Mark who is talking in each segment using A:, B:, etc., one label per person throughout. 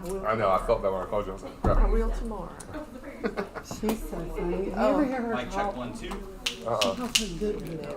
A: I know. I felt that when I called you. I was like, crap.
B: I will tomorrow.
C: She's so funny. You ever hear her
D: Mic check
C: talk?
D: 1, 2.
C: She talks so good with it.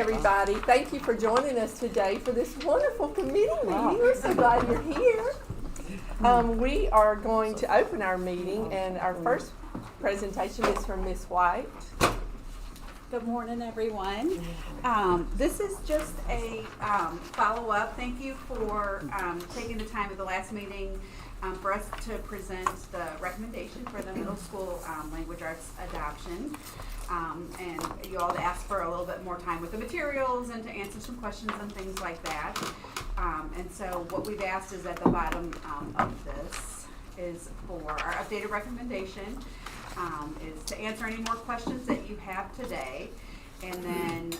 B: Everybody, thank you for joining us today for this wonderful committee meeting. We're so glad you're here. We are going to open our meeting, and our first presentation is from Ms. White.
D: Good morning, everyone. This is just a follow-up. Thank you for taking the time at the last meeting for us to present the recommendation for the middle school language arts adoption. And you all asked for a little bit more time with the materials and to answer some questions and things like that. And so what we've asked is at the bottom of this is for our updated recommendation. Is to answer any more questions that you have today, and then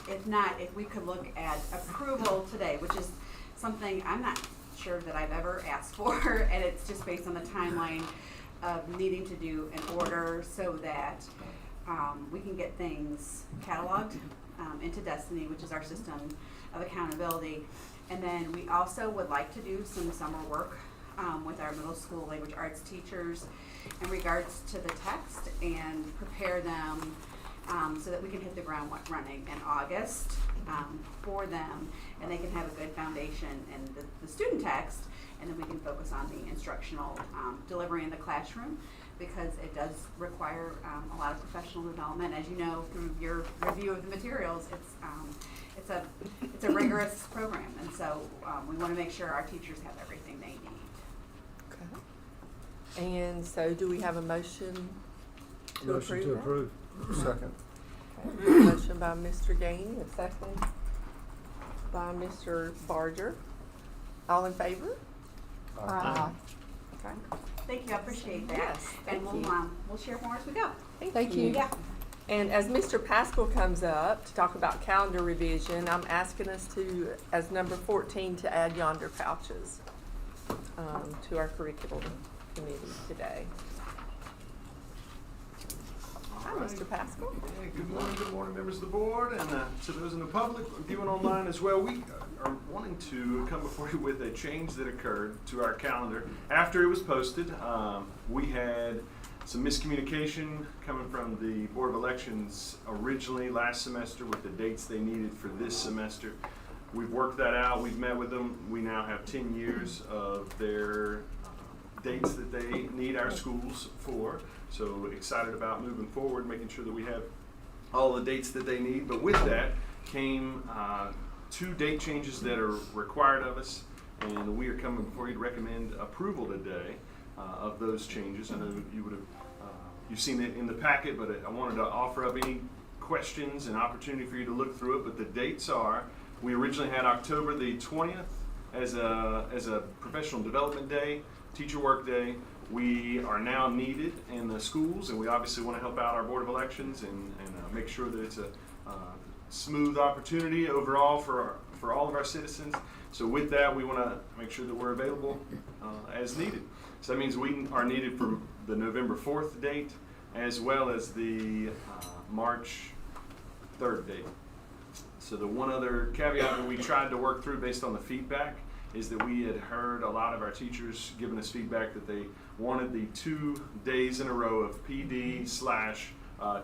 D: if not, if we could look at approval today, which is something I'm not sure that I've ever asked for, and it's just based on the timeline of needing to do an order so that we can get things cataloged into Destiny, which is our system of accountability. And then we also would like to do some summer work with our middle school language arts teachers in regards to the text and prepare them so that we can hit the ground running in August for them, and they can have a good foundation in the student text, and then we can focus on the instructional delivery in the classroom, because it does require a lot of professional development. As you know through your review of the materials, it's a rigorous program, and so we want to make sure our teachers have everything they need.
B: And so do we have a motion to approve?
E: Motion to approve.
A: Second.
B: Okay. Motion by Mr. Gainey, a second by Mr. Barger. All in favor?
C: Aye.
B: Okay.
D: Thank you, I appreciate that.
B: Yes,
D: and
B: thank
D: we'll share more as we go.
B: Thank you.
D: Yeah.
B: And as Mr. Pascal comes up to talk about calendar revision, I'm asking us to, as number 14, to add yonder pouches to our curriculum committee today. Hi, Mr. Pascal.
E: Hey, good morning, members of the board, and to those in the public viewing online as well. We are wanting to come before you with a change that occurred to our calendar after it was posted. We had some miscommunication coming from the Board of Elections originally last semester with the dates they needed for this semester. We've worked that out. We've met with them. We now have 10 years of their dates that they need our schools for. So excited about moving forward, making sure that we have all the dates that they need. But with that came 2 date changes that are required of us, and we are coming before you to recommend approval today of those changes. I know you would have you've seen it in the packet, but I wanted to offer up any questions and opportunity for you to look through it. But the dates are: we originally had October the 20th as a professional development day, teacher work day. We are now needed in the schools, and we obviously want to help out our Board of Elections and make sure that it's a smooth opportunity overall for all of our citizens. So with that, we want to make sure that we're available as needed. So that means we are needed for the November 4th date, as well as the March 3rd date. So the one other caveat that we tried to work through based on the feedback is that we had heard a lot of our teachers giving us feedback that they wanted the 2 days in a row of PD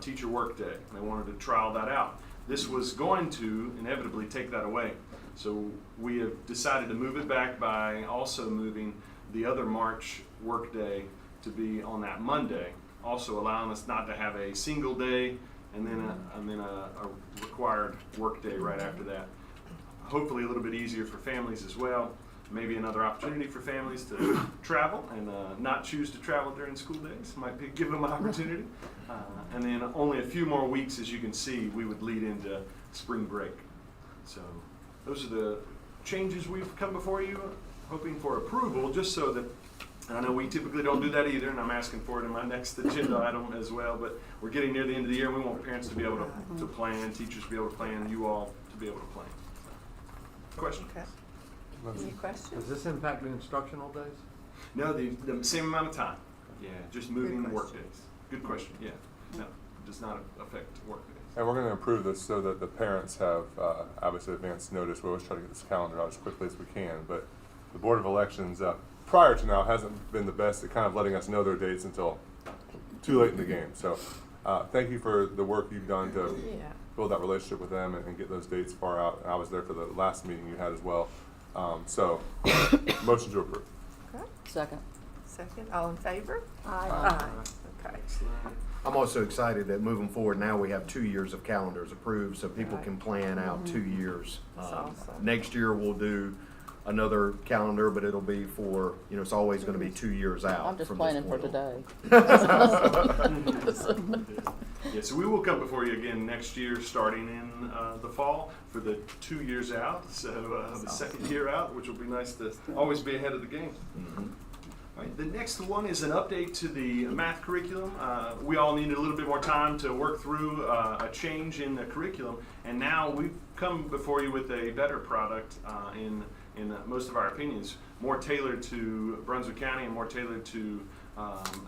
E: / teacher work day. They wanted to trial that out. This was going to inevitably take that away. So we have decided to move it back by also moving the other March work day to be on that Monday, also allowing us not to have a single day and then a required work day right after that. Hopefully a little bit easier for families as well. Maybe another opportunity for families to travel and not choose to travel during school days. Might give them an opportunity. And then only a few more weeks, as you can see, we would lead into spring break. So those are the changes we've come before you, hoping for approval, just so that, and I know we typically don't do that either, and I'm asking for it in my next agenda item as well, but we're getting near the end of the year, and we want parents to be able to plan, teachers to be able to plan, you all to be able to plan. Question?
B: Okay. Any questions?
F: Does this impact the instructional days?
E: No, the same amount of time. Yeah, just moving the work
B: question.
E: days. Good question, yeah. No, it does not affect work days.
A: And we're going to improve this so that the parents have obviously advance notice. We always try to get this calendar out as quickly as we can, but the Board of Elections prior to now hasn't been the best at kind of letting us know their dates until too late in the game. So thank you for the work you've done to build that relationship with them and get those dates far out. And I was there for the last meeting you had as well. So, motion to approve.
B: Okay,
G: Second.
B: second, all in favor?
G: Aye.
B: Okay.
H: I'm also excited that moving forward, now we have 2 years of calendars approved, so people
B: Right.
H: can plan out 2 years.
B: That's awesome.
H: Next year, we'll do another calendar, but it'll be for, it's always gonna be 2 years out.
G: I'm just
H: from this
G: planning for
H: point on.
G: today.
E: Yeah, so we will come before you again next year, starting in the fall for the 2 years out. So the second year out, which will be nice to always be ahead of the game. All right, the next one is an update to the math curriculum. We all needed a little bit more time to work through a change in the curriculum, and now we've come before you with a better product in most of our opinions, more tailored to Brunswick County and more tailored to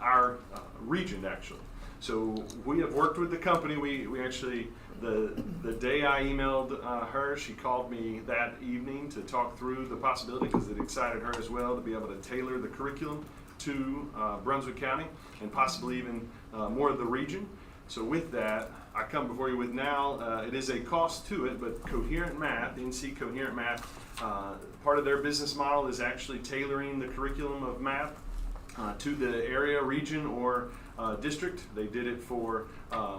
E: our region, actually. So we have worked with the company. We actually, the day I emailed her, she called me that evening to talk through the possibility, because it excited her as well to be able to tailor the curriculum to Brunswick County and possibly even more of the region. So with that, I come before you with now, it is a cost to it, but Coherent Math, NC Coherent Math, part of their business model is actually tailoring the curriculum of math to the area, region, or district. They did it for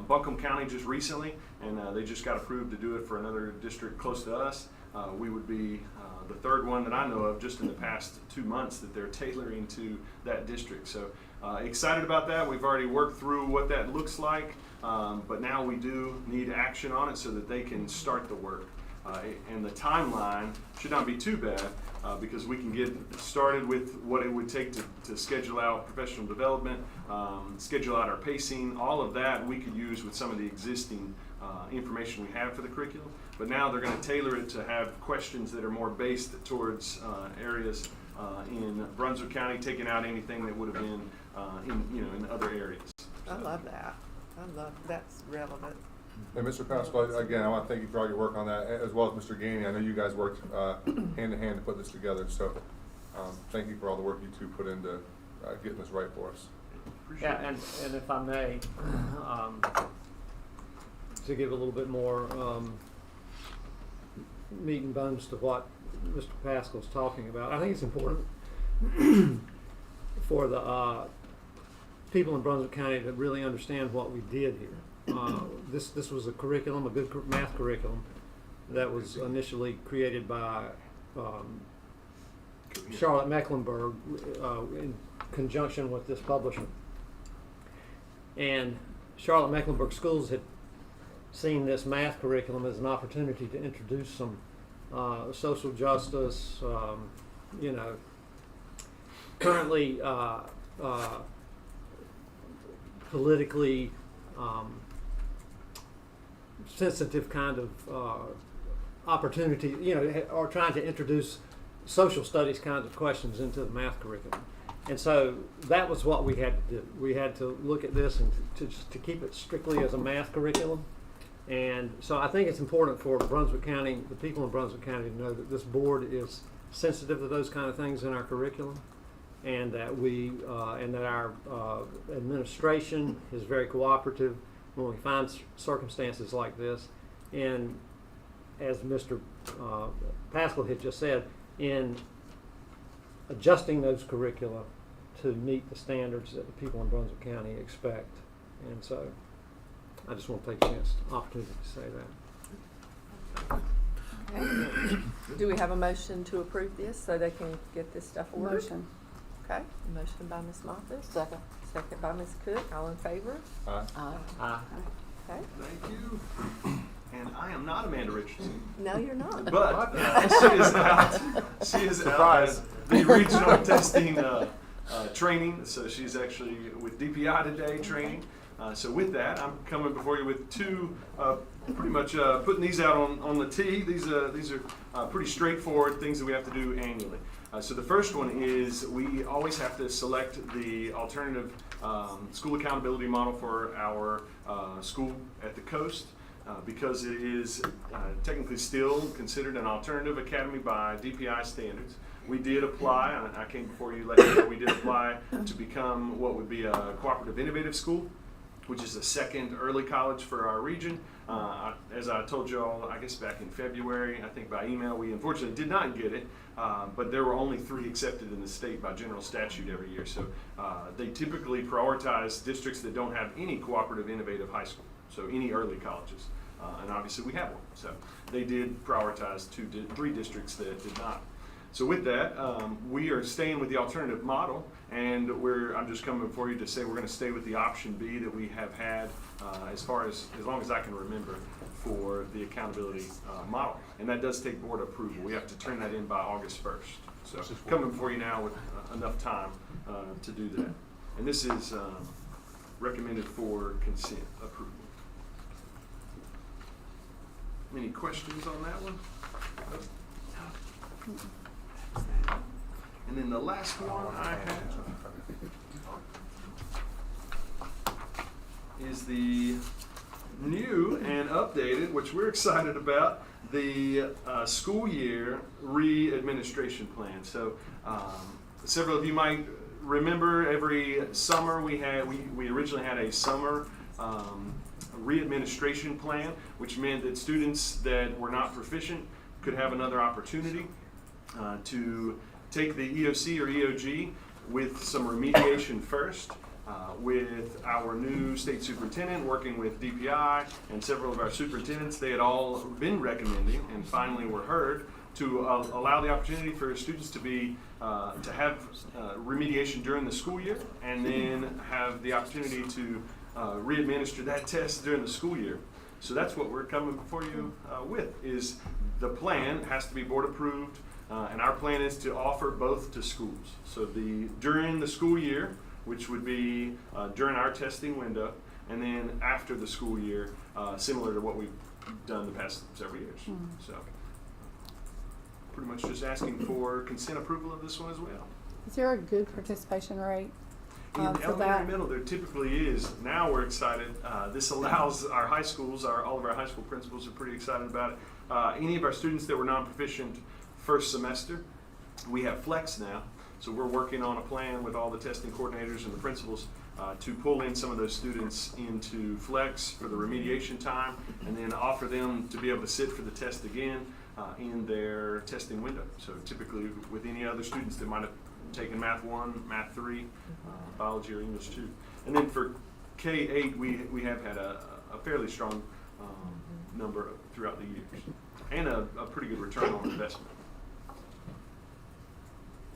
E: Buncombe County just recently, and they just got approved to do it for another district close to us. We would be the third one that I know of just in the past 2 months that they're tailoring to that district. So excited about that. We've already worked through what that looks like, but now we do need action on it so that they can start the work. And the timeline should not be too bad because we can get started with what it would take to schedule out professional development, schedule out our pacing, all of that we could use with some of the existing information we have for the curriculum. But now they're going to tailor it to have questions that are more based towards areas in Brunswick County, taking out anything that would have been in other areas.
B: I love that. That's relevant.
A: And Mr. Pascal, again, I want to thank you for all your work on that, as well as Mr. Gainey. I know you guys worked hand in hand to put this together, so thank you for all the work you two put into getting this right for us.
E: Appreciate
F: Yeah,
E: it.
F: and if I may, to give a little bit more meat and bones to what Mr. Pascal's talking about, I think it's important for the people in Brunswick County to really understand what we did here. This was a curriculum, a good math curriculum, that was initially created by Charlotte Mecklenburg in conjunction with this publisher. And Charlotte Mecklenburg Schools had seen this math curriculum as an opportunity to introduce some social justice, currently politically sensitive kind of opportunity, or trying to introduce social studies kinds of questions into the math curriculum. And so that was what we had to do. We had to look at this and to keep it strictly as a math curriculum. And so I think it's important for Brunswick County, the people in Brunswick County, to know that this board is sensitive to those kind of things in our curriculum, and that our administration is very cooperative when we find circumstances like this. And as Mr. Pascal had just said, in adjusting those curricula to meet the standards that the people in Brunswick County expect. And so I just want to take a chance, opportunity to say that.
B: Okay. Do we have a motion to approve this so they can get this stuff ordered?
G: Motion.
B: Okay, motion by Ms. Moffitt,
G: Second.
B: second by Ms. Cook, all in favor?
A: Aye.
G: Aye.
B: Okay.
E: Thank you. And I am not Amanda Richardson,
B: No, you're not.
E: but she is out. She is
A: Surprise.
E: out at the regional testing training. So she's actually with DPI today training. So with that, I'm coming before you with two, pretty much putting these out on the tee. These are pretty straightforward things that we have to do annually. So the first one is we always have to select the alternative school accountability model for our school at the coast. Because it is technically still considered an alternative academy by DPI standards. We did apply, and I came before you, let you know, we did apply to become what would be a cooperative innovative school, which is a second early college for our region. As I told you all, I guess back in February, I think by email, we unfortunately did not get it, but there were only 3 accepted in the state by general statute every year. So they typically prioritize districts that don't have any cooperative innovative high school, so any early colleges. And obviously we have one. So they did prioritize 3 districts that did not. So with that, we are staying with the alternative model, and I'm just coming before you to say we're going to stay with the option B that we have had as long as I can remember for the accountability model. And that does take board approval. We have to turn that in by August 1st. So coming before you now with enough time to do that. And this is recommended for consent approval. Any questions on that one? And then the last one I have is the new and updated, which we're excited about, the school year re-administration plan. So several of you might remember every summer we originally had a summer re-administration plan, which meant that students that were not proficient could have another opportunity to take the EOC or EOG with some remediation first, with our new state superintendent working with DPI and several of our superintendents. They had all been recommending and finally were heard to allow the opportunity for students to have remediation during the school year, and then have the opportunity to re-administer that test during the school year. So that's what we're coming before you with, is the plan has to be board approved, and our plan is to offer both to schools. So during the school year, which would be during our testing window, and then after the school year, similar to what we've done the past several years. So pretty much just asking for consent approval of this one as well.
C: Is there a good participation rate
E: In
C: for
E: elementary
C: that?
E: and middle, there typically is. Now we're excited. This allows our high schools, all of our high school principals are pretty excited about it. Any of our students that were non-proficient first semester, we have flex now. So we're working on a plan with all the testing coordinators and the principals to pull in some of those students into flex for the remediation time, and then offer them to be able to sit for the test again in their testing window. So typically with any other students that might have taken Math 1, Math 3, Biology or English 2. And then for K-8, we have had a fairly strong number throughout the years, and a pretty good return on investment.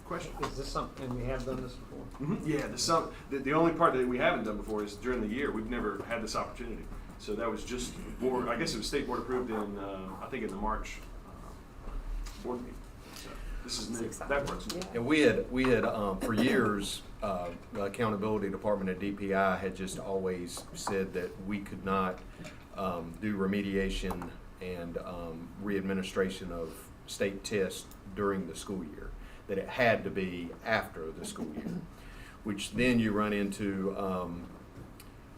E: Question?
F: Is this something, and we have done this before?
E: Mm-hmm. Yeah, the only part that we haven't done before is during the year. We've never had this opportunity. So that was just board, I guess it was state board approved in, I think in the March board meeting. So this is new. That works.
H: And we had for years, the accountability department at DPI had just always said that we could not do remediation and re-administration of state tests during the school year, that it had to be after the school year, which then you run into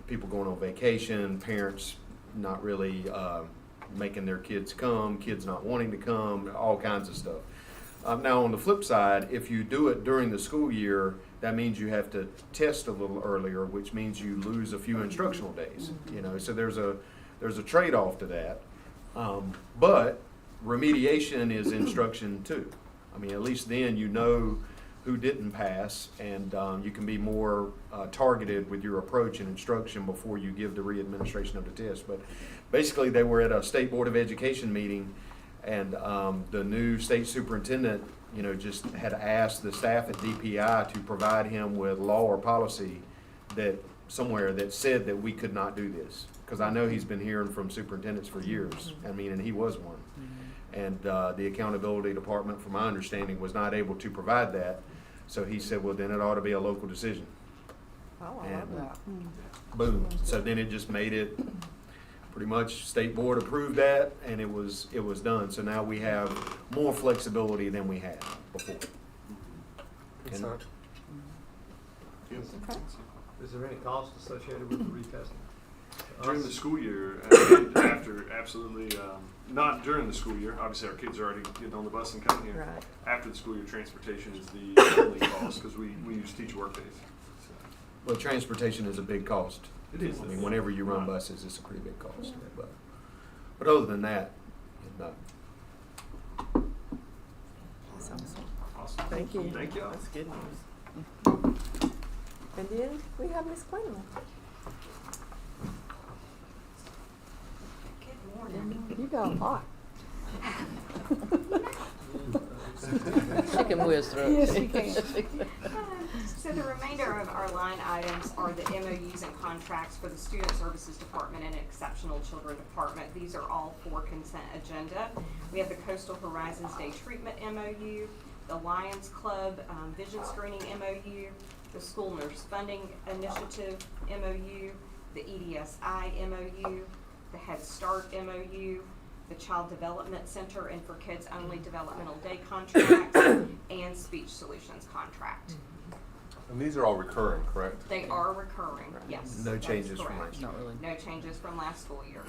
H: people going on vacation, parents not really making their kids come, kids not wanting to come, all kinds of stuff. Now on the flip side, if you do it during the school year, that means you have to test a little earlier, which means you lose a few instructional days. You know, so there's a trade-off to that. But remediation is instruction too. I mean, at least then you know who didn't pass, and you can be more targeted with your approach and instruction before you give the re-administration of the test. But basically, they were at a State Board of Education meeting, and the new state superintendent, you know, just had asked the staff at DPI to provide him with law or policy that somewhere that said that we could not do this. Because I know he's been hearing from superintendents for years. I mean, and he was one. And the accountability department, from my understanding, was not able to provide that. So he said, well, then it ought to be a local decision.
B: Oh, I
H: And
B: love that.
H: boom. So then it just made it pretty much state board approved that, and it was done. So now we have more flexibility than we had before. And
E: Yes.
B: Okay.
F: Is there any cost associated with the retesting?
E: During the school year, and after, absolutely, not during the school year. Obviously, our kids are already getting on the bus and coming here.
B: Right.
E: After the school year, transportation is the only cost, because we use teacher work days. So,
H: Well, transportation is a big cost.
E: it is.
H: I mean, whenever you run buses, it's a pretty big cost. But But other than that, no.
B: That's awesome.
E: Awesome.
B: Thank you.
E: Thank you.
B: That's good news. And then we have Ms. Quinlan.
D: Good morning.
C: You got a lot.
G: She can whiz through it.
C: Yes, you can.
D: So the remainder of our line items are the MOUs and contracts for the Student Services Department and Exceptional Children Department. These are all for consent agenda. We have the Coastal Horizons Day Treatment MOU, the Lions Club Vision Screening MOU, the School Nurse Funding Initiative MOU, the EDSI MOU, the Head Start MOU, the Child Development Center and for Kids Only Developmental Day contract, and Speech Solutions contract.
A: And these are all recurring, correct?
D: They are recurring, yes.
H: No
D: that's
H: changes from
D: correct.
H: last
G: Not really.
D: No changes from last school year.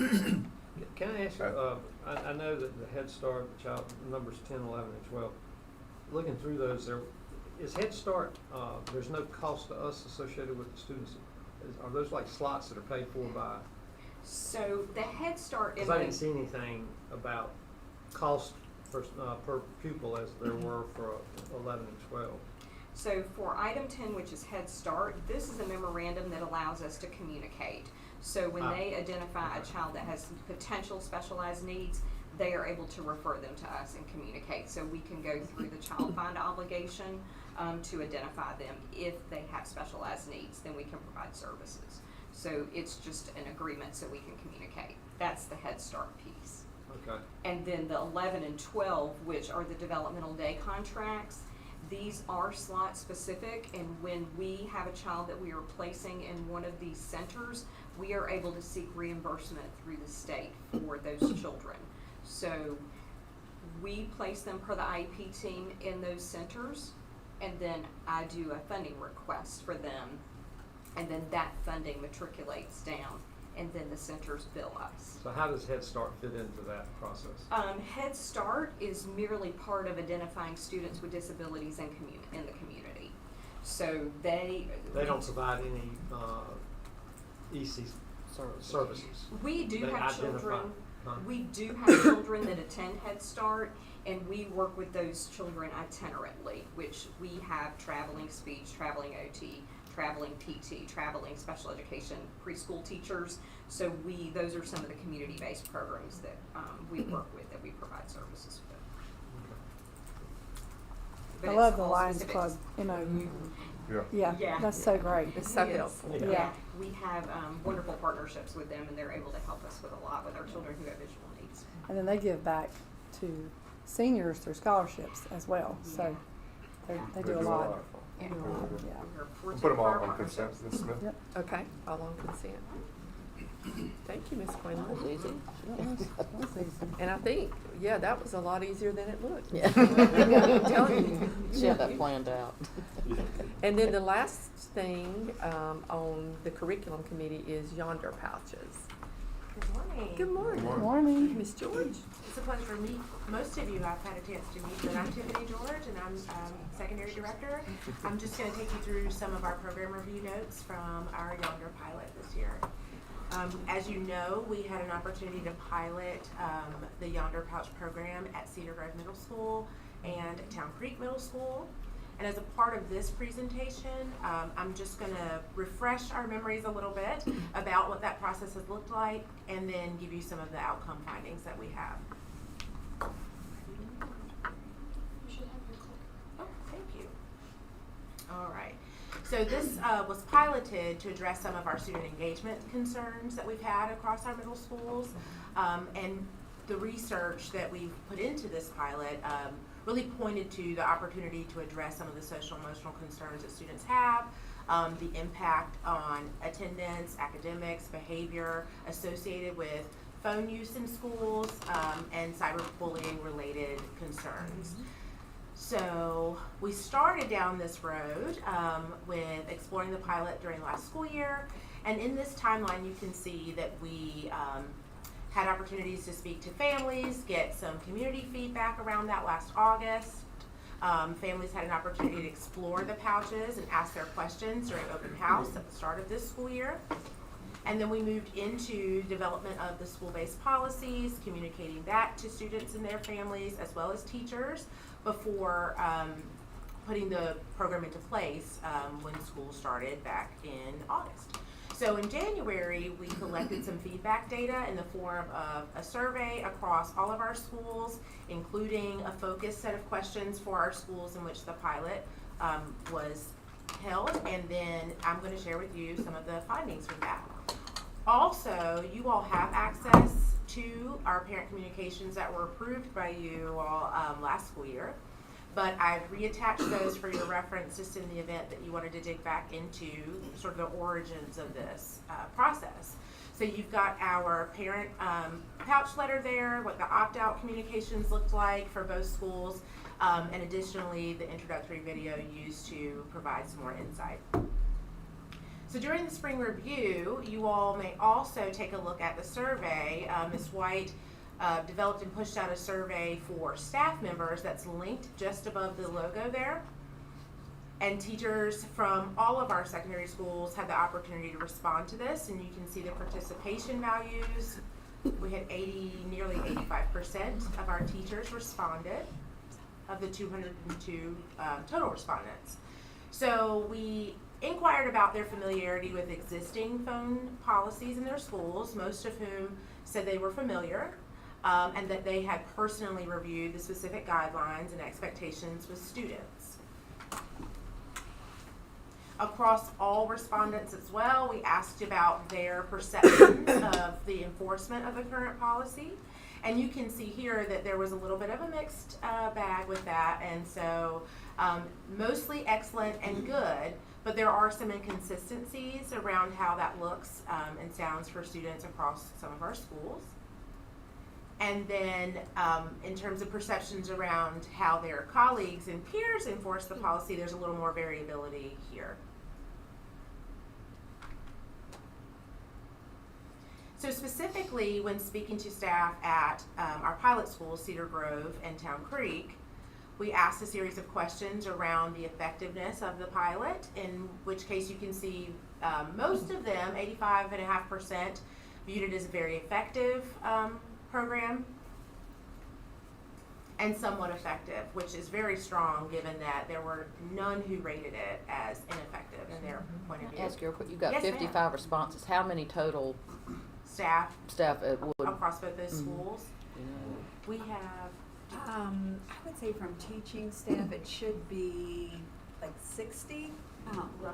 F: Can I ask you, I know that the Head Start, the child, numbers 10, 11, and 12, looking through those, is Head Start, there's no cost to us associated with the students? Are those like slots that are paid for by?
D: So the Head Start
F: Because I didn't see anything about cost per pupil as there were for 11 and 12.
D: So for item 10, which is Head Start, this is a memorandum that allows us to communicate. So when they identify a child that has potential specialized needs, they are able to refer them to us and communicate. So we can go through the child find obligation to identify them. If they have specialized needs, then we can provide services. So it's just an agreement so we can communicate. That's the Head Start piece.
F: Okay.
D: And then the 11 and 12, which are the developmental day contracts, these are slot specific, and when we have a child that we are placing in one of these centers, we are able to seek reimbursement through the state for those children. So we place them per the IEP team in those centers, and then I do a funding request for them, and then that funding matriculates down, and then the centers bill us.
F: So how does Head Start fit into that process?
D: Head Start is merely part of identifying students with disabilities in the community. So they
F: don't provide any EC services.
D: We do
F: They
D: have
F: identify,
D: children.
F: huh?
D: We do have children that attend Head Start, and we work with those children itinerantly, which we have traveling speech, traveling OT, traveling PT, traveling special education preschool teachers. So those are some of the community-based programs that we work with, that we provide services with. But
C: I
D: it's
C: love the
D: all
C: Lions
D: specific.
C: Club MOU.
A: Yeah.
C: Yeah, that's so great.
B: It's so
D: Yes.
B: helpful.
F: Yeah.
C: Yeah.
D: We have wonderful partnerships with them, and they're able to help us with a lot with our children who have visual needs.
C: And then they give back to seniors through scholarships as well. So they do a lot.
D: Yeah.
C: They do a lot, yeah.
D: We're
A: We'll
D: fortunate
A: put them
D: for
A: all
D: our
A: on
D: partnerships.
A: consent, Ms. Smith.
C: Yep.
B: Okay, all on consent. Thank you, Ms.
G: That
B: Quinlan.
G: was easy.
C: That was easy.
B: And I think, yeah, that was a lot easier than it looked.
G: Yeah.
B: I'm telling you.
G: She had that planned out.
B: And then the last thing on the curriculum committee is yonder pouches.
I: Good morning.
B: Good morning.
C: Good morning.
B: Miss George.
I: It's a pleasure to meet most of you. I've had a chance to meet, but I'm Tiffany George, and I'm secondary director. I'm just going to take you through some of our program review notes from our Yonder pilot this year. As you know, we had an opportunity to pilot the Yonder Pouch program at Cedar Grove Middle School and Town Creek Middle School. And as a part of this presentation, I'm just going to refresh our memories a little bit about what that process has looked like, and then give you some of the outcome findings that we have. Oh, thank you. All right. So this was piloted to address some of our student engagement concerns that we've had across our middle schools. And the research that we've put into this pilot really pointed to the opportunity to address some of the social emotional concerns that students have, the impact on attendance, academics, behavior associated with phone use in schools, and cyberbullying related concerns. So we started down this road with exploring the pilot during last school year, and in this timeline you can see that we had opportunities to speak to families, get some community feedback around that last August. Families had an opportunity to explore the pouches and ask their questions during open house at the start of this school year. And then we moved into development of the school-based policies, communicating that to students and their families as well as teachers before putting the program into place when school started back in August. So in January, we collected some feedback data in the form of a survey across all of our schools, including a focused set of questions for our schools in which the pilot was held, and then I'm going to share with you some of the findings from that. Also, you all have access to our parent communications that were approved by you all last school year, but I've reattached those for your reference just in the event that you wanted to dig back into sort of the origins of this process. So you've got our parent pouch letter there, what the opt-out communications looked like for both schools, and additionally the introductory video used to provide some more insight. So during the spring review, you all may also take a look at the survey. Ms. White developed and pushed out a survey for staff members that's linked just above the logo there. And teachers from all of our secondary schools had the opportunity to respond to this, and you can see the participation values. We had nearly 85% of our teachers responded of the 202 total respondents. So we inquired about their familiarity with existing phone policies in their schools, most of whom said they were familiar, and that they had personally reviewed the specific guidelines and expectations with students. Across all respondents as well, we asked about their perceptions of the enforcement of the current policy. And you can see here that there was a little bit of a mixed bag with that, and so mostly excellent and good, but there are some inconsistencies around how that looks and sounds for students across some of our schools. And then in terms of perceptions around how their colleagues and peers enforce the policy, there's a little more variability here. So specifically, when speaking to staff at our pilot schools, Cedar Grove and Town Creek, we asked a series of questions around the effectiveness of the pilot, in which case you can see most of them, 85.5%, viewed it as a very effective program and somewhat effective, which is very strong given that there were none who rated it as ineffective in their point of view.
G: Ask you, you've got
I: Yes,
G: 55
I: ma'am.
G: responses. How many total
I: Staff
G: staff would?
I: across both those schools.
G: You know,
I: We have
J: I would say from teaching staff, it should be like 60.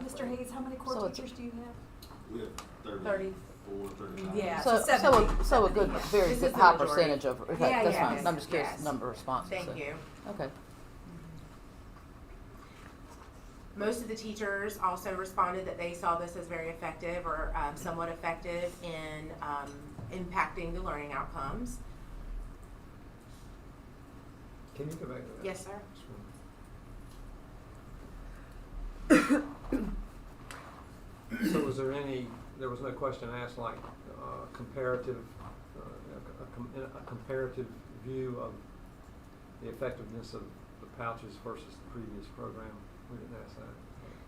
J: Mr. Hayes, how many core
G: So it's-
J: teachers do you have?
E: We have
I: 34,
E: 35.
J: Yeah,
G: so,
J: so 70.
G: so a good,
J: Yeah.
G: very
I: This
G: good
I: is the
G: high
I: majority.
G: percentage of. Okay,
J: Yeah,
G: that's
J: yeah,
G: fine. I'm just curious
I: yes.
G: number of responses.
I: Thank
G: so.
I: you.
G: Okay.
I: Most of the teachers also responded that they saw this as very effective or somewhat effective in impacting the learning outcomes.
F: Can you go back to that?
I: Yes, sir.
F: So was there there was no question asked like comparative, a comparative view of the effectiveness of the pouches versus the previous program? We didn't ask that.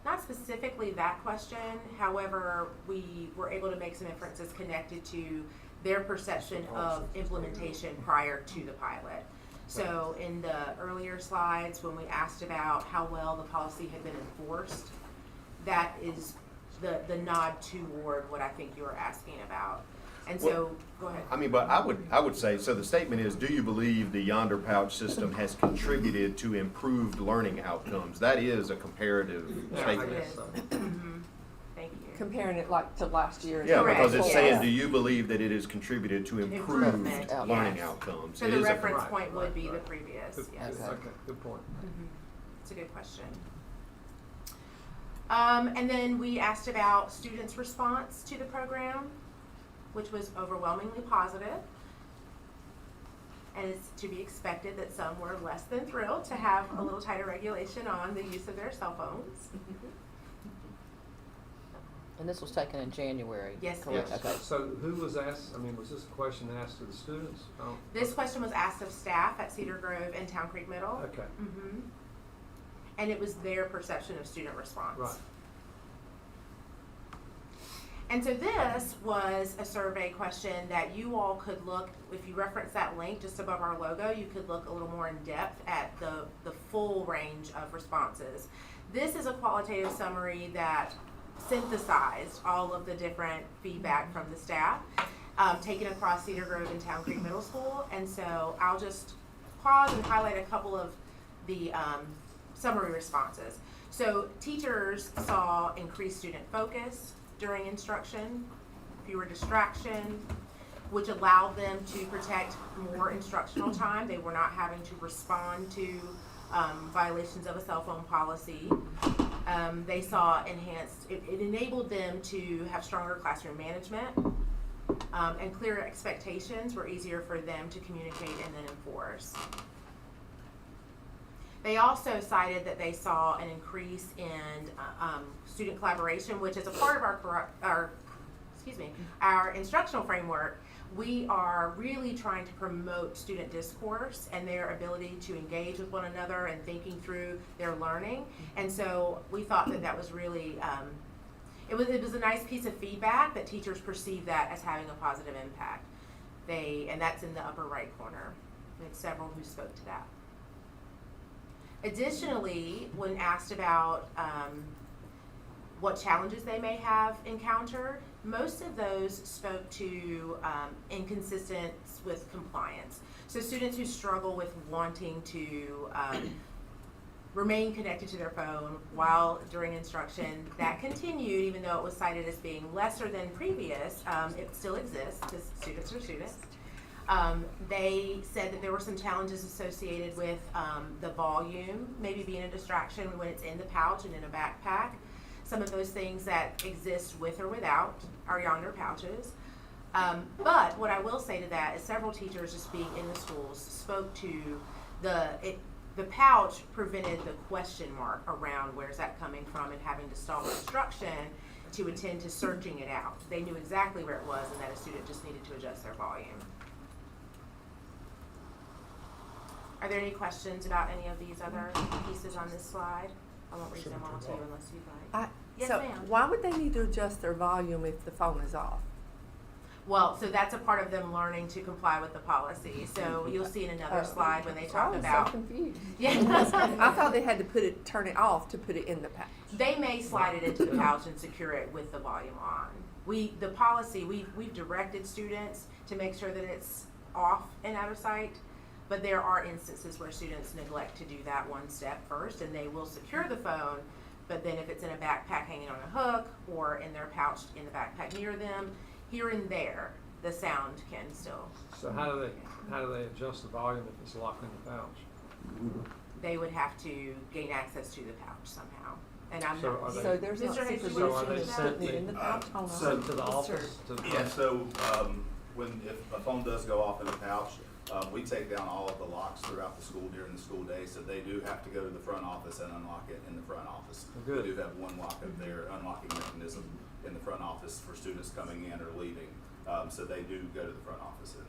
I: Not specifically that question. However, we were able to make some inferences connected to their perception of implementation prior to the pilot. So in the earlier slides, when we asked about how well the policy had been enforced, that is the nod toward what I think you were asking about. And so, go ahead.
H: I mean, but I would say, so the statement is, do you believe the Yonder Pouch system has contributed to improved learning outcomes? That is a comparative
F: Yeah, I
H: statement.
F: guess so.
I: Mhm. Thank you.
B: Comparing it like to last year.
H: Yeah,
I: Correct,
H: because it's
I: yes.
H: saying, do you believe that it has contributed to improved
I: Improvement,
H: learning
I: yes.
H: outcomes?
I: So
H: It
I: the
H: is a
I: reference
F: Right,
I: point would
F: right,
I: be the
F: right.
I: previous,
F: Good,
I: yes.
G: Okay.
F: okay, good point.
I: It's a good question. And then we asked about students' response to the program, which was overwhelmingly positive. And it's to be expected that some were less than thrilled to have a little tighter regulation on the use of their cell phones.
G: And this was taken in January.
I: Yes,
G: correct?
F: Yes.
G: Okay.
F: So who was asked, I mean, was this a question asked to the students? Oh,
I: This question was asked of staff at Cedar Grove and Town Creek Middle.
F: okay,
I: Mhm. And it was their perception of student response.
F: right.
I: And so this was a survey question that you all could look, if you reference that link just above our logo, you could look a little more in depth at the full range of responses. This is a qualitative summary that synthesized all of the different feedback from the staff, taken across Cedar Grove and Town Creek Middle School. And so I'll just pause and highlight a couple of the summary responses. So teachers saw increased student focus during instruction, fewer distractions, which allowed them to protect more instructional time. They were not having to respond to violations of a cell phone policy. They saw enhanced, it enabled them to have stronger classroom management, and clearer expectations were easier for them to communicate and then enforce. They also cited that they saw an increase in student collaboration, which is a part of our instructional framework. We are really trying to promote student discourse and their ability to engage with one another and thinking through their learning. And so we thought that that was really, it was a nice piece of feedback that teachers perceive that as having a positive impact. And that's in the upper right corner. We had several who spoke to that. Additionally, when asked about what challenges they may have encountered, most of those spoke to inconsistence with compliance. So students who struggle with wanting to remain connected to their phone while during instruction, that continued even though it was cited as being lesser than previous. It still exists because students are students. They said that there were some challenges associated with the volume, maybe being a distraction when it's in the pouch and in a backpack. Some of those things that exist with or without our yonder pouches. But what I will say to that is several teachers just being in the schools spoke to the pouch prevented the question mark around where's that coming from and having to stall instruction to attend to searching it out. They knew exactly where it was and that a student just needed to adjust their volume. Are there any questions about any of these other pieces on this slide? I won't read them all to you unless you'd like. Yes,
B: So
I: ma'am.
B: why would they need to adjust their volume if the phone is off?
I: Well, so that's a part of them learning to comply with the policy. So you'll see in another slide when they talk
B: I was
I: about.
B: so confused.
I: Yeah.
B: I thought they had to turn it off to put it in the pouch.
I: They may slide it into the pouch and secure it with the volume on. We've directed students to make sure that it's off and out of sight, but there are instances where students neglect to do that one step first, and they will secure the phone, but then if it's in a backpack hanging on a hook or in their pouch in the backpack near them, here and there, the sound can still.
F: So how do they adjust the volume if it's locked in the pouch?
I: They would have to gain access to the pouch somehow. And I'm
F: So
I: not.
F: are they-
B: So there's not
I: Mr. Hayes, you
F: So
I: wanna
F: are they
I: speak to
F: sent
I: that?
B: putting it in the pouch. Hold on.
K: So-
F: to the office?
K: Yeah, so if a phone does go off in the pouch, we take down all of the locks throughout the school during the school day, so they do have to go to the front office and unlock it in the front office.
F: Good.
K: We do have one lock of their unlocking mechanism in the front office for students coming in or leaving. So they do go to the front office and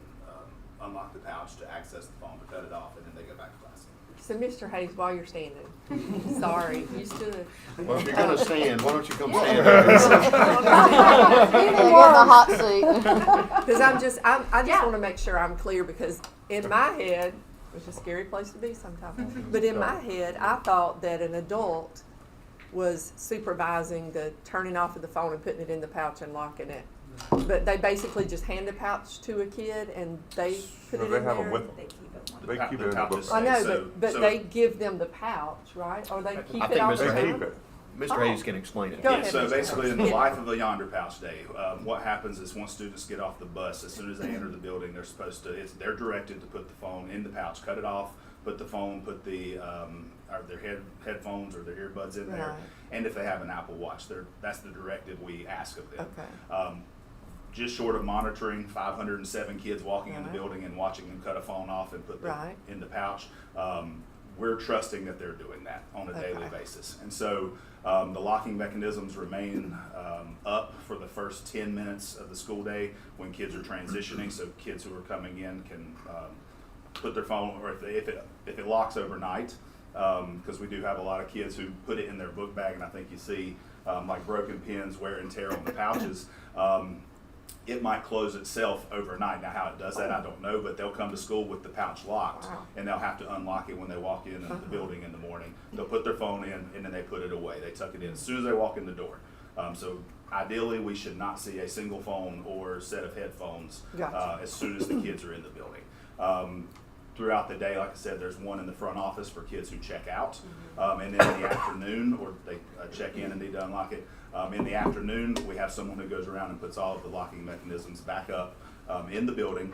K: unlock the pouch to access the phone, to cut it off, and then they go back to class.
B: So Mr. Hayes, while you're standing, sorry, you stood.
H: Well, if you're gonna stand, why don't you come stand?
G: Get in the hot seat.
B: Because I just
I: Yeah.
B: want to make sure I'm clear, because in my head, which is a scary place to be sometimes, but in my head, I thought that an adult was supervising the turning off of the phone and putting it in the pouch and locking it. But they basically just hand the pouch to a kid and they put
A: No,
B: it
A: they
B: in
A: have
B: there?
A: them with them.
J: They keep it one.
A: They keep it in the
K: pouches
A: book.
B: I know,
K: So-
B: but
K: so-
B: they give them the pouch, right? Or they keep
H: I
B: it
H: think
B: all
H: Mr.
B: the
A: They
H: Hayes-
B: time?
A: keep it.
H: Mr. Hayes can explain it.
B: Go
K: Yeah,
B: ahead,
K: so
B: Mr.
K: basically, in the
B: Hayes.
K: life of a Yonder Pouch Day, what happens is once students get off the bus, as soon as they enter the building, they're directed to put the phone in the pouch, cut it off, put the phone, put the or their headphones or their earbuds in there,
B: Right.
K: and if they have an Apple Watch, that's the directive we ask of them.
B: Okay.
K: Just short of monitoring 507 kids walking in the
B: Right.
K: building and watching them cut a phone off and put
B: Right.
K: it in the pouch, we're trusting that they're doing that on a daily
B: Okay.
K: basis. And so the locking mechanisms remain up for the first 10 minutes of the school day when kids are transitioning, so kids who are coming in can put their phone, or if it locks overnight, because we do have a lot of kids who put it in their book bag, and I think you see like broken pins, wear and tear on the pouches, it might close itself overnight. Now, how it does that, I don't know, but they'll come to school with the pouch locked,
B: Wow.
K: and they'll have to unlock it when they walk in the building in the morning. They'll put their phone in, and then they put it away. They tuck it in as soon as they walk in the door. So ideally, we should not see a single phone or set of headphones
B: Gotcha.
K: as soon as the kids are in the building. Throughout the day, like I said, there's one in the front office for kids who check out, and then in the afternoon, or they check in and need to unlock it. In the afternoon, we have someone who goes around and puts all of the locking mechanisms back up in the building.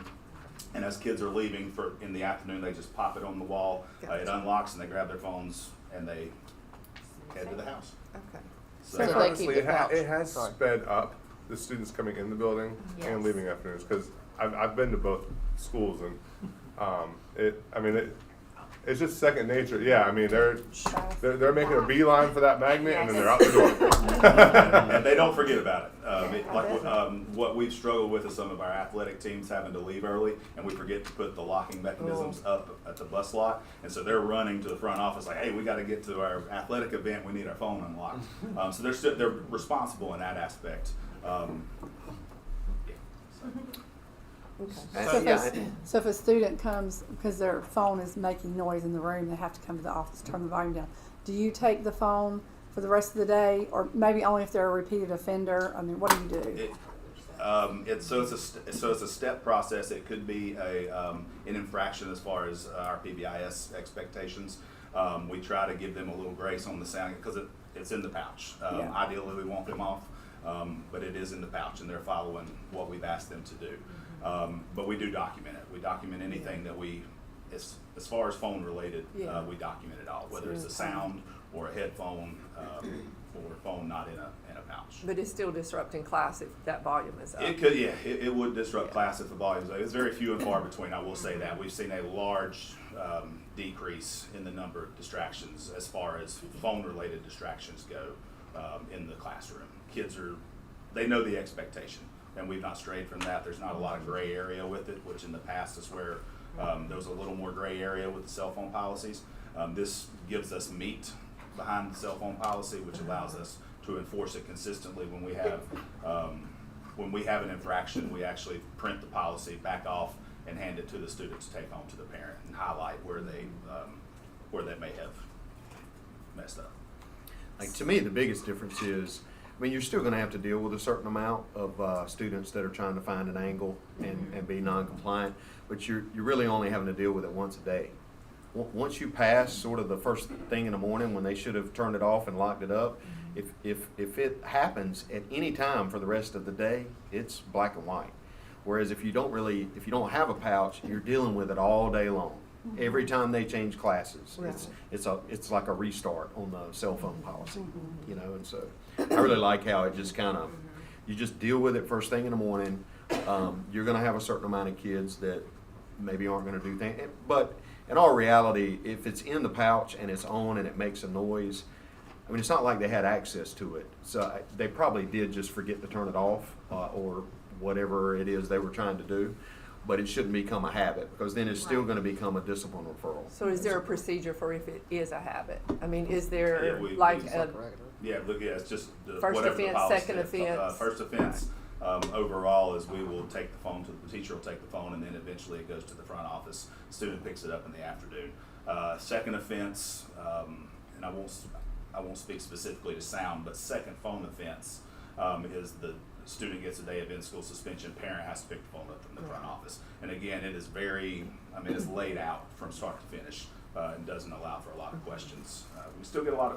K: And as kids are leaving in the afternoon, they just pop it on the wall. It unlocks, and they grab their phones and they head to the house.
B: Okay.
G: So they keep
A: honestly,
G: the pouch.
A: it has
G: Sorry.
A: sped up the students coming in the building
I: Yes.
A: and leaving afternoons, because I've been to both schools, and it's just second nature. Yeah, I mean, they're making a beeline for that magnet, and then they're out the door.
K: And they don't forget about it. What we've struggled with is some of our athletic teams having to leave early, and we forget to put the locking mechanisms up at the bus lot. And so they're running to the front office like, hey, we got to get to our athletic event. We need our phone unlocked. So they're responsible in that aspect.
C: So if a student comes because their phone is making noise in the room, they have to come to the office, turn the volume down. Do you take the phone for the rest of the day, or maybe only if they're a repeated offender? I mean, what do you do?
K: It's a step process. It could be an infraction as far as our PBIS expectations. We try to give them a little grace on the sound because it's in the pouch. Ideally, we want them off, but it is in the pouch, and they're following what we've asked them to do. But we do document it. We document anything that as far as phone related, we document it all, whether it's a sound or a headphone or a phone not in a pouch.
B: But it's still disrupting class if that volume is up.
K: It could, it would disrupt class if the volume's up. It's very few and far between, I will say that. We've seen a large decrease in the number of distractions as far as phone-related distractions go in the classroom. Kids they know the expectation, and we've not strayed from that. There's not a lot of gray area with it, which in the past is where there was a little more gray area with the cell phone policies. This gives us meat behind the cell phone policy, which allows us to enforce it consistently. When we have an infraction, we actually print the policy back off and hand it to the student to take home to the parent and highlight where they may have messed up.
H: Like, to me, the biggest difference is, I mean, you're still going to have to deal with a certain amount of students that are trying to find an angle and be non-compliant, but you're really only having to deal with it once a day. Once you pass sort of the first thing in the morning when they should have turned it off and locked it up, if it happens at any time for the rest of the day, it's black and white. Whereas if you don't have a pouch, you're dealing with it all day long. Every time they change classes, it's like a restart on the cell phone policy, you know. And so I really like how it just kind of, you just deal with it first thing in the morning. You're going to have a certain amount of kids that maybe aren't going to do things, but in all reality, if it's in the pouch and it's on and it makes a noise, I mean, it's not like they had access to it. So they probably did just forget to turn it off or whatever it is they were trying to do. But it shouldn't become a habit, because then it's still going to become a discipline referral.
B: So is there a procedure for if it is a habit? I mean, is there
K: It's just
B: first
K: whatever the
B: offense,
K: policy
B: second
K: is.
B: offense?
K: First offense overall is we will take the phone the teacher will take the phone, and then eventually it goes to the front office. Student picks it up in the afternoon. Second offense, and I won't speak specifically to sound, but second phone offense is the student gets a day of in-school suspension, parent has to pick the phone up from the front office. And again, it is it's laid out from start to finish and doesn't allow for a lot of questions. We still get I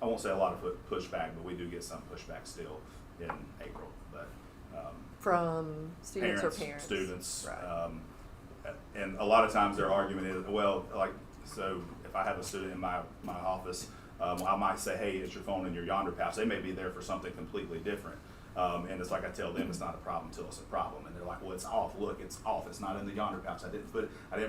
K: won't say a lot of pushback, but we do get some pushback still in April. But
B: from students or parents?
K: Students.
B: Right.
K: And a lot of times their argument is, so if I have a student in my office, I might say, hey, is your phone in your yonder pouch? They may be there for something completely different. And it's like I tell them it's not a problem until it's a problem. And they're like, well, it's off. Look, it's off. It's not in the yonder pouch. I didn't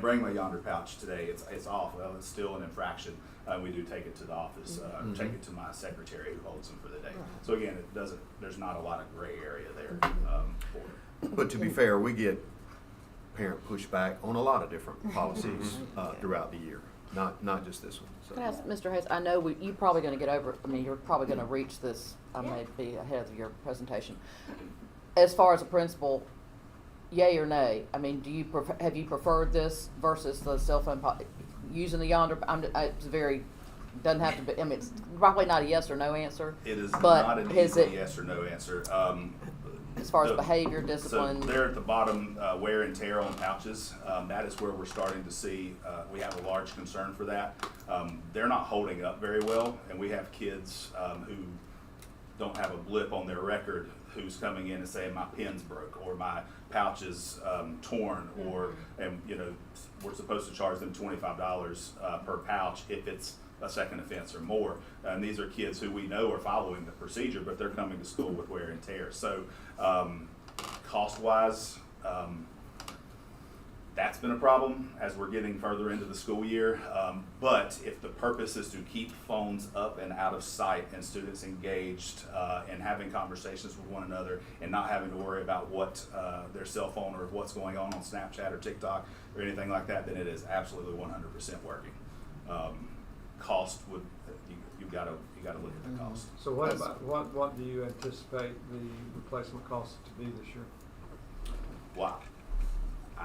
K: bring my yonder pouch today. It's off. Well, it's still an infraction. We do take it to the office, take it to my secretary who holds them for the day. So again, there's not a lot of gray area there for it.
H: But to be fair, we get parent pushback on a lot of different policies throughout the year, not just this one. So.
G: Can I ask Mr. Hayes, I know you're probably gonna get over, I mean, you're probably gonna reach this, I may be ahead of your presentation. As far as a principal, yay or nay? I mean, have you preferred this versus the cell phone, using the Yonder, it's very, doesn't have to be, I mean, it's probably not a yes or no answer.
K: It is
G: but
K: not an
G: is
K: easy
G: it,
K: yes or no answer.
G: as far as behavior,
K: So
G: discipline?
K: there at the bottom, wear and tear on pouches, that is where we're starting to see, we have a large concern for that. They're not holding up very well, and we have kids who don't have a blip on their record who's coming in and saying my pen's broke or my pouch is torn, or, and you know, we're supposed to charge them $25 per pouch if it's a second offense or more. And these are kids who we know are following the procedure, but they're coming to school with wear and tear. So cost-wise, that's been a problem as we're getting further into the school year. But if the purpose is to keep phones up and out of sight and students engaged and having conversations with one another and not having to worry about what their cell phone or what's going on Snapchat or TikTok or anything like that, then it is absolutely 100% working. Cost would, you gotta look at the cost.
F: So what about, what do you anticipate the replacement cost to be this year?
K: Wow.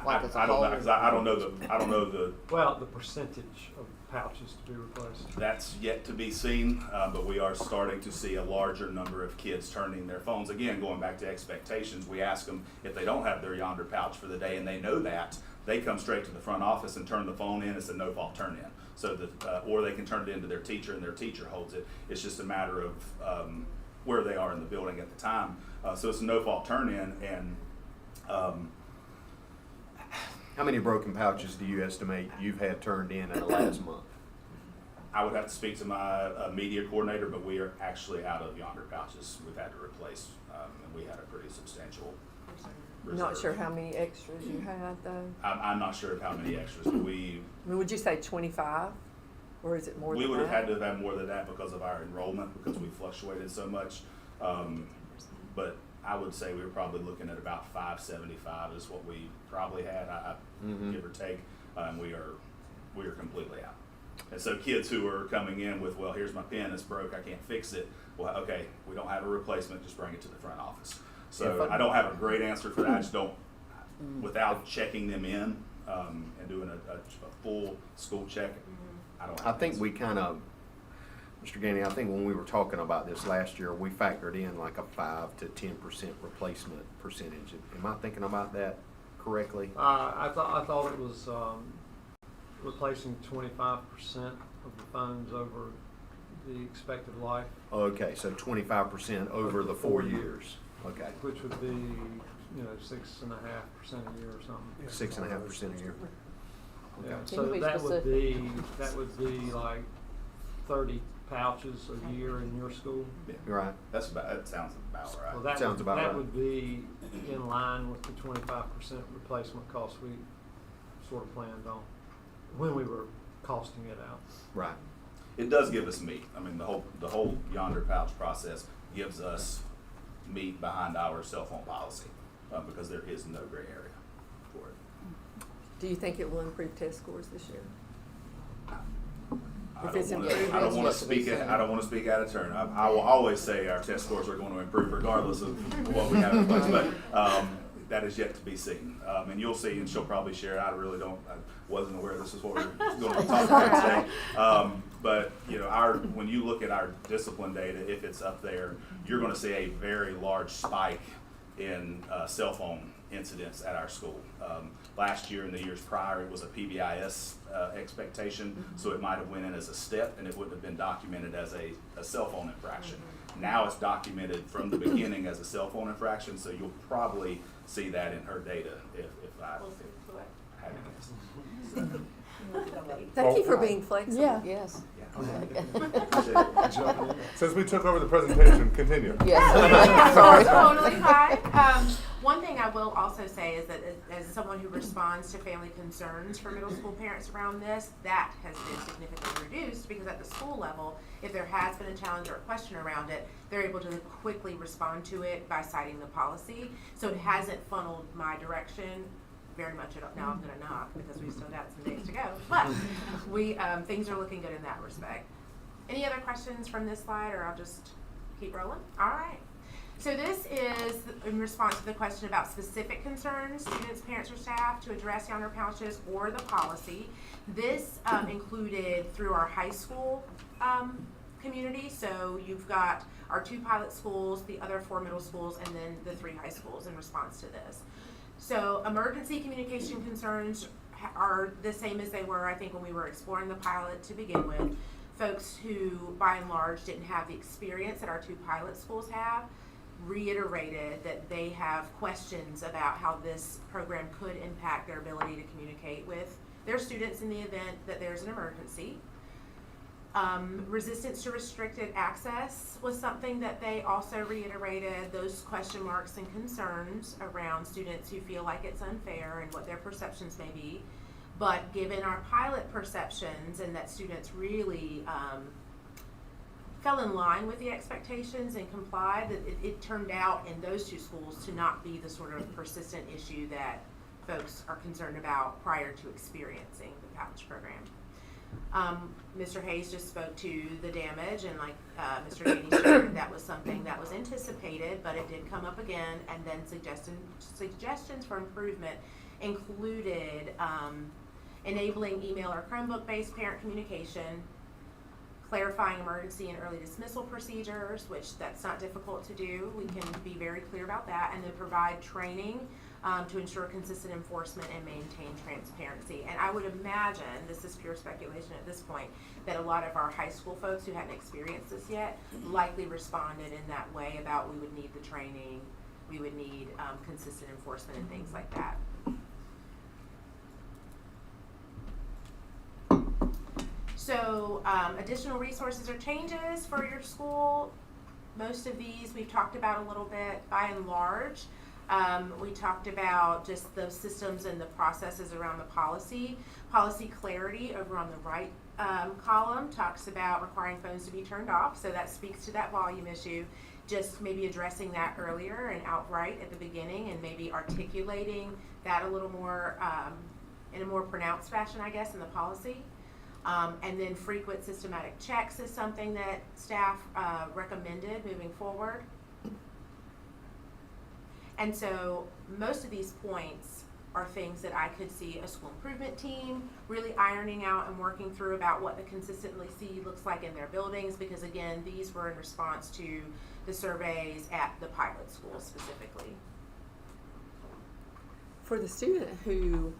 G: Like as a
K: I don't know,
G: whole?
K: 'cause I don't know the,
F: Well, the percentage of pouches to be replaced.
K: that's yet to be seen, but we are starting to see a larger number of kids turning their phones. Again, going back to expectations, we ask them if they don't have their Yonder pouch for the day and they know that, they come straight to the front office and turn the phone in. It's a no-fault turn-in. So that, or they can turn it into their teacher and their teacher holds it. It's just a matter of where they are in the building at the time. So it's a no-fault turn-in, and
H: How many broken pouches do you estimate you've had turned in the last month?
K: I would have to speak to my media coordinator, but we are actually out of Yonder pouches. We've had to replace, and we had a pretty substantial reserve.
B: Not sure how many extras you had though.
K: I'm not sure of how many extras, but
B: I mean, would you say 25, or is it more
K: we
B: than
K: would
B: that?
K: have had to have had more than that because of our enrollment, because we fluctuated so much. But I would say we were probably looking at about 575 is what we probably had, give or take, and we are completely out. And so kids who are coming in with, well, here's my pen, it's broke, I can't fix it. Well, okay, we don't have a replacement, just bring it to the front office. So I don't have a great answer for that. I just don't, without checking them in and doing a full school check, I don't have
H: I
K: an
H: think
K: answer.
H: we kind of, Mr. Gainey, I think when we were talking about this last year, we factored in like a 5 to 10% replacement percentage. Am I thinking about that correctly?
F: I thought it was replacing 25% of the phones over the expected life,
H: Okay, so 25% over the 4 years. Okay,
F: which would be, 6.5% a year or something.
H: 6.5% a year.
F: Yeah,
G: Can
F: so
G: you be
F: that
G: specific?
F: would be like 30 pouches a year in your school.
K: Yeah.
H: Right.
K: That sounds about right.
F: Well, that
H: Sounds
F: would,
H: about
F: that
H: right.
F: would be in line with the 25% replacement cost we sort of planned on when we were costing it out.
H: Right.
K: It does give us meat. I mean, the whole Yonder pouch process gives us meat behind our cell phone policy because there is no gray area for it.
B: Do you think it will improve test scores this year?
K: I
B: If it's
K: don't
B: improved,
K: want
G: it's
K: to
G: yet to be
K: speak.
G: seen.
K: I don't want to speak out of turn. I will always say our test scores are going to improve regardless of what we have in place, but that is yet to be seen. And you'll see, and she'll probably share. I wasn't aware this is what we're going to talk about today. But when you look at our discipline data, if it's up there, you're going to see a very large spike in cell phone incidents at our school. Last year and the years prior, it was a PBIS expectation, so it might have went in as a step and it wouldn't have been documented as a cell phone infraction. Now it's documented from the beginning as a cell phone infraction, so you'll probably see that in her data if I had to guess.
B: Thank you for being flexible.
C: Yeah.
G: Yes.
A: Since we took over the presentation, continue.
G: Yes. Sorry.
I: Totally fine. One thing I will also say is that as someone who responds to family concerns for middle school parents around this, that has been significantly reduced because at the school level, if there has been a challenge or a question around it, they're able to quickly respond to it by citing the policy. So it hasn't funneled my direction very much at all. Now I'm gonna knock because we still got some days to go, but things are looking good in that respect. Any other questions from this slide, or I'll just keep rolling? All right. So this is in response to the question about specific concerns, students, parents, or staff to address yonder pouches or the policy. This included through our high school community. So you've got our 2 pilot schools, the other 4 middle schools, and then the 3 high schools in response to this. So emergency communication concerns are the same as they were, I think, when we were exploring the pilot to begin with. Folks who, by and large, didn't have the experience that our 2 pilot schools have reiterated that they have questions about how this program could impact their ability to communicate with their students in the event that there's an emergency. Resistance to restricted access was something that they also reiterated, those question marks and concerns around students who feel like it's unfair and what their perceptions may be. But given our pilot perceptions and that students really fell in line with the expectations and complied, that it turned out in those 2 schools to not be the sort of persistent issue that folks are concerned about prior to experiencing the pouch program. Mr. Hayes just spoke to the damage, and like Mr. Danny shared, that was something that was anticipated, but it did come up again, and then suggestions for improvement included enabling email or Chromebook-based parent communication, clarifying emergency and early dismissal procedures, which that's not difficult to do. We can be very clear about that, and then provide training to ensure consistent enforcement and maintain transparency. And I would imagine, this is pure speculation at this point, that a lot of our high school folks who hadn't experienced this yet likely responded in that way about we would need the training, we would need consistent enforcement and things like that. So additional resources or changes for your school. Most of these we've talked about a little bit. By and large, we talked about just the systems and the processes around the policy. Policy clarity over on the right column talks about requiring phones to be turned off. So that speaks to that volume issue. Just maybe addressing that earlier and outright at the beginning, and maybe articulating that a little more in a more pronounced fashion, I guess, in the policy. And then frequent systematic checks is something that staff recommended moving forward. And so most of these points are things that I could see a school improvement team really ironing out and working through about what the consistency looks like in their buildings, because again, these were in response to the surveys at the pilot schools specifically.
B: For the student who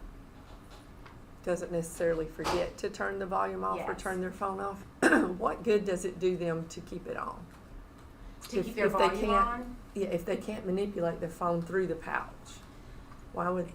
B: doesn't necessarily forget to turn the volume off or
I: Yes.
B: turn their phone off, what good does it do them to keep it on?
I: To keep their volume on?
B: Yeah, if they can't manipulate their phone through the pouch, why would?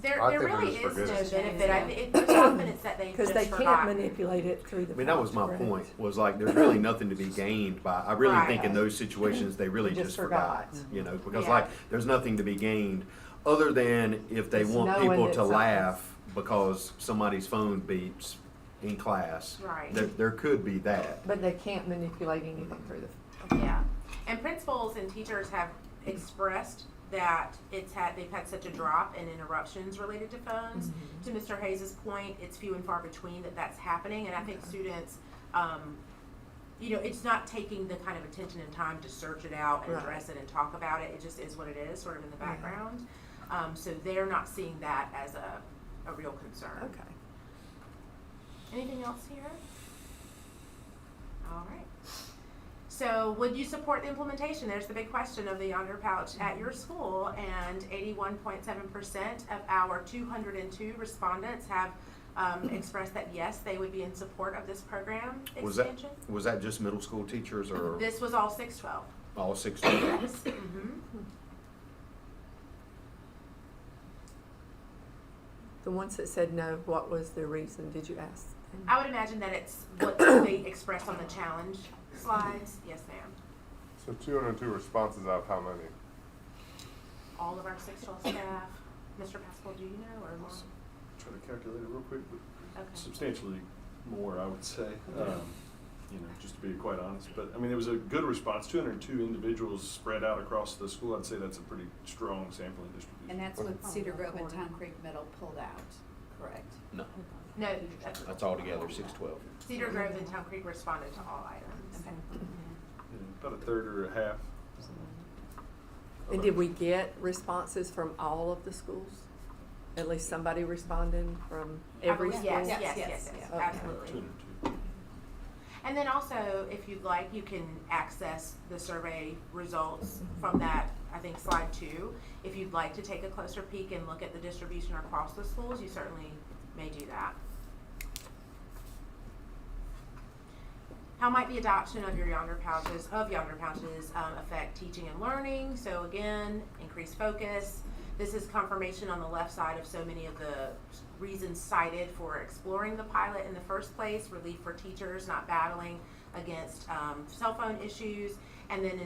I: There
A: I think
I: really
A: they're
I: is
A: just
I: no
A: forgetting.
I: benefit. There's often it's that they
B: Because
I: just
B: they can't
I: forgot.
B: manipulate it through the pouch.
H: I mean, that was my
B: correct?
H: point, was like, there's really nothing to be gained by, I really
I: Right.
H: think in those situations, they really
B: Just
H: just forgot.
B: forgot.
H: You know, because
I: Yeah.
H: like, there's nothing to be gained, other than if they
B: Just
H: want
B: knowing
H: people
B: that
H: to laugh because somebody's phone beeps in class.
I: Right.
H: There could be that.
B: But they can't manipulate anything through the.
I: Yeah, and principals and teachers have expressed that they've had such a drop in interruptions related to phones. To Mr. Hayes' point, it's few and far between that's happening, and I think students, it's not taking the kind of attention and time to search it out and
B: Right.
I: address it and talk about it. It just is what it is, sort of in the background. So they're not seeing that as a real concern.
B: Okay.
I: Anything else here? All right. So would you support the implementation? There's the big question of the Yonder Pouch at your school, and 81.7% of our 202 respondents have expressed that yes, they would be in support of this program expansion.
H: Was that just middle school teachers or
I: This was all 612.
H: all 6?
I: Yes. Mm-hmm.
B: The ones that said no, what was their reason? Did you ask?
I: I would imagine that it's what they expressed on the challenge slides. Yes, ma'am.
A: So 202 responses out of how many?
I: All of our 612 staff. Mr. Pascal, do you know, or more?
E: Try to calculate it real quick, but
I: Okay.
E: substantially more, I would say. just to be quite honest. But, I mean, it was a good response, 202 individuals spread out across the school. I'd say that's a pretty strong sampling distribution.
J: And that's what Cedar Grove and Town Creek Middle pulled out, correct?
H: No,
I: No,
H: that's altogether 612.
I: Cedar Grove and Town Creek responded to all items.
E: About a third or a half.
B: And did we get responses from all of the schools? At least somebody responding from every
I: I believe-
B: school?
I: Yes,
B: Okay.
I: absolutely.
E: 202.
I: And then also, if you'd like, you can access the survey results from that, I think, slide 2. If you'd like to take a closer peek and look at the distribution across the schools, you certainly may do that. How might the adoption of younger pouches affect teaching and learning? So again, increased focus. This is confirmation on the left side of so many of the reasons cited for exploring the pilot in the first place: relief for teachers not battling against cell phone issues, and then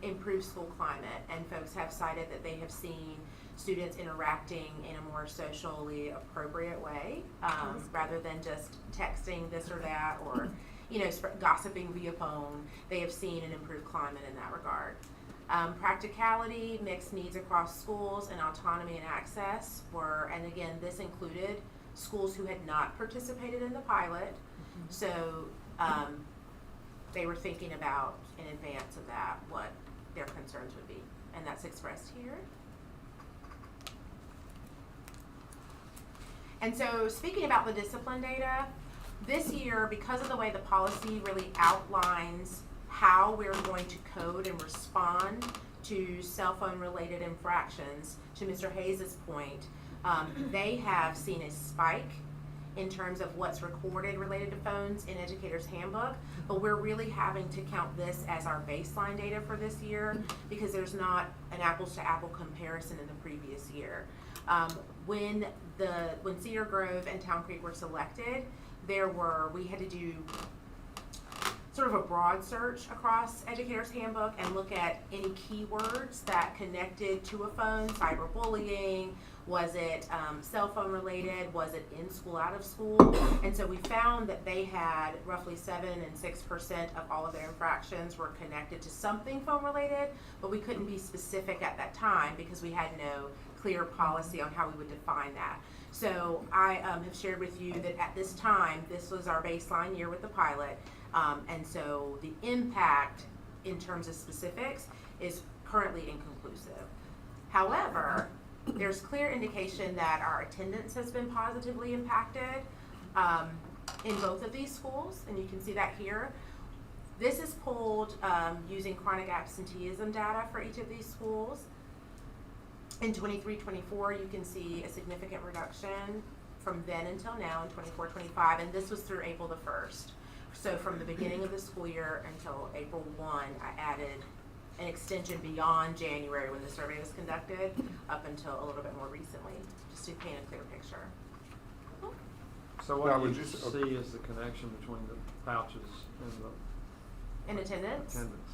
I: improve school climate. And folks have cited that they have seen students interacting in a more socially appropriate way, rather than just texting this or that, or gossiping via phone. They have seen an improved climate in that regard. Practicality, mixed needs across schools, and autonomy and access were, and again, this included schools who had not participated in the pilot. So they were thinking about, in advance of that, what their concerns would be. And that's expressed here. And so speaking about the discipline data, this year, because of the way the policy really outlines how we're going to code and respond to cell phone related infractions, to Mr. Hayes' point, they have seen a spike in terms of what's recorded related to phones in Educator's Handbook, but we're really having to count this as our baseline data for this year because there's not an apples to apple comparison in the previous year. When Cedar Grove and Town Creek were selected, we had to do sort of a broad search across Educator's Handbook and look at any keywords that connected to a phone: cyberbullying, was it cell phone related, was it in school, out of school? And so we found that they had roughly 7 and 6% of all of their infractions were connected to something phone related, but we couldn't be specific at that time because we had no clear policy on how we would define that. So I have shared with you that at this time, this was our baseline year with the pilot. And so the impact in terms of specifics is currently inconclusive. However, there's clear indication that our attendance has been positively impacted in both of these schools, and you can see that here. This is pulled using chronic absenteeism data for each of these schools. In 23-24, you can see a significant reduction from then until now in 24-25, and this was through April the 1st. So from the beginning of the school year until April 1, I added an extension beyond January when the survey was conducted up until a little bit more recently, just to paint a clear picture.
F: So
A: Now,
F: what do
A: would
F: you
A: you s-
F: see as the connection between the pouches and the
I: In attendance?
F: attendance?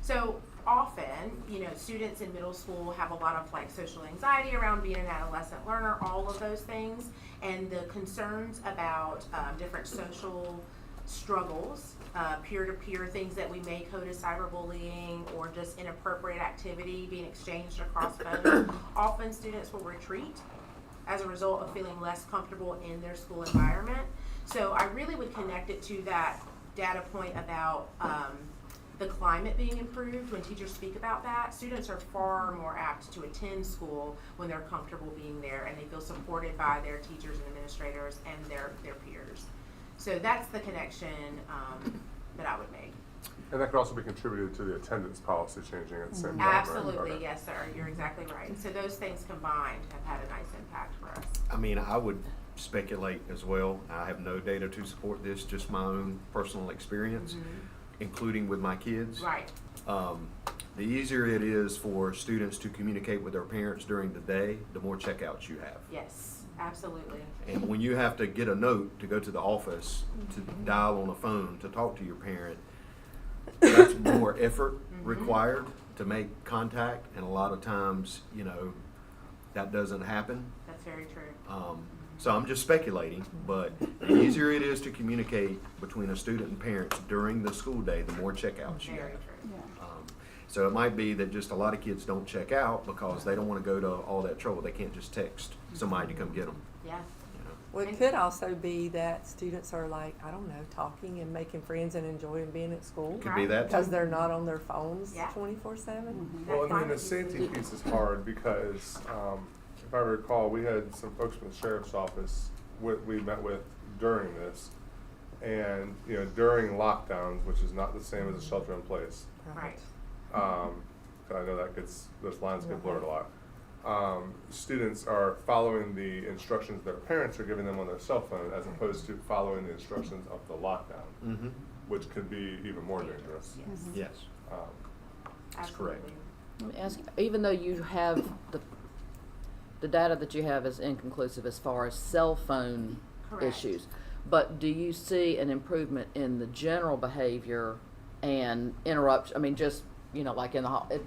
I: So often, students in middle school have a lot of social anxiety around being an adolescent learner, all of those things, and the concerns about different social struggles, peer-to-peer things that we may code as cyberbullying or just inappropriate activity being exchanged across phones. Often students will retreat as a result of feeling less comfortable in their school environment. So I really would connect it to that data point about the climate being improved. When teachers speak about that, students are far more apt to attend school when they're comfortable being there and they feel supported by their teachers and administrators and their peers. So that's the connection that I would make.
A: And that could also be contributed to the attendance policy changing at the same time, right?
I: Absolutely,
A: Okay.
I: yes, sir. You're exactly right. So those things combined have had a nice impact for us.
H: I mean, I would speculate as well. I have no data to support this, just my own personal experience, including with my kids.
I: Right.
H: The easier it is for students to communicate with their parents during the day, the more checkouts you have.
I: Yes, absolutely.
H: And when you have to get a note to go to the office, to dial on a phone, to talk to your parent, that's more effort required to make contact. And a lot of times, that doesn't happen.
I: That's very true.
H: So I'm just speculating, but the easier it is to communicate between a student and parents during the school day, the more checkouts you
I: Very
H: have.
I: true.
C: Yeah.
H: So it might be that just a lot of kids don't check out because they don't want to go to all that trouble. They can't just text somebody to come get them.
I: Yeah.
B: Well, it could also be that students are like, I don't know, talking and making friends and enjoying being at school.
H: Could be that
B: Because
H: too.
B: they're not on their phones
I: Yeah.
B: 24/7.
A: Well, and then the safety piece is hard because, if I recall, we had some folks from the sheriff's office we met with during this. And, you know, during lockdowns, which is not the same as a shelter in place.
I: Right.
A: 'Cause I know that those lines get blurred a lot. Students are following the instructions their parents are giving them on their cell phone as opposed to following the instructions of the lockdown,
H: Mm-hmm.
A: which could be even more dangerous.
I: Yes.
H: Yes.
A: That's
H: correct.
I: Absolutely.
G: Let me ask you, even though you have the data that you have is inconclusive as far as cell phone
I: Correct.
G: issues, but do you see an improvement in the general behavior and interruption? I mean, just, you know, like in the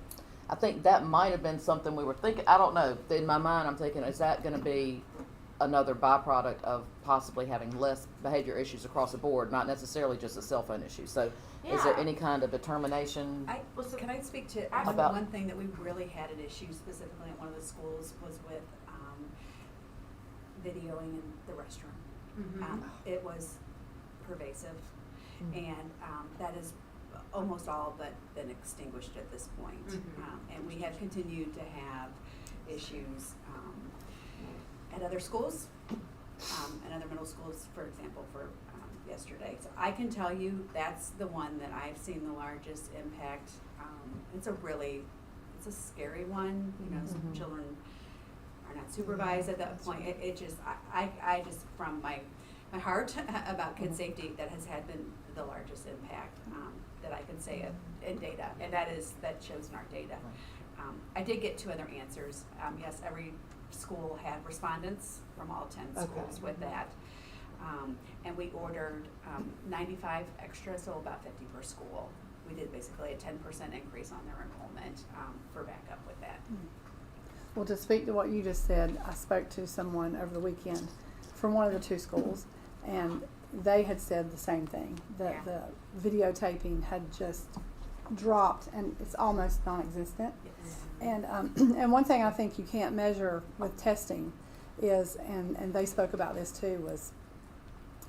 G: I think that might have been something we were thinking. I don't know. In my mind, I'm thinking, is that going to be another byproduct of possibly having less behavior issues across the board, not necessarily just a cell phone issue? So, is there
I: Yeah.
G: any kind of determination?
J: Can I speak to,
G: About-
J: one thing that we really had an issue specifically at one of the schools was with, videoing in the restroom.
I: Mhm.
J: It was pervasive, and, that is almost all but been extinguished at this point.
I: Mhm.
J: And we have continued to have issues, at other schools, and other middle schools, for example, for, yesterday. So I can tell you that's the one that I've seen the largest impact. It's a scary one, you know, some children are not supervised at that point. It just, I just, from my heart about kid safety, that has had been the largest impact, that I can say in data, and that shows in our data. I did get 2 other answers. Yes, every school had respondents from all 10 schools with that. And we ordered 95 extra, so about 50 per school. We did basically a 10% increase on their enrollment for backup with that.
C: Well, to speak to what you just said, I spoke to someone over the weekend from one of the 2 schools, and they had said the same thing, that
I: Yeah.
C: the videotaping had just dropped and it's almost non-existent.
I: Yes.
C: And and one thing I think you can't measure with testing is, and they spoke about this too, was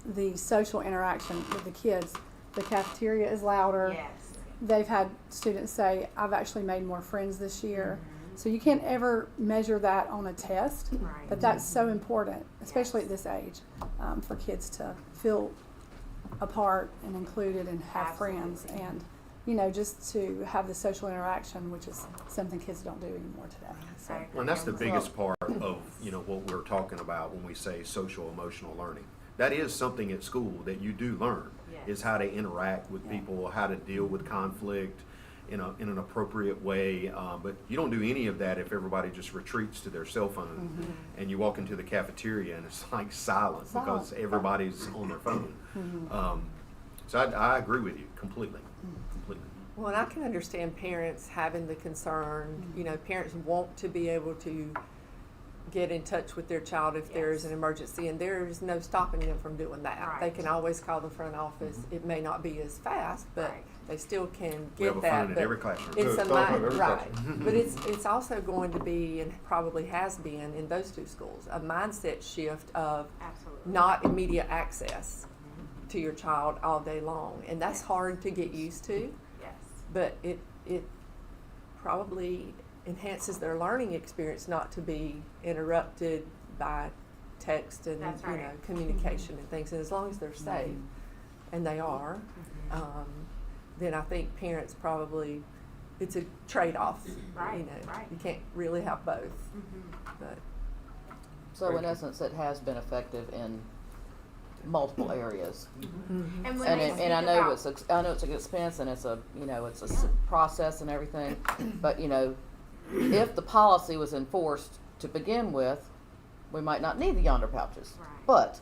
C: the social interaction with the kids. The cafeteria is louder.
I: Yes.
C: They've had students say, I've actually made more friends this year.
I: Mhm.
C: So you can't ever measure that on a test,
I: Right.
C: but that's so important, especially
I: Yes.
C: at this age, for kids to feel a part and included and have friends,
I: Absolutely.
C: and, you know, just to have the social interaction, which is something kids don't do anymore today. So,
I: I agree.
H: Well, and that's the biggest part of, you know, what we're talking about when we say social emotional learning. That is something at school that you do learn,
I: Yes.
H: is how to interact with
C: Yeah.
H: people, how to deal with conflict in an appropriate way. But you don't do any of that if everybody just retreats to their cell phone and you walk into the cafeteria and it's like silent because
C: Silent.
H: everybody's on their phone. So I agree with you completely. Completely.
B: Well, and I can understand parents having the concern, you know, parents want to be able to get in touch with their child if there's an emergency, and there's no stopping them from doing that.
I: Right.
B: They can always call the front office. It may not be as fast, but
I: Right.
B: they still can
H: We have
B: get
H: a
B: that.
H: phone in
B: but
H: every classroom.
B: It's
A: Yeah,
B: a
A: telephone in
B: mind,
A: every
B: right?
A: classroom.
B: But it's also going to be, and probably has been in those 2 schools, a mindset shift of
I: Absolutely.
B: not immediate access to your child all day long, and that's hard to get used to.
I: Yes.
B: But it probably enhances their learning experience not to be interrupted by text and
I: That's
B: you
I: right.
B: know communication and things. And as long as they're safe, and they are, then I think parents probably, it's a trade-off.
I: Right,
B: You know,
I: right.
B: you can't really have both.
I: Mhm.
B: But
G: So in essence, it has been effective in multiple areas.
I: And when
G: And
I: they
G: it,
I: speak
G: and I know
I: about-
G: it's an expense and it's a, you know, it's a process and everything. But, you know, if the policy was enforced to begin with, we might not need the yonder pouches.
I: Right.
G: But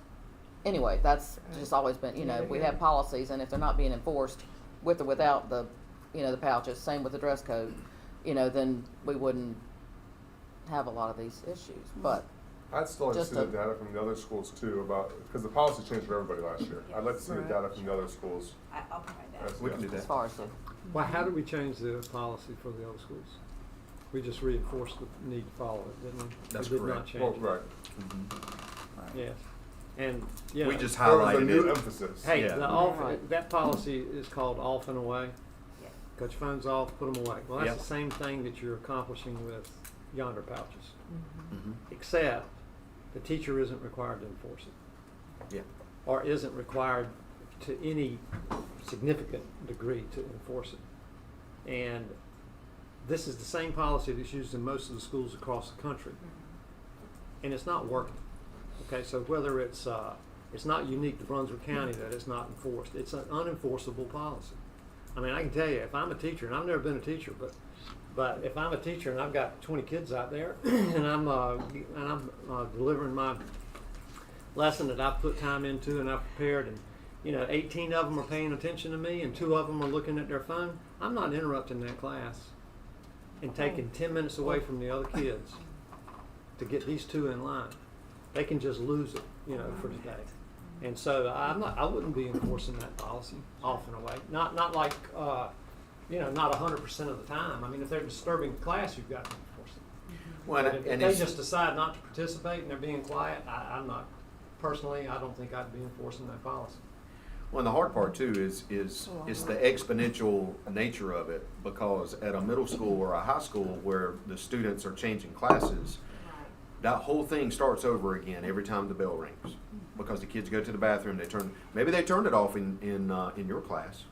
G: anyway, that's just always been, you know, we have policies, and if they're not being enforced with or without the, you know, the pouches, same with the dress code, you know, then we wouldn't have a lot of these issues. But
A: I'd still like to
G: Just
A: see the
G: a-
A: data from the other schools too about, because the policy changed for everybody last year. I'd like to see the
B: Right.
A: data from the other schools.
J: I'll provide that.
A: As-
H: We can
A: yeah.
H: do
G: As
H: that.
G: far as the,
F: Well, how did we change the policy for the other schools? We just reinforced the need to follow it, didn't we?
H: That's
F: We did not
H: correct.
F: change
A: Well,
F: it.
A: right.
F: Yes. And, you know.
H: We just
A: There was a
H: highlighted
A: new
H: it.
A: emphasis.
F: Hey,
H: Yeah.
F: the off,
G: Right.
F: that policy is called off and away.
J: Yeah.
F: Cut your phones off, put them away. Well, that's
H: Yep.
F: the same thing that you're accomplishing with yonder pouches,
H: Mhm.
F: except the teacher isn't required to enforce it,
H: Yeah.
F: or isn't required to any significant degree to enforce it. And this is the same policy that's used in most of the schools across the country, and it's not working. Okay, so whether it's not unique to Brunswick County that it's not enforced. It's an unenforceable policy. I mean, I can tell you, if I'm a teacher, and I've never been a teacher, but if I'm a teacher and I've got 20 kids out there, and I'm delivering my lesson that I've put time into and I've prepared, and 18 of them are paying attention to me, and 2 of them are looking at their phone, I'm not interrupting that class and taking 10 minutes away from the other kids to get these 2 in line. They can just lose it, for today. And so I wouldn't be enforcing that policy off and away. Not like, not 100% of the time. I mean, if they're disturbing the class, you've got to enforce it.
H: Well,
F: But
H: and
F: if they
H: it's,
F: just decide not to participate and they're being quiet, I'm not, personally, I don't think I'd be enforcing that policy.
H: well, and the hard part too is the exponential nature of it, because at a middle school or a high school where the students are changing classes, that whole thing starts over again every time the bell rings, because the kids go to the bathroom. Maybe they turned it off in your class,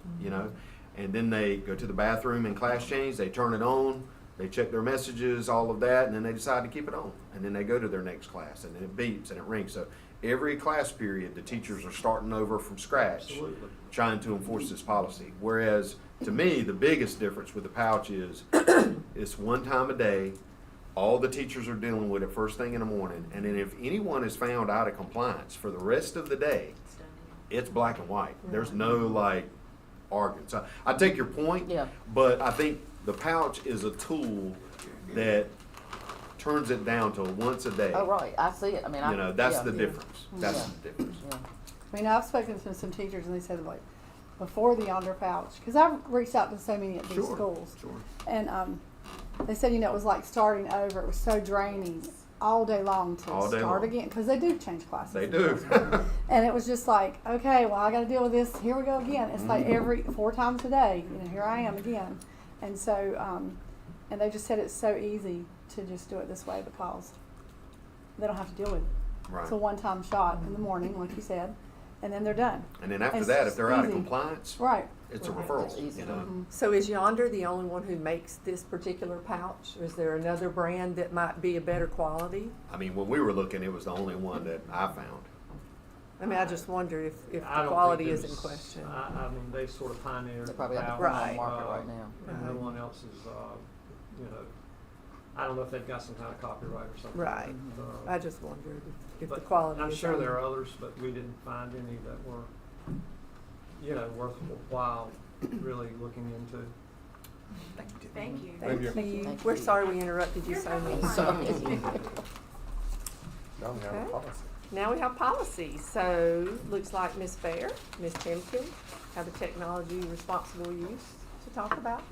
H: and then they go to the bathroom in class change. They turn it on. They check their messages, all of that, and then they decide to keep it on. And then they go to their next class, and then it beeps and it rings. So every class period, the teachers are starting over from scratch,
F: Absolutely.
H: trying to enforce this policy. Whereas, to me, the biggest difference with the pouch is it's one time a day. All the teachers are dealing with it first thing in the morning. And then if anyone is found out of compliance for the rest of the day, it's black and white. There's no, arguing. So I take your point,
G: Yeah.
H: but I think the pouch is a tool that turns it down to once a day.
G: oh, right, I see it, I mean,
H: That's
G: yeah.
H: the difference. That's
G: Yeah.
H: the difference.
G: Yeah.
C: I mean, I've spoken to some teachers and they said before the yonder pouch, because I've reached out to so many at these schools.
H: Sure.
C: And they said, it was like starting over. It was so draining all day long to
H: All day
C: start
H: long.
C: again, because they do change classes.
H: They do.
C: And it was just like, okay, well, I got to deal with this. Here we go again. It's like every 4 times a day. Here I am again. And so, and they just said it's so easy to just do it this way because they don't have to deal with it.
H: Right.
C: It's a one-time shot in the morning, like you said, and then they're done.
H: And then after
C: It's
H: that, if
C: just
H: they're out of
C: easy.
H: compliance,
C: Right.
H: it's a
C: Right.
H: referral.
G: It's easy.
B: So is Yonder the only one who makes this particular pouch? Or is there another brand that might be a better quality?
H: I mean, when we were looking, it was the only one that I found.
B: I mean, I just wonder if
F: I
B: the
F: don't
B: quality
F: think
B: is in
F: there's-
B: question.
F: I mean, they sort of pioneered.
G: They probably have the
F: pouch,
G: brand on
B: Right.
G: the market right now.
F: And no one else is, I don't know if they've got some kind of copyright or something.
B: Right.
F: Uh,
B: I just wondered if the
F: but
B: quality
F: I'm
B: is
F: sure
B: on-
F: there are others, but we didn't find any that were, worthwhile really looking into.
I: Thank you.
A: Thank you.
G: Thank
B: We're
G: you.
B: sorry we interrupted you so much.
G: Sorry.
A: Now we have a
B: Okay.
A: policy.
B: Now we have policy. So looks like Ms. Fair, Ms. Timken have a technology responsible use to talk about.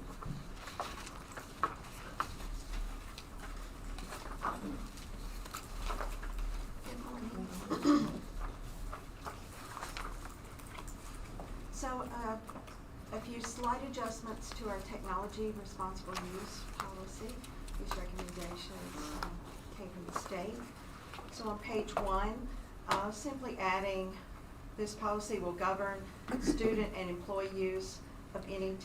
L: So, a few slight adjustments to our technology responsible use policy. These recommendations came from the state. So on page 1, simply adding, this policy will govern student and employee use of any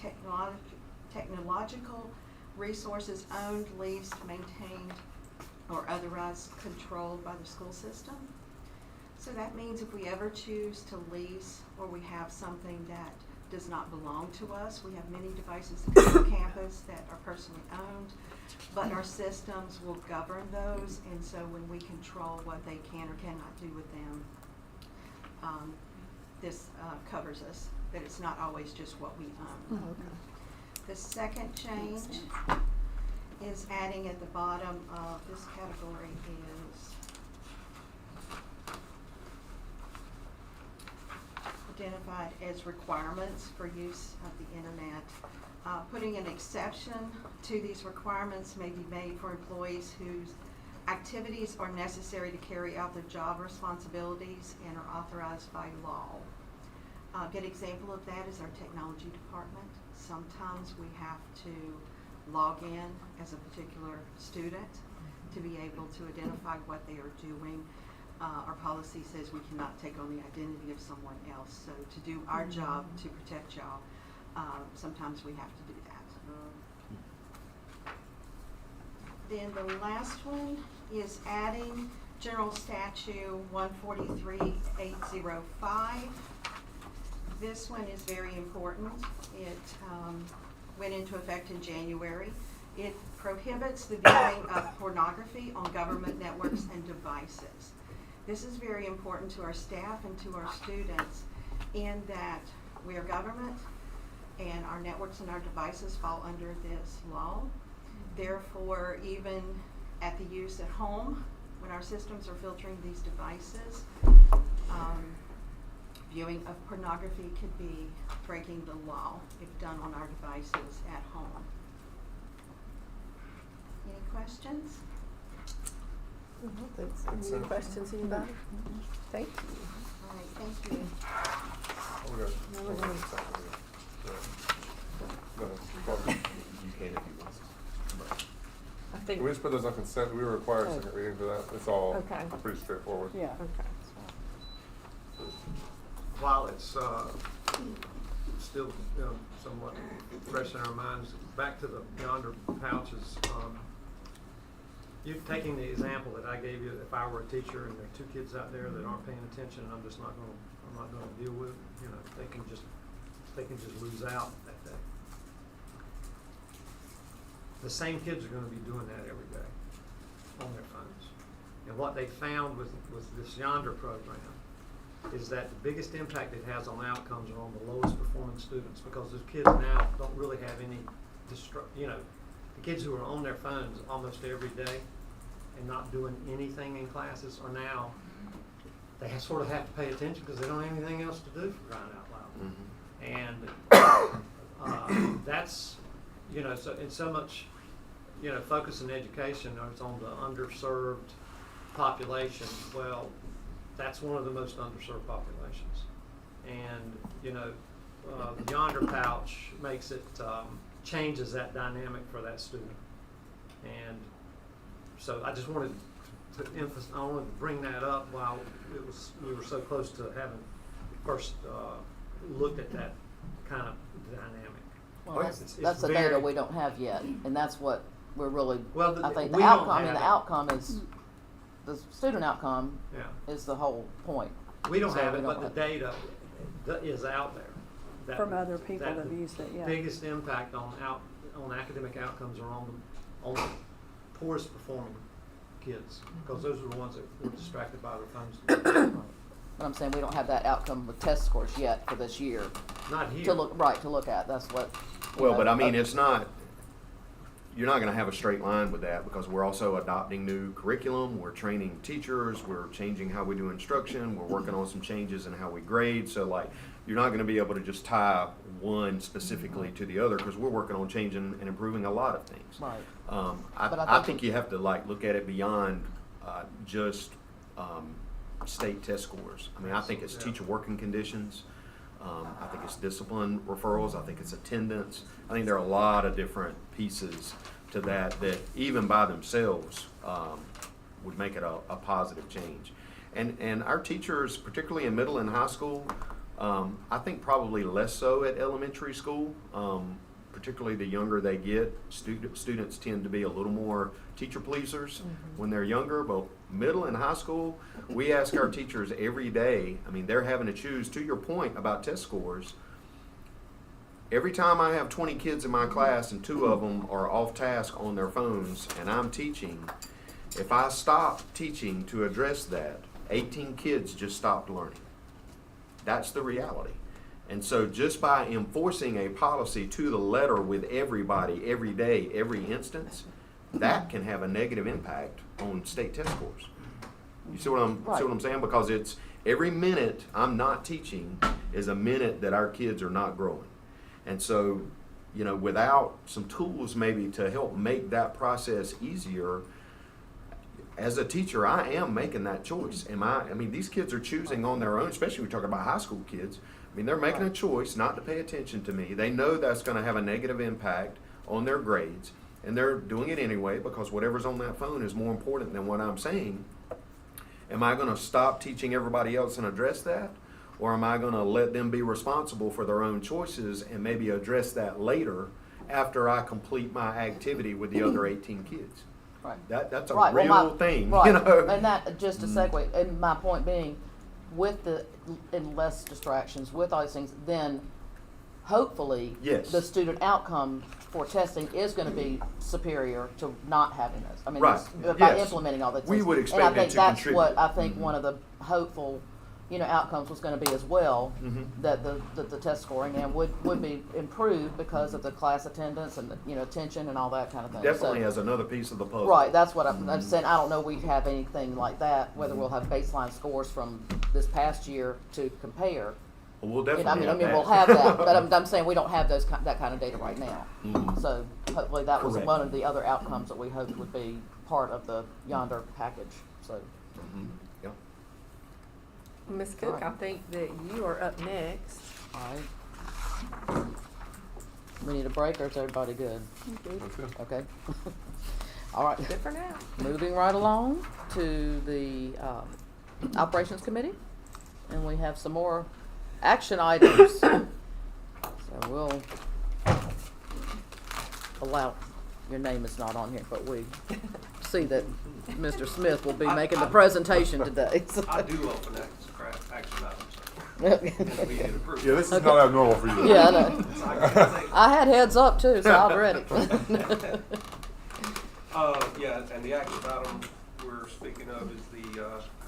L: technological resources owned, leased, maintained, or otherwise controlled by the school system. So that means if we ever choose to lease or we have something that does not belong to us, we have many devices on campus that are personally owned, but our systems will govern those, and so when we control what they can or cannot do with them, this covers us, that it's not always just what we own. The second change is adding at the bottom of this category is identified as requirements for use of the internet. Putting an exception to these requirements may be made for employees whose activities are necessary to carry out their job responsibilities and are authorized by law. A good example of that is our technology department. Sometimes we have to log in as a particular student to be able to identify what they are doing. Our policy says we cannot take on the identity of someone else. So to do our job to protect y'all, sometimes we have to do that. Then the last one is adding General Statute 143.805. This one is very important. It went into effect in January. It prohibits the viewing of pornography on government networks and devices. This is very important to our staff and to our students in that we are government and our networks and our devices fall under this law. Therefore, even at the use at home, when our systems are filtering these devices, viewing of pornography could be breaking the law if done on our devices at home. Any questions?
B: Any questions, anybody? Thank you.
L: All right, thank you.
A: Oh, good.
B: No, we're gonna-
A: Go ahead.
H: You can if you want.
B: I think,
A: Can we just put those on consent? We require a second reading for that. It's all
B: Okay.
A: pretty straightforward.
C: Yeah.
B: okay.
F: While it's still somewhat fresh in our minds, back to the yonder pouches, you taking the example that I gave you, if I were a teacher and there are two kids out there that aren't paying attention, and I'm not gonna deal with, they can just lose out that day. The same kids are gonna be doing that every day on their phones. And what they found with this yonder program is that the biggest impact it has on outcomes are on the lowest performing students, because those kids now don't really have any the kids who are on their phones almost every day and not doing anything in classes are now, they sort of have to pay attention because they don't have anything else to do, for crying out loud. And that's, so in so much, focus in education is on the underserved population. Well, that's one of the most underserved populations. And, the yonder pouch makes it, changes that dynamic for that student. And so I just wanted to emphasize, I wanted to bring that up while we were so close to having first looked at that kind of dynamic.
G: Well,
F: It's
G: that's the
F: very-
G: data we don't have yet, and that's what we're really,
F: Well,
G: I think
F: we
G: the
F: don't
G: outcome,
F: have
G: the
F: it.
G: outcome is, the student outcome
F: Yeah.
G: is the whole point.
F: We don't
G: So
F: have
G: we
F: it,
G: don't
F: but the
G: have-
F: data is out there. That-
C: From other people
F: that
C: that have
F: the
C: used it, yeah.
F: biggest impact on academic outcomes are on the poorest performing kids, because those are the ones that were distracted by their phones.
G: But I'm saying we don't have that outcome with test scores yet for this year
F: Not here.
G: to look at. That's what.
H: Well, but I mean, it's not, you're not gonna have a straight line with that, because we're also adopting new curriculum, we're training teachers, we're changing how we do instruction, we're working on some changes in how we grade, so like, you're not gonna be able to just tie one specifically to the other, because we're working on changing and improving a lot of things.
G: Right. But
H: I think you have to look at it beyond, just, state test scores. I mean, I think it's
F: Yeah.
H: teacher working conditions, I think it's discipline referrals, I think it's attendance. I think there are a lot of different pieces to that even by themselves, would make it a positive change. And our teachers, particularly in middle and high school, I think probably less so at elementary school, particularly the younger they get. Students tend to be a little more teacher pleasers when they're younger, but middle and high school, we ask our teachers every day, I mean, they're having to choose, to your point about test scores, every time I have 20 kids in my class and 2 of them are off task on their phones and I'm teaching, if I stop teaching to address that, 18 kids just stopped learning. That's the reality. And so just by enforcing a policy to the letter with everybody, every day, every instance, that can have a negative impact on state test scores. You see what I'm saying? Because it's every minute I'm not teaching is a minute that our kids are not growing. And so, you know, without some tools maybe to help make that process easier, as a teacher, I am making that choice. I mean, these kids are choosing on their own, especially when we talk about high school kids. I mean, they're making a choice not to pay attention to me. They know that's going to have a negative impact on their grades, and they're doing it anyway because whatever's on that phone is more important than what I'm saying. Am I going to stop teaching everybody else and address that? Or am I going to let them be responsible for their own choices and maybe address that later after I complete my activity with the other 18 kids?
G: Right.
H: That's a
G: Right, well,
H: real
G: my-
H: thing,
G: right.
H: you know.
G: And that, just a segue, and my point being, with and less distractions, with all these things, then hopefully
H: Yes.
G: the student outcome for testing is going to be superior to not having this. I mean,
H: Right.
G: by
H: Yes.
G: implementing all these
H: We
G: things.
H: would
G: And
H: expect
G: I
H: it
G: think
H: to
G: that's
H: contribute.
G: what I think
H: Mhm.
G: one of the hopeful, outcomes was going to be as well, that the test scoring and would be improved because of the class attendance and the, attention and all that kind of thing.
H: Definitely
G: So-
H: as another piece of the puzzle.
G: Right, that's what I'm saying. I don't know we have anything like that, whether we'll have baseline scores from this past year to compare.
H: Well, we'll
G: I
H: definitely
G: mean,
H: have
G: we'll
H: that.
G: have that, but I'm saying we don't have that kind of data right now.
H: Mhm.
G: So hopefully that was
H: Correct.
G: one of the other outcomes that we hoped would be part of the Yonder package, so.
H: Mhm. Yeah.
B: Ms. Cook,
G: Alright.
B: I think that you are up next.
G: All right. We need a break, or is everybody good? Okay. All right.
B: Good for now.
G: Moving right along to the Operations Committee, and we have some more action items. So we'll allow, your name is not on here, but we see that Mr. Smith will be making the presentation today. So.
M: I do open action items.
A: Yeah, this is not abnormal for you.
G: Yeah, I know. I had heads up too, so I'm ready.
M: Yeah, and the action item we're speaking of is the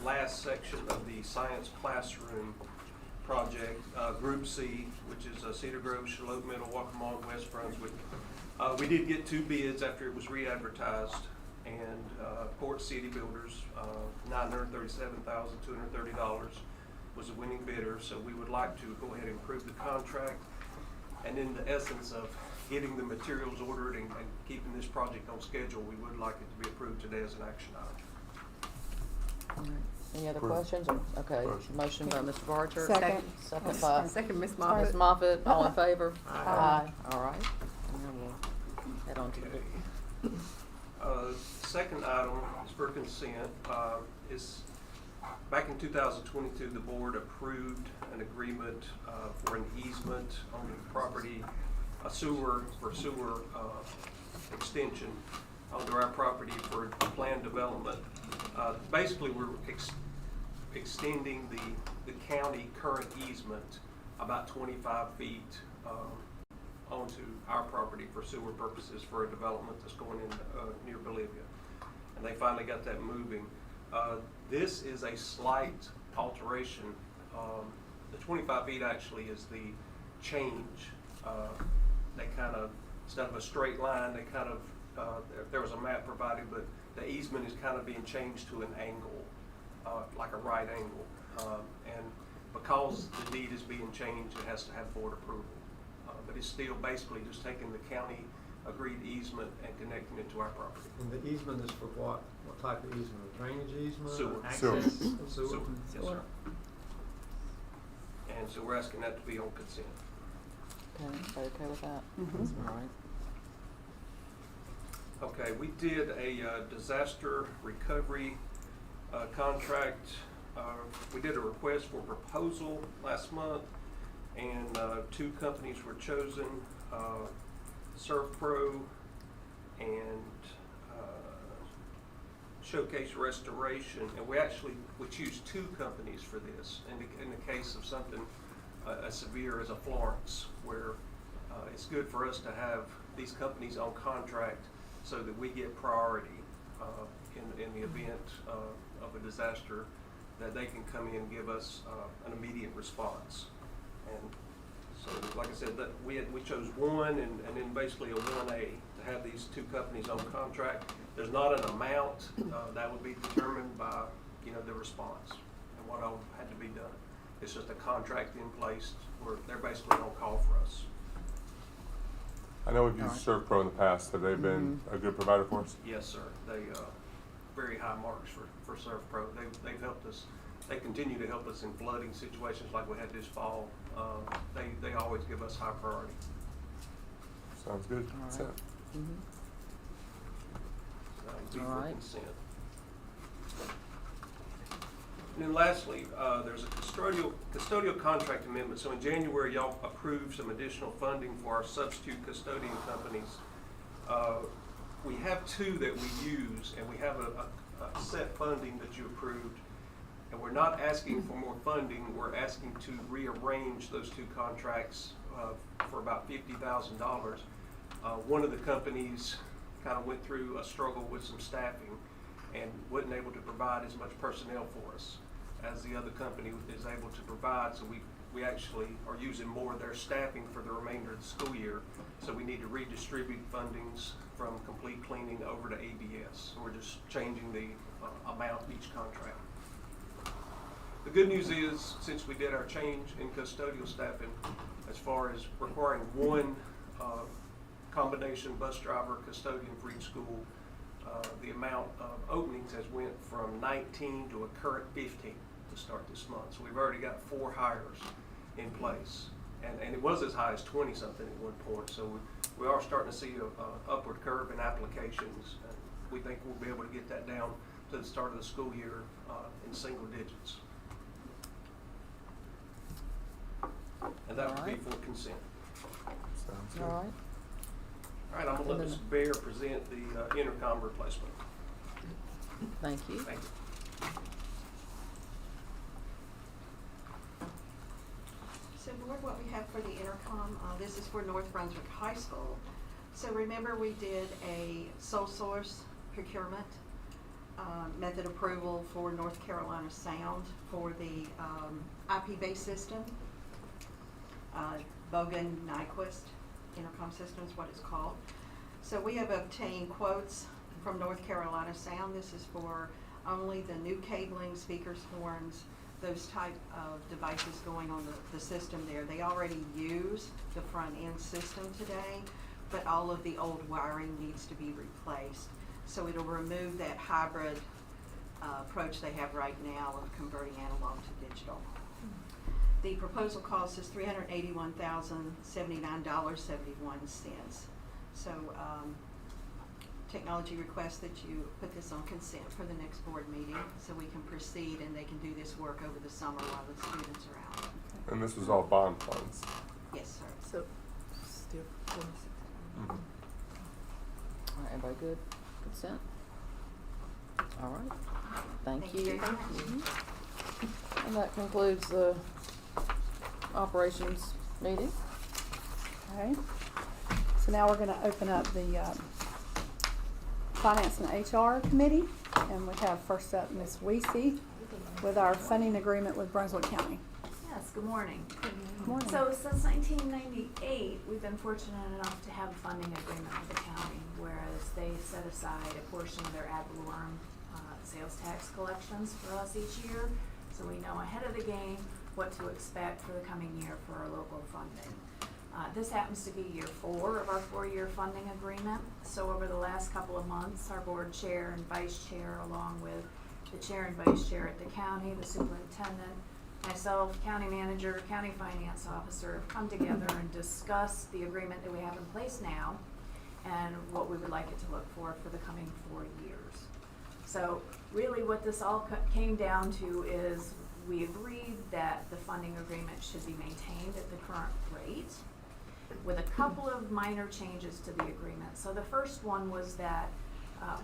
M: last section of the science classroom project, Group C, which is Cedar Grove, Charlotte Middle, Waccamaw, West Brunswick. We did get 2 bids after it was re-advertised, and Port City Builders, $937,230 was the winning bidder, so we would like to go ahead and approve the contract. And in the essence of getting the materials ordered and keeping this project on schedule, we would like it to be approved today as an action item.
G: Any other
A: Approved.
G: questions? Okay, motion by Mr. Barger.
C: Second.
G: Second by
B: Second, Ms.
G: Ms.
B: Moffett.
G: Moffett, all in favor?
B: Aye.
G: All right. And then we'll head on to the.
M: Second item is for consent. Is back in 2022, the board approved an agreement for an easement on the property, a sewer extension onto our property for planned development. Basically, we're extending the county current easement about 25 feet onto our property for sewer purposes for a development that's going in near Bolivia. And they finally got that moving. This is a slight alteration. The 25 feet actually is the change. They kind of, instead of a straight line, they kind of, there was a map provided, but the easement is kind of being changed to an angle, like a right angle. And because the deed is being changed, it has to have board approval. But it's still basically just taking the county agreed easement and connecting it to our property.
F: And the easement is for what? What type of easement? A drainage easement?
M: Sewer.
F: Access?
M: Sewer.
F: Sewer?
M: Yes, sir. And so we're asking that to be on consent.
G: Okay, everybody okay with that? All right.
M: Okay, we did a disaster recovery contract. We did a request for proposal last month, and 2 companies were chosen, Surf Pro and Showcase Restoration. And we choose 2 companies for this in the case of something as severe as a Florence, where it's good for us to have these companies on contract so that we get priority in the event of a disaster, that they can come in and give us an immediate response. And so, like I said, that we chose one and then basically a 1A to have these 2 companies on contract. There's not an amount that would be determined by the response and what all had to be done. It's just a contract in place where they're basically on call for us.
A: I know we've used ServPro in the past. Have they been a good provider for us?
M: Yes, sir. They, very high marks for ServPro. They've helped us. They continue to help us in flooding situations like we had this fall. They always give us high priority.
A: Sounds good.
G: All right.
A: Consent.
M: So be
G: All
M: for
G: right.
M: consent. And then lastly, there's a custodial contract amendment. So in January, y'all approved some additional funding for our substitute custodian companies. We have two that we use, and we have a set funding that you approved. And we're not asking for more funding. We're asking to rearrange those two contracts for about $50,000. One of the companies kind of went through a struggle with some staffing and wasn't able to provide as much personnel for us as the other company is able to provide. So we actually are using more of their staffing for the remainder of the school year. So we need to redistribute fundings from complete cleaning over to ABS. So we're just changing the amount of each contract. The good news is, since we did our change in custodial staffing, as far as requiring one combination bus driver custodian for each school, the amount of openings has went from 19 to a current 15 to start this month. So we've already got 4 hires in place. And it was as high as 20 something at one point. So we are starting to see a upward curve in applications. And we think we'll be able to get that down to the start of the school year in single digits. And that would be for consent.
A: Sounds good.
G: All right.
M: All right, I'm gonna let Ms. Bear present the intercom replacement.
G: Thank you.
M: Thank you.
L: So Board, what we have for the intercom, this is for North Brunswick High School. So remember we did a sole source procurement method approval for North Carolina Sound for the IP-based system. Bogan Nyquist intercom system is what it's called. So we have obtained quotes from North Carolina Sound. This is for only the new cabling, speakers, horns, those type of devices going on the system there. They already use the front end system today, but all of the old wiring needs to be replaced. So it'll remove that hybrid approach they have right now of converting analog to digital. The proposal cost is $381,079.71. So technology requests that you put this on consent for the next board meeting so we can proceed and they can do this work over the summer while the students are out.
A: And this was all bond funds.
L: Yes, sir.
B: So, still 26.
A: Mm-hmm.
G: All right, everybody good? Consent? All right. Thank
L: Thank you
G: you.
L: very much.
G: And that concludes the operations meeting.
C: Okay. So now we're gonna open up the Finance and HR Committee, and we have first up Ms. Weesey with our funding agreement with Brunswick County.
N: Yes, good morning.
C: Good morning.
N: So since 1998, we've been fortunate enough to have a funding agreement with the county, whereas they set aside a portion of their ad valorem sales tax collections for us each year. So we know ahead of the game what to expect for the coming year for our local funding. This happens to be year 4 of our 4-year funding agreement. So over the last couple of months, our board chair and vice chair, along with the chair and vice chair at the county, the superintendent, myself, county manager, county finance officer, have come together and discussed the agreement that we have in place now and what we would like it to look for the coming 4 years. So really what this all came down to is we agreed that the funding agreement should be maintained at the current rate with a couple of minor changes to the agreement. So the first one was that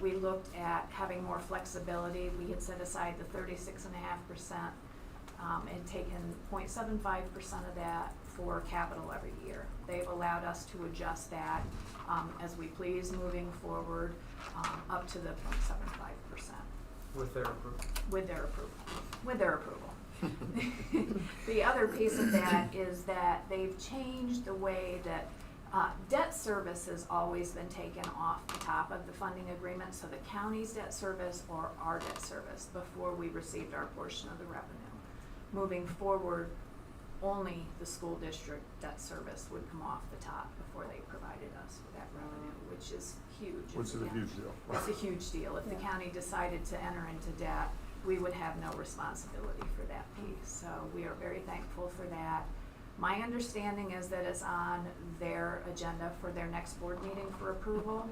N: we looked at having more flexibility. We had set aside the 36.5% and taken 0.75% of that for capital every year. They've allowed us to adjust that as we please moving forward up to the 0.75%.
F: With their approval.
N: With their approval. With their approval. The other piece of that is that they've changed the way that debt service has always been taken off the top of the funding agreement, so the county's debt service or our debt service before we received our portion of the revenue. moving forward, only the school district debt service would come off the top before they provided us with that revenue, which is huge.
A: Which is a huge deal.
N: It's a huge deal. If the
C: Yeah.
N: county decided to enter into debt, we would have no responsibility for that piece. So we are very thankful for that. My understanding is that it's on their agenda for their next board meeting for approval.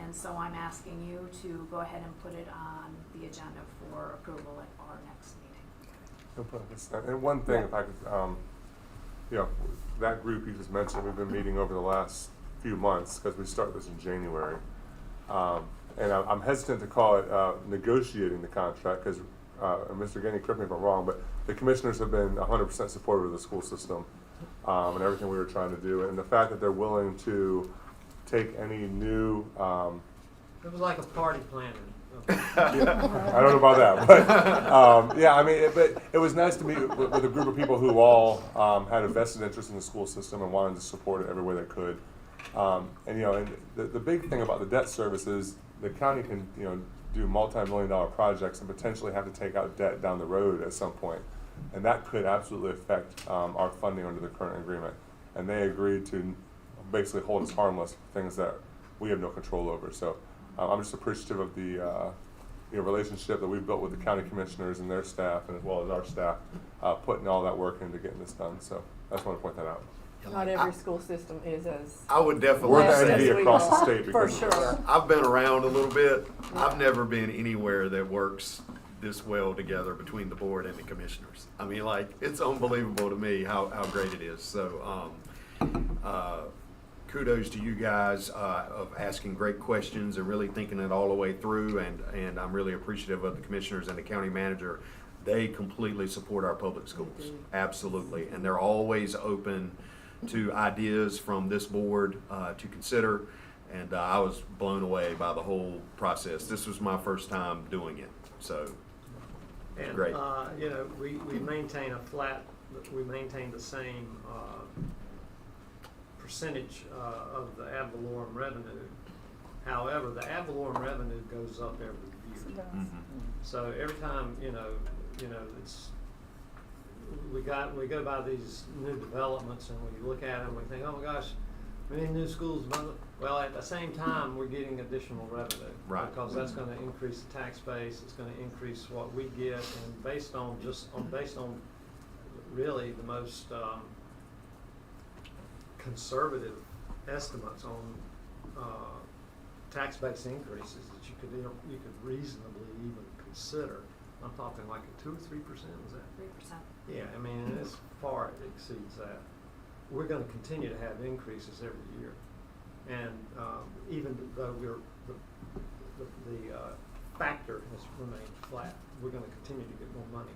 N: And so I'm asking you to go ahead and put it on the agenda for approval at our next meeting.
A: No problem. And one thing, if I could, you know, that group you just mentioned, we've been meeting over the last few months because we start this in January. And I'm hesitant to call it negotiating the contract because, and Mr. Gainey, correct me if I'm wrong, but the commissioners have been 100% supportive of the school system and everything we were trying to do. And the fact that they're willing to take any new
F: It was like a party planner.
A: yeah, I don't know about that, but yeah, I mean, but it was nice to meet with a group of people who all had a vested interest in the school system and wanted to support it every way they could. And you know, and the big thing about the debt service is the county can, you know, do multi-million-dollar projects and potentially have to take out debt down the road at some point, and that could absolutely affect our funding under the current agreement. And they agreed to basically hold us harmless for things that we have no control over. So I'm just appreciative of the you know, relationship that we've built with the county commissioners and their staff, and as well as our staff, putting all that work into getting this done. So I just want to point that out.
B: Not every school system is as
H: I would definitely
A: We're
B: blessed
A: going to
B: as
A: be
B: we
A: across the
B: are,
A: state
B: for
A: because
B: sure.
H: I've been around a little bit. I've never been anywhere that works this well together between the board and the commissioners. I mean, like, it's unbelievable to me how great it is. So, kudos to you guys of asking great questions and really thinking it all the way through. And I'm really appreciative of the commissioners and the county manager. They completely support our public schools, absolutely. And they're always open to ideas from this board to consider. And I was blown away by the whole process. This was my first time doing it, so
F: And,
H: great.
F: you know, we maintain we maintain the same percentage of the ad valorem revenue. However, the ad valorem revenue goes up every year.
H: Mhm.
F: So every time, you know, it's, we go by these new developments and we look at them, we think, oh my gosh, we need new schools. Well, at the same time, we're getting additional revenue.
H: Right.
F: Because that's gonna increase the tax base, it's gonna increase what we get, and based on really the most, conservative estimates on, tax base increases that you could reasonably even consider. I'm talking like a 2 or 3%, is that?
N: 3%.
F: Yeah, I mean, it's far exceeds that. We're gonna continue to have increases every year. And, even though the factor has remained flat, we're gonna continue to get more money.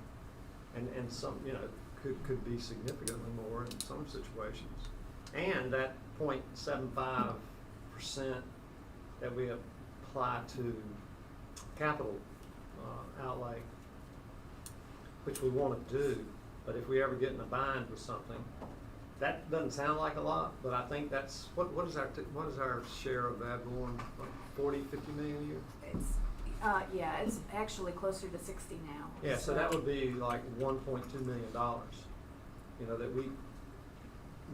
F: And some, you know, could be significantly more in some situations. And that 0.75% that we apply to capital outlay, which we want to do, but if we ever get in a bind with something, that doesn't sound like a lot, but I think that's, what is our share of ad valorem, like 40, 50 million a year?
N: It's, yeah, it's actually closer to 60 now.
F: Yeah, so that would be like $1.2 million, you know, that we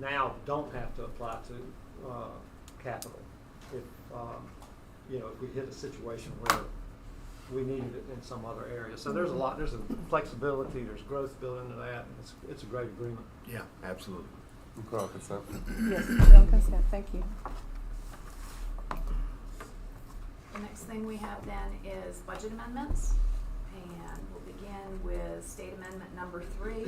F: now don't have to apply to capital. If, you know, if we hit a situation where we needed it in some other area. So there's a flexibility, there's growth built into that, and it's a great agreement.
H: Yeah, absolutely.
A: we put on consent.
C: Yes, put on consent, thank you.
N: The next thing we have then is budget amendments, and we'll begin with state amendment number 3.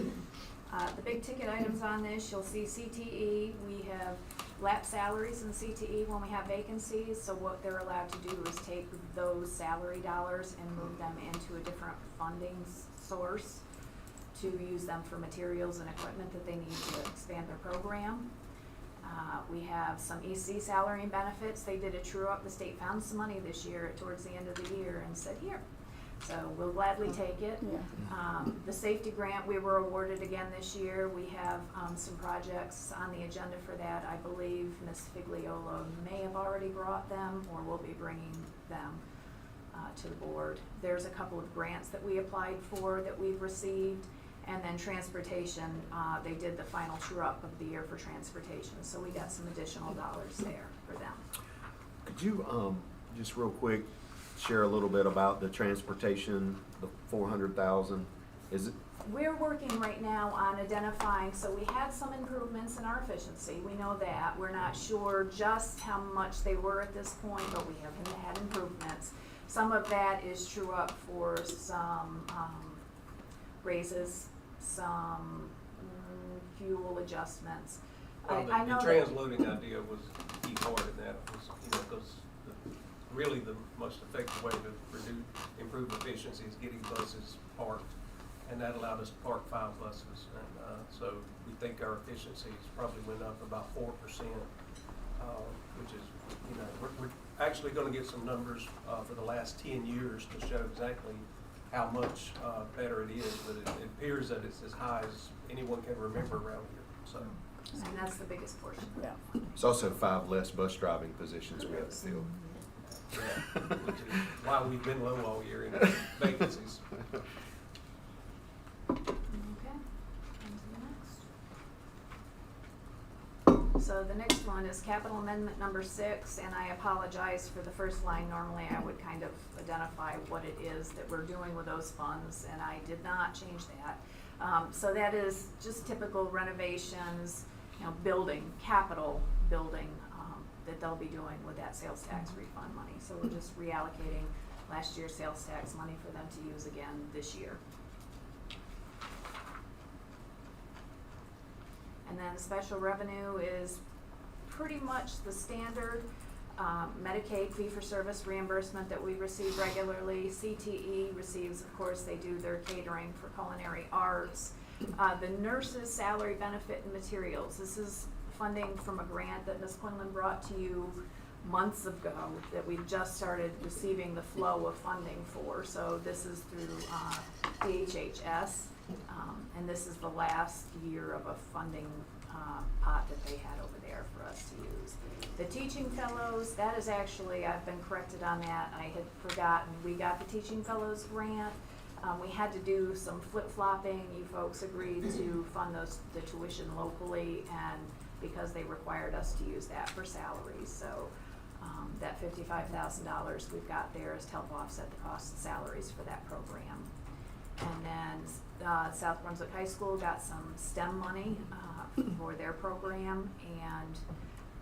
N: The big ticket items on this, you'll see CTE. We have lapsed salaries in CTE when we have vacancies, so what they're allowed to do is take those salary dollars and move them into a different funding source to use them for materials and equipment that they need to expand their program. We have some EC salary and benefits. They did a true up. The state found some money this year towards the end of the year and said, here. So we'll gladly take it.
C: Yeah.
N: The safety grant we were awarded again this year. We have some projects on the agenda for that. I believe Ms. Figliola may have already brought them or will be bringing them to the board. There's a couple of grants that we applied for that we've received. And then transportation, they did the final true-up of the year for transportation, so we got some additional dollars there for them.
H: Could you, just real quick, share a little bit about the transportation, the 400,000? Is it,
N: We're working right now on identifying, so we had some improvements in our efficiency, we know that. We're not sure just how much they were at this point, but we have had improvements. Some of that is true up for some raises, some fuel adjustments.
M: Well,
N: I know
M: the
N: that-
M: transloading idea was key part in that, was, because really the most effective way to improve efficiency is getting buses parked, and that allowed us to park 5 buses, and so we think our efficiencies probably went up about 4%, which is, we're actually going to get some numbers for the last 10 years to show exactly how much better it is, but it appears that it's as high as anyone can remember around here. So,
N: And that's the biggest portion.
C: Yeah.
H: it's also 5 less bus driving positions we have to fill.
M: yeah, which is why we've been low all year in vacancies.
N: Okay, on to the next. So the next one is capital amendment number 6, and I apologize for the first line. Normally I would kind of identify what it is that we're doing with those funds, and I did not change that. So that is just typical renovations, building, capital building, that they'll be doing with that sales tax refund money. So we're just reallocating last year's sales tax money for them to use again this year. And then special revenue is pretty much the standard Medicaid fee-for-service reimbursement that we receive regularly. CTE receives, of course, they do their catering for culinary arts. The nurses' salary, benefit, and materials. This is funding from a grant that Ms. Quinlan brought to you months ago that we've just started receiving the flow of funding for. So this is through DHHS, and this is the last year of a funding pot that they had over there for us to use. The teaching fellows, that is actually, I've been corrected on that. I had forgotten. We got the teaching fellows grant. We had to do some flip-flopping. You folks agreed to fund the tuition locally, and because they required us to use that for salaries. So that $55,000 we've got there is to help offset the cost of salaries for that program. And then South Brunswick High School got some STEM money for their program. And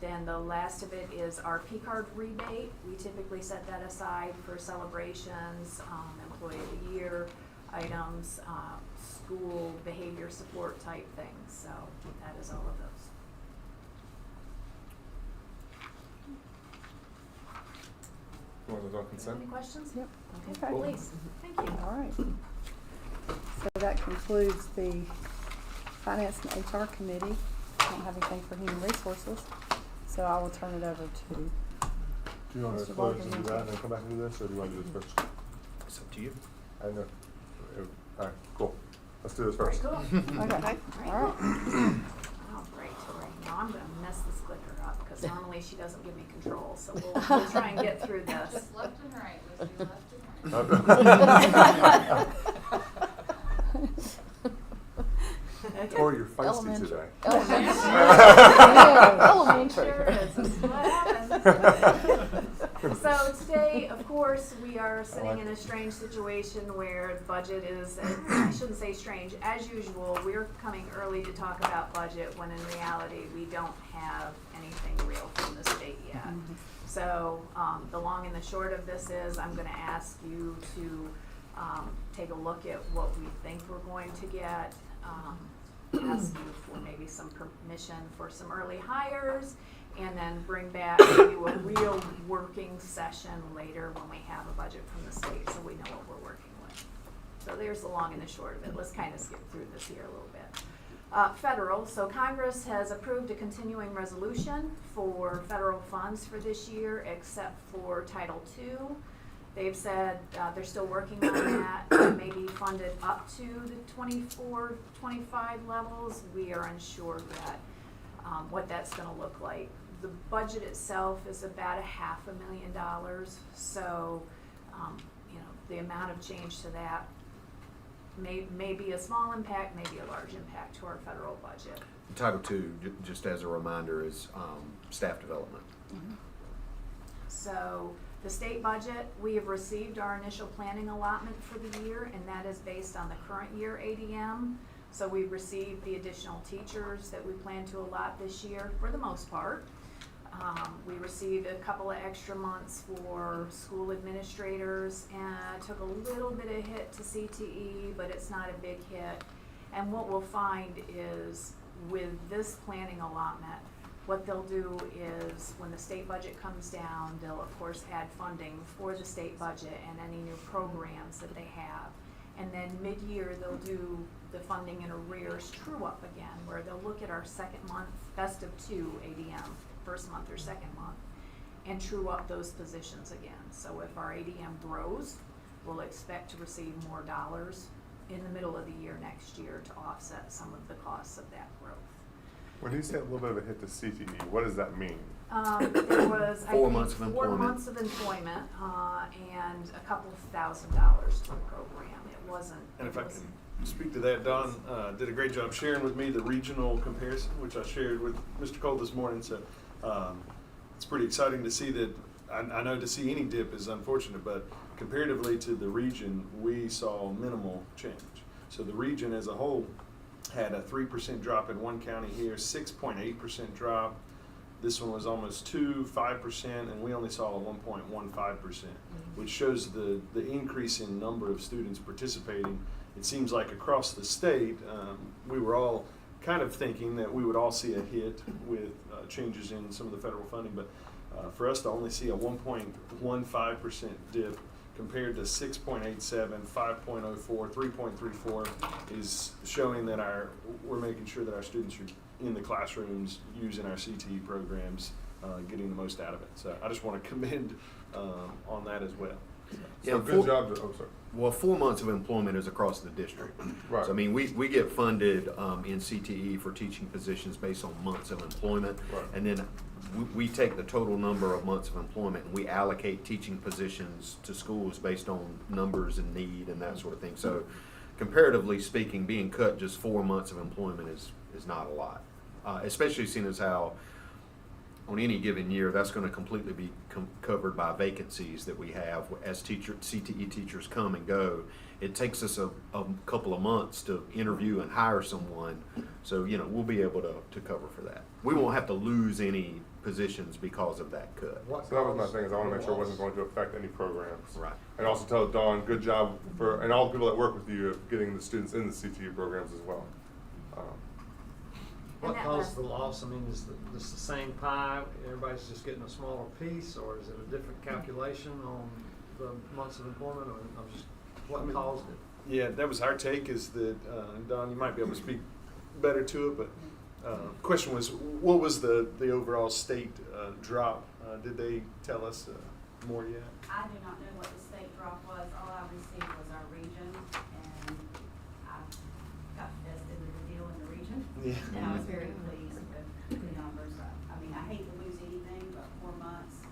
N: then the last of it is our P-card rebate. We typically set that aside for celebrations, employee of the year items, school behavior support type things. So that is all of those.
A: You want those on consent?
N: Any questions?
C: Yep.
N: Okay,
C: Okay.
N: please. Thank you.
C: All right. So that concludes the Finance and HR Committee. I don't have anything for Human Resources, so I will turn it over to
A: Do you want to
C: Mr.
A: close
C: Walker,
A: and do that and then come back and do this, or do you want to do this first?
H: It's up to you.
A: I know. All right, cool. Let's do this first.
N: Cool.
C: Okay. All right.
N: All right, Tori. Now I'm gonna mess this clicker up, because normally she doesn't give me control, so we'll try and get through this.
O: Just left and right, let's do left and right.
N: Okay.
A: Or you're feisty
G: Elementary.
A: today.
G: Elementary.
N: Sure is. This is what happens. So today, of course, we are sitting in a strange situation where the budget is, I shouldn't say strange, as usual, we're coming early to talk about budget when in reality we don't have anything real from the state yet. So the long and the short of this is I'm going to ask you to take a look at what we think we're going to get. Ask you for maybe some permission for some early hires, and then bring back maybe a real working session later when we have a budget from the state, so we know what we're working with. So there's the long and the short of it. Let's kind of skip through this here a little bit. Federal, so Congress has approved a continuing resolution for federal funds for this year, except for Title II. They've said they're still working on that. It may be funded up to the 24, 25 levels. We are unsure yet what that's going to look like. The budget itself is about $500,000. So, the amount of change to that may be a small impact, may be a large impact to our federal budget.
H: Title II, just as a reminder, is staff development.
N: So the state budget, we have received our initial planning allotment for the year, and that is based on the current year ADM. So we received the additional teachers that we plan to allot this year for the most part. We received a couple of extra months for school administrators, and took a little bit of hit to CTE, but it's not a big hit. And what we'll find is with this planning allotment, what they'll do is when the state budget comes down, they'll of course add funding for the state budget and any new programs that they have. And then mid-year, they'll do the funding in arrears true up again, where they'll look at our second month, best of two ADM, first month or second month, and true up those positions again. So if our ADM grows, we'll expect to receive more dollars in the middle of the year next year to offset some of the costs of that growth.
A: When you say a little bit of a hit to CTE, what does that mean?
N: There was,
H: 4 months of
N: 4
H: employment.
N: months of employment, and a couple of $1,000 to the program. It wasn't.
E: And if I
N: it wasn't-
E: can speak to that, Don did a great job sharing with me the regional comparison, which I shared with Mr. Cole this morning. So it's pretty exciting to see that. I know to see any dip is unfortunate, but comparatively to the region, we saw minimal change. So the region as a whole had a 3% drop in one county here, 6.8% drop. This one was almost 5%, and we only saw a 1.15%, which shows the increase in number of students participating. It seems like across the state, we were all kind of thinking that we would all see a hit with changes in some of the federal funding, but for us to only see a 1.15% dip compared to 6.87, 5.04, 3.34 is showing that we're making sure that our students are in the classrooms using our CTE programs, getting the most out of it. So I just want to commend on that as well.
A: So good job. Oh, sorry.
H: Well, 4 months of employment is across the district.
A: Right.
H: So, I mean, we get funded in CTE for teaching positions based on months of employment.
A: Right.
H: And then we take the total number of months of employment and we allocate teaching positions to schools based on numbers and need and that sort of thing. So comparatively speaking, being cut just 4 months of employment is not a lot. Especially seeing as how on any given year, that's going to completely be covered by vacancies that we have as CTE teachers come and go. It takes us a couple of months to interview and hire someone, so we'll be able to cover for that. We won't have to lose any positions because of that cut.
A: So that was my thing, is I want to make sure it wasn't going to affect any programs.
H: Right.
A: And also tell Dawn, good job and all the people that work with you of getting the students in the CTE programs as well.
F: What
N: that
F: caused
N: last-
F: the loss? I mean, is this the same pie? Everybody's just getting a smaller piece, or is it a different calculation on the months of employment, or what caused it?
E: Yeah, that was our take. Is that Don? You might be able to speak better to it, but question was, what was the overall state drop? Did they tell us more yet?
J: I do not know what the state drop was. All I received was our region, and I got vested in the deal in the region.
E: Yeah.
J: And I was very pleased with the numbers. I mean, I hate to lose anything, but 4 months,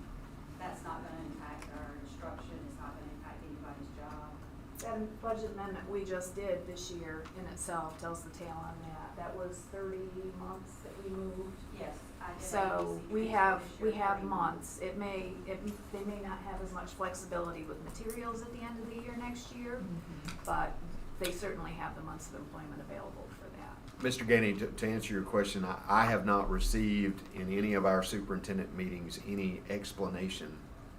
J: that's not going to impact our instruction. It's not going to impact anybody's job.
N: That budget amendment we just did this year in itself tells the tale on that. That was 30 months that we moved.
J: Yes, I did.
N: So
J: ABC
N: we
J: this
N: have
J: year, 30
N: months. They may not have as much flexibility with materials at the end of the year next year, but they certainly have the months of employment available for that.
H: Mr. Gainey, to answer your question, I have not received in any of our superintendent meetings any explanation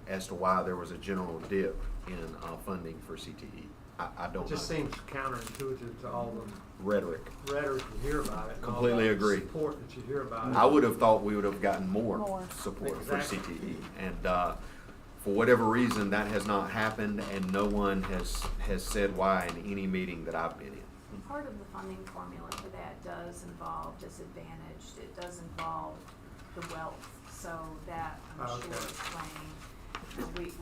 H: as to why there was a general dip in funding for CTE. I don't
F: It just
H: know.
F: seems counterintuitive to all the
H: Rhetoric.
F: rhetoric you hear about it. And all
H: Completely
F: the
H: agree.
F: Support that you hear about it.
H: I would have thought we would have gotten more
C: More.
H: support
F: Exactly.
H: for CTE. And for whatever reason, that has not happened, and no one has said why in any meeting that I've been in.
N: Part of the funding formula for that does involve disadvantaged. It does involve the wealth, so that I'm
F: Oh,
N: sure
F: okay.
N: is playing.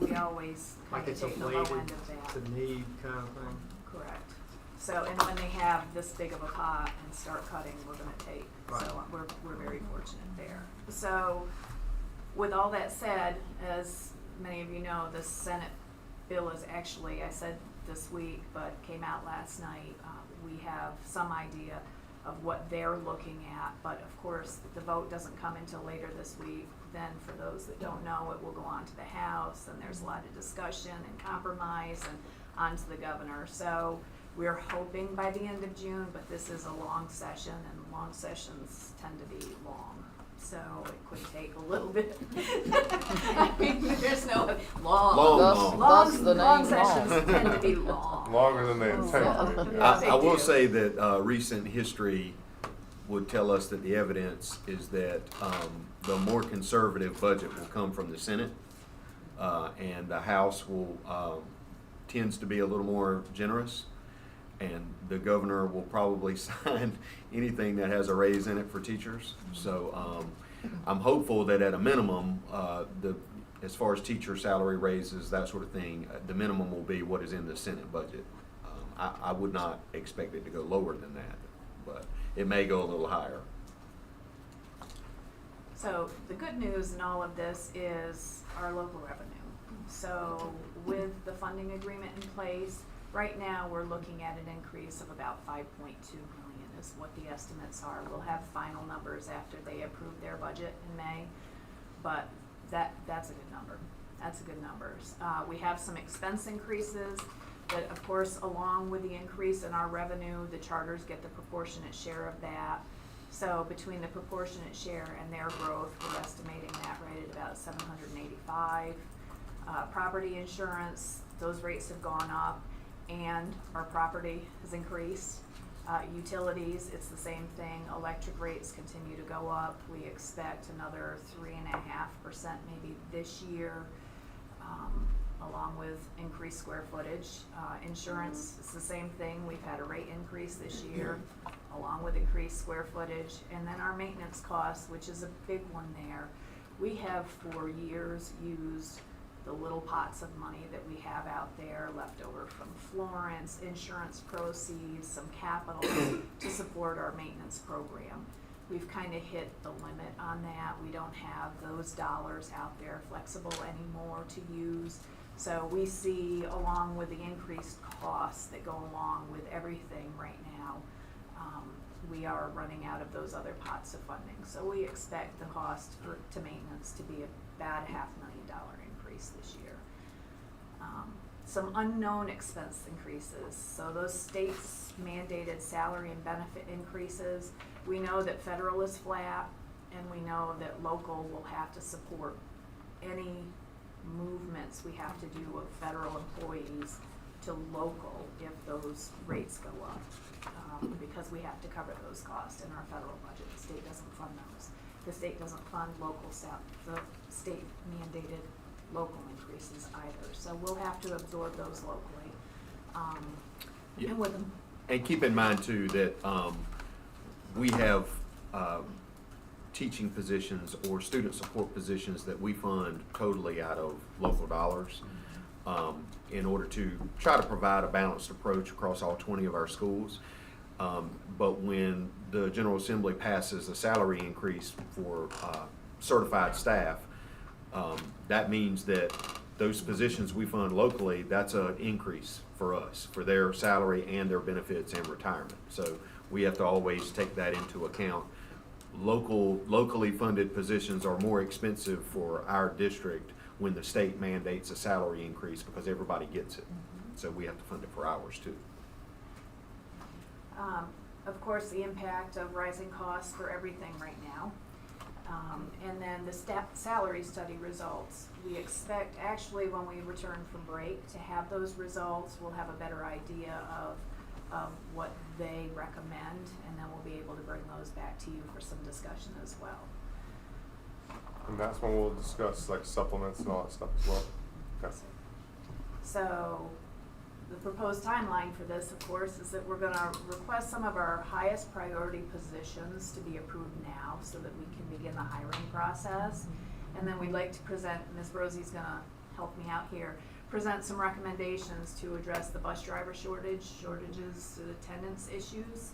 N: We always kind
F: Like
N: of
F: it's
N: take the low
F: inflated
N: end of that.
F: to need kind of thing.
N: Correct. So, and when they have this big of a pot and start cutting, we're gonna take.
F: Right.
N: So we're very fortunate there. So, with all that said, as many of you know, the Senate bill is actually, I said this week, but came out last night. We have some idea of what they're looking at, but of course, the vote doesn't come until later this week. Then for those that don't know, it will go on to the House, and there's a lot of discussion and compromise and on to the governor. So we're hoping by the end of June, but this is a long session, and long sessions tend to be long. So it could take a little bit. I mean, there's no long sessions tend to be long.
A: Longer than they intended. Yeah.
H: I will say that recent history would tell us that the evidence is that the more conservative budget will come from the Senate, and the House will tends to be a little more generous, and the governor will probably sign anything that has a raise in it for teachers. So I'm hopeful that at a minimum, as far as teacher salary raises, that sort of thing, the minimum will be what is in the Senate budget. I would not expect it to go lower than that, but it may go a little higher.
N: So the good news in all of this is our local revenue. So with the funding agreement in place, right now we're looking at an increase of about 5.2 million is what the estimates are. We'll have final numbers after they approve their budget in May, but that's a good number. That's a good number. We have some expense increases, but of course, along with the increase in our revenue, the charters get the proportionate share of that. So between the proportionate share and their growth, we're estimating that right at about 785. Property insurance, those rates have gone up, and our property has increased. Utilities, it's the same thing. Electric rates continue to go up. We expect another 3.5% maybe this year, along with increased square footage. Insurance, it's the same thing. We've had a rate increase this year, along with increased square footage. And then our maintenance costs, which is a big one there. We have for years used the little pots of money that we have out there left over from Florence, insurance proceeds, some capital to support our maintenance program. We've kind of hit the limit on that. We don't have those dollars out there flexible anymore to use. So we see, along with the increased costs that go along with everything right now, we are running out of those other pots of funding. So we expect the cost to maintenance to be about a $500,000 increase this year. Some unknown expense increases. So those states mandated salary and benefit increases. We know that federal is flat, and we know that local will have to support any movements we have to do of federal employees to local if those rates go up, because we have to cover those costs in our federal budget. The state doesn't fund those. The state doesn't fund local the state mandated local increases either. So we'll have to absorb those locally. And with them.
H: And keep in mind too that we have teaching positions or student support positions that we fund totally out of local dollars in order to try to provide a balanced approach across all 20 of our schools. But when the General Assembly passes a salary increase for certified staff, that means that those positions we fund locally, that's an increase for us, for their salary and their benefits and retirement. So we have to always take that into account. Locally funded positions are more expensive for our district when the state mandates a salary increase because everybody gets it. So we have to fund it for ours too.
N: Of course, the impact of rising costs for everything right now. And then the salary study results. We expect actually when we return from break to have those results. We'll have a better idea of what they recommend, and then we'll be able to bring those back to you for some discussion as well.
A: And that's when we'll discuss like supplements and all that stuff as well. Okay.
N: So the proposed timeline for this, of course, is that we're going to request some of our highest priority positions to be approved now so that we can begin the hiring process. And then we'd like to present, Ms. Rosie's going to help me out here, present some recommendations to address the bus driver shortages, attendance issues.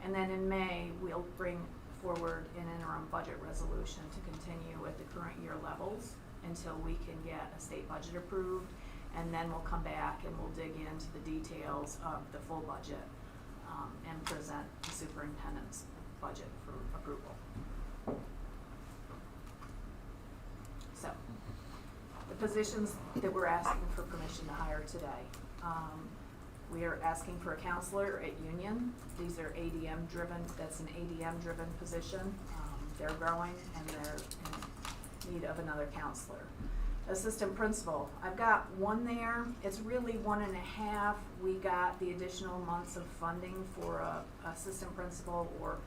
N: And then in May, we'll bring forward an interim budget resolution to continue at the current year levels until we can get a state budget approved. and then we'll come back and we'll dig into the details of the full budget, and present the superintendent's budget for approval. So, the positions that we're asking for permission to hire today. We are asking for a counselor at Union. These are ADM driven, that's an ADM driven position. They're growing and they're in need of another counselor. Assistant principal, I've got one there. It's really 1.5. We got the additional months of funding for a assistant principal or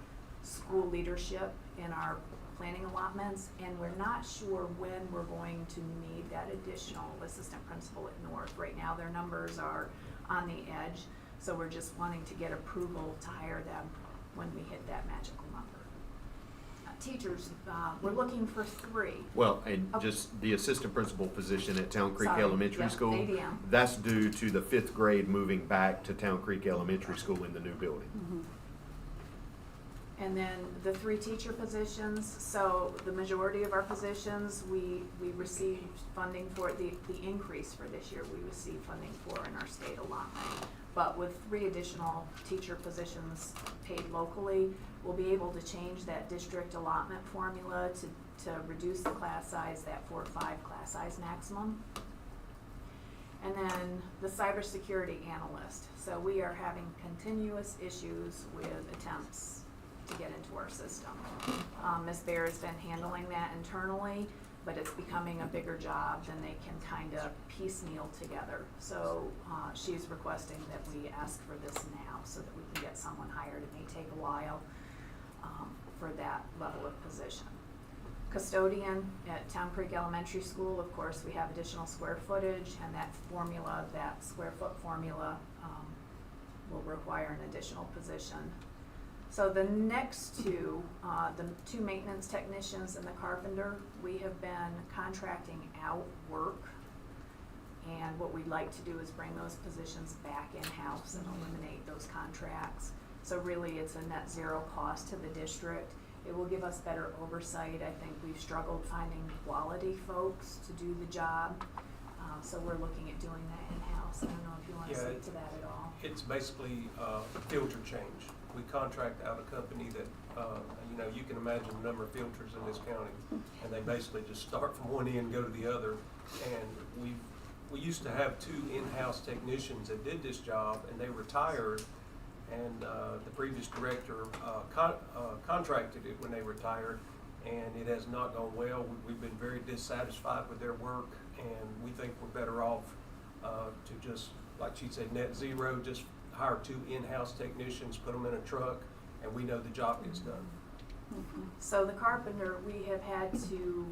N: school leadership in our planning allotments, and we're not sure when we're going to need that additional assistant principal at North. Right now, their numbers are on the edge, so we're just wanting to get approval to hire them when we hit that magical number. Teachers, we're looking for 3.
H: Well, and
N: Okay.
H: just the assistant principal position at Town Creek
N: Sorry,
H: Elementary
N: yeah,
H: School,
N: ADM.
H: that's due to the 5th grade moving back to Town Creek Elementary School in the new building.
N: And then the 3 teacher positions, so the majority of our positions, we received funding for, the increase for this year, we received funding for in our state allotment. But with 3 additional teacher positions paid locally, we'll be able to change that district allotment formula to reduce the class size, that 4 to 5 class size maximum. And then the cybersecurity analyst. So we are having continuous issues with attempts to get into our system. Ms. Bear has been handling that internally, but it's becoming a bigger job than they can kind of piecemeal together. So she's requesting that we ask for this now so that we can get someone hired. It may take a while for that level of position. Custodian at Town Creek Elementary School, of course, we have additional square footage, and that formula, that square foot formula, will require an additional position. So the next 2, the 2 maintenance technicians and the carpenter, we have been contracting out work. And what we'd like to do is bring those positions back in-house and eliminate those contracts. So really, it's a net zero cost to the district. It will give us better oversight. I think we've struggled finding quality folks to do the job. So we're looking at doing that in-house. I don't know if you want to speak to that at all.
M: It's basically a filter change. We contract out a company that, you can imagine the number of filters in this county, and they basically just start from one end and go to the other. And we used to have 2 in-house technicians that did this job, and they retired, and the previous director contracted it when they retired, and it has not gone well. We've been very dissatisfied with their work, and we think we're better off to just, like she said, net zero, just hire 2 in-house technicians, put them in a truck, and we know the job gets done.
N: So the carpenter, we have had to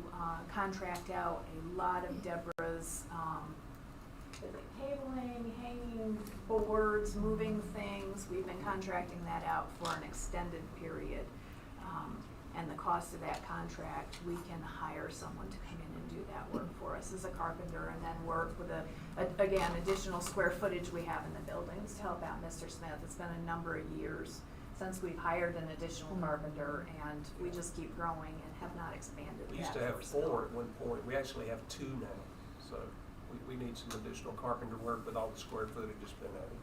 N: contract out a lot of Deborah's cabling, hanging boards, moving things. We've been contracting that out for an extended period. And the cost of that contract, we can hire someone to come in and do that work for us as a carpenter, and then work with again, additional square footage we have in the buildings to help out Mr. Smith. It's been a number of years since we've hired an additional carpenter, and we just keep growing and have not expanded
M: We
N: that.
M: used to have
N: personnel.
M: 4 at one point. We actually have 2 now. So we need some additional carpenter work with all the square footage that's been added.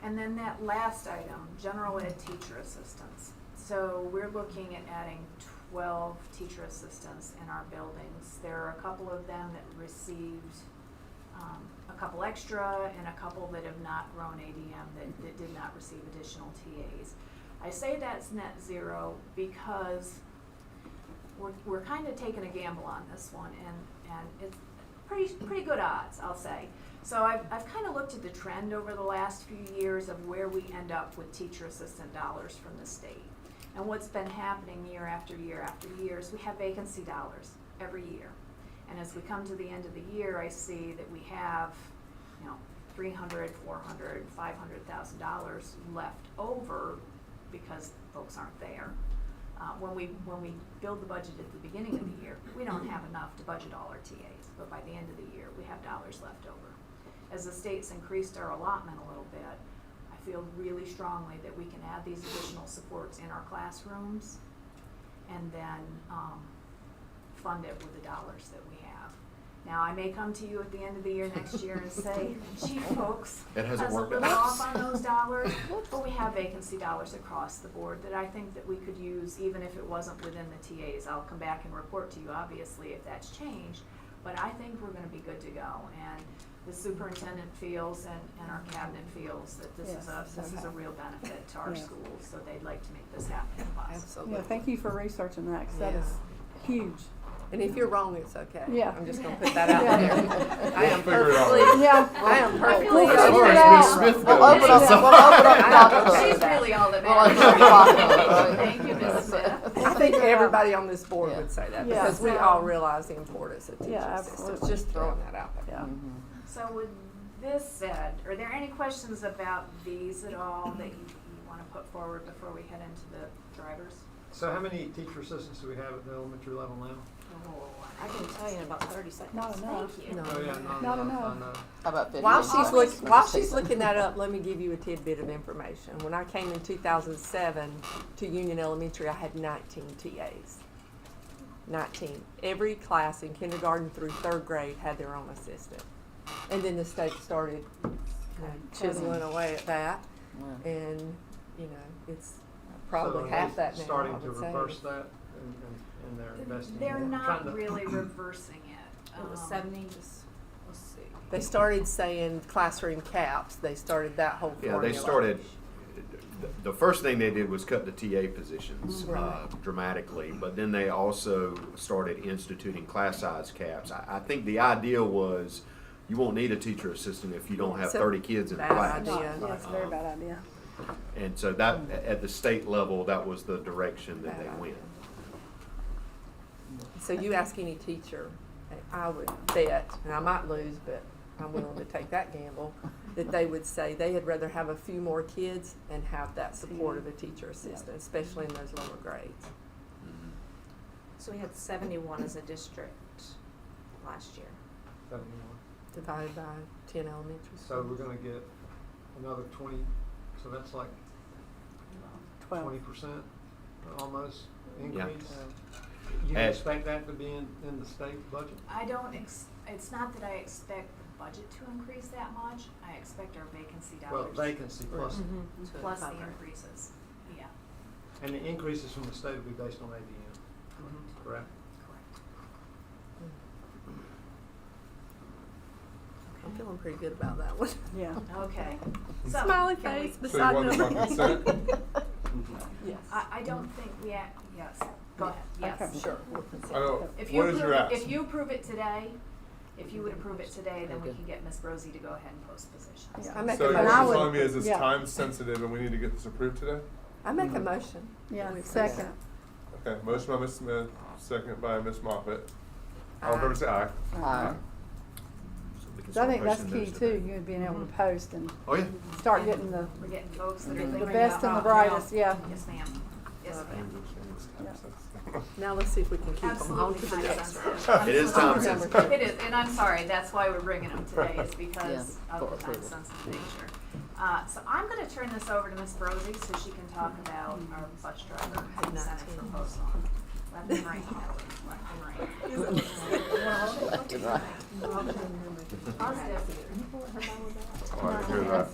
N: And then that last item, general ed teacher assistants. So we're looking at adding 12 teacher assistants in our buildings. There are a couple of them that received a couple extra, and a couple that have not grown ADM that did not receive additional TAs. I say that's net zero because we're kind of taking a gamble on this one, and it's pretty good odds, I'll say. So I've kind of looked at the trend over the last few years of where we end up with teacher assistant dollars from the state. And what's been happening year after year after year is we have vacancy dollars every year. And as we come to the end of the year, I see that we have, $300,000, $400,000, $500,000 left over because folks aren't there. When we build the budget at the beginning of the year, we don't have enough to budget all our TAs, but by the end of the year, we have dollars left over. As the state's increased our allotment a little bit, I feel really strongly that we can add these additional supports in our classrooms and then fund it with the dollars that we have. Now, I may come to you at the end of the year next year and say, gee, folks,
H: It hasn't
N: that's a
H: worked
N: little
H: out.
N: off on those dollars, but we have vacancy dollars across the board that I think that we could use even if it wasn't within the TAs. I'll come back and report to you, obviously, if that's changed, but I think we're gonna be good to go. And the superintendent feels and our cabinet feels that this is a real benefit to our
C: Yeah.
N: schools, so they'd like to make this happen for us.
B: Absolutely.
C: Yeah, thank you for researching that, 'cause that
B: Yeah.
C: is huge.
B: And if you're wrong, it's okay.
C: Yeah.
B: I'm just gonna put that out
C: Yeah.
B: there. I am
A: Figure it out.
B: perfectly,
C: Yeah.
B: I am perfectly
C: We'll
H: As
C: figure
H: far
C: it
H: as
C: out.
H: Ms. Smith
G: We'll open
H: goes.
G: up, we'll open up pocketbooks.
N: She's really all that
G: We'll open up
N: matters.
G: pocketbooks.
N: Thank you, Ms. Smith.
B: I think everybody on this board
G: Yeah.
B: would say that,
C: Yeah.
B: because we all realize the importance of teaching
C: Yeah,
B: assistants,
C: absolutely.
B: just throwing that out there.
C: Yeah.
N: So with this said, are there any questions about these at all that you want to put forward before we head into the drivers?
F: So how many teacher assistants do we have at the elementary level now?
N: Oh,
O: I can tell you in about 30 seconds.
C: Not enough.
N: Thank you.
B: No.
F: Oh, yeah,
C: Not
F: I
C: enough.
F: know.
G: How about 50?
B: While she's looking that up, let me give you a tidbit of information. When I came in 2007 to Union Elementary, I had 19 TAs. 19. Every class in kindergarten through 3rd grade had their own assistant. And then the state started chiseling away at that.
G: Yeah.
B: And, you know, it's probably
F: So are
B: half
F: they
B: that now,
F: starting
B: I
F: to
B: would say.
F: reverse that and they're investing
N: They're
F: more?
N: not
F: Trying to-
N: really reversing it.
O: It was 70, let's see.
B: They started saying classroom caps. They started that whole
H: Yeah,
B: formula.
H: they started, the first thing they did was cut the TA positions
B: Right.
H: dramatically, but then they also started instituting class size caps. I think the idea was you won't need a teacher assistant if you don't have
B: It's a
H: 30 kids in the
B: bad
H: class.
B: idea.
C: Yeah, it's a very bad idea.
H: And so that, at the state level, that was the direction that they
B: Bad
H: went.
B: idea. So you ask any teacher, I would bet, and I might lose, but I'm willing to take that gamble, that they would say they'd rather have a few more kids and have that support of a teacher assistant, especially in those lower grades.
O: So we had 71 as a district last year.
F: 71.
B: Divided by 10 elementary
F: So
B: schools.
F: we're gonna get another 20, so that's like
C: 12.
F: 20% almost
H: Yeah.
F: increase. You
H: And-
F: expect that to be in the state budget?
N: I don't, it's not that I expect the budget to increase that much. I expect our vacancy
F: Well,
N: dollars
F: vacancy plus,
B: Mhm.
N: plus the
O: cover.
N: increases. Yeah,
F: and the increases from the state will be based on ADM, correct?
N: correct.
B: I'm feeling pretty good about that one.
C: Yeah.
N: Okay. So,
B: Smiley
N: can we-
B: face
A: So you
B: beside
A: want this on
B: number.
A: consent?
B: Yes.
N: I don't think we, yes, go ahead, yes.
C: Okay.
B: Sure.
A: I know,
N: If you
A: what is your
N: approve,
A: ask?
N: if you approve it today, if you would approve it today, then we
G: Okay.
N: can get Ms. Rosie to go ahead and post positions.
C: Yeah.
B: I make
A: So
B: a
A: what
C: And I
A: you're
C: would-
A: telling me is it's
C: yeah.
A: time sensitive and we need to get this approved today?
B: I make a motion.
C: Yeah,
B: We
C: second.
A: Okay, motion by Ms. Smith, second by Ms. Moffett. All in
B: Aye.
A: favor say aye.
G: Aye.
H: So we can
C: So I
H: start
C: think that's
H: posting
C: key
H: those
C: too,
H: today.
C: you being able to post and
H: Oh, yeah.
C: start getting the,
N: We're getting folks that are
C: the
N: thinking
C: best and the
N: about right now.
C: brightest, yeah.
N: Yes, ma'am. Yes, ma'am.
B: Now let's see if we can keep them on
N: Absolutely
B: to the
N: time
B: next one.
N: sensitive.
H: It is time
B: Number
H: sensitive.
B: two.
N: It is, and I'm sorry, that's why we're bringing them today, is because
G: Yeah,
N: of
G: for
N: the time
G: approval.
N: sensitive nature. So I'm gonna turn this over to Ms. Rosie so she can talk about our bus driver incentive proposal. Left and right, Natalie, left and right.
G: Left and right.
N: Positive.
A: All right, hear that.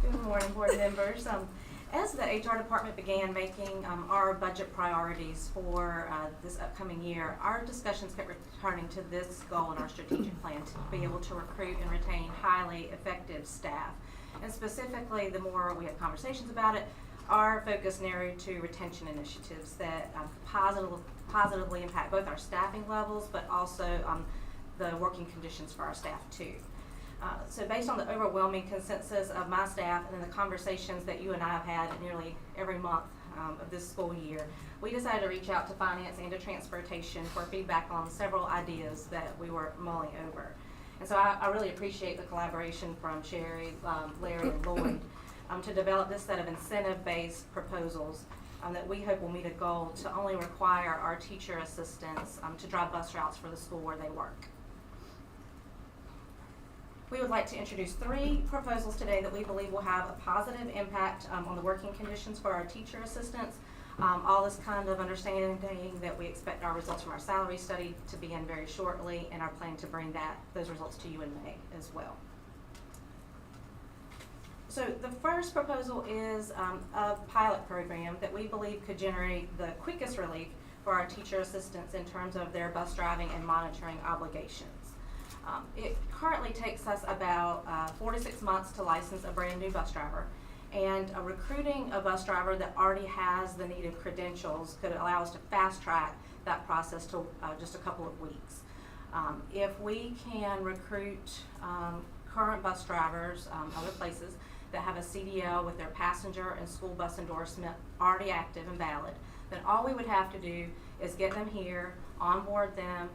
I: Good morning, board members. As the HR department began making our budget priorities for this upcoming year, our discussions kept returning to this goal in our strategic plan to be able to recruit and retain highly effective staff. And specifically, the more we had conversations about it, our focus narrowed to retention initiatives that positively impact both our staffing levels, but also the working conditions for our staff too. So based on the overwhelming consensus of my staff and then the conversations that you and I have had nearly every month of this school year, we decided to reach out to finance and to transportation for feedback on several ideas that we were mulling over. And so I really appreciate the collaboration from Sherry, Larry, and Lloyd to develop this set of incentive-based proposals that we hope will meet a goal to only require our teacher assistants to drive bus routes for the school where they work. We would like to introduce 3 proposals today that we believe will have a positive impact on the working conditions for our teacher assistants,
O: All this kind of understanding that we expect our results from our salary study to be in very shortly, and are planning to bring those results to you in May as well. So the first proposal is a pilot program that we believe could generate the quickest relief for our teacher assistants in terms of their bus driving and monitoring obligations. It currently takes us about 4 to 6 months to license a brand new bus driver, and recruiting a bus driver that already has the needed credentials could allow us to fast track that process to just a couple of weeks. If we can recruit current bus drivers, other places that have a CDL with their passenger and school bus endorsement already active and valid, then all we would have to do is get them here, onboard them.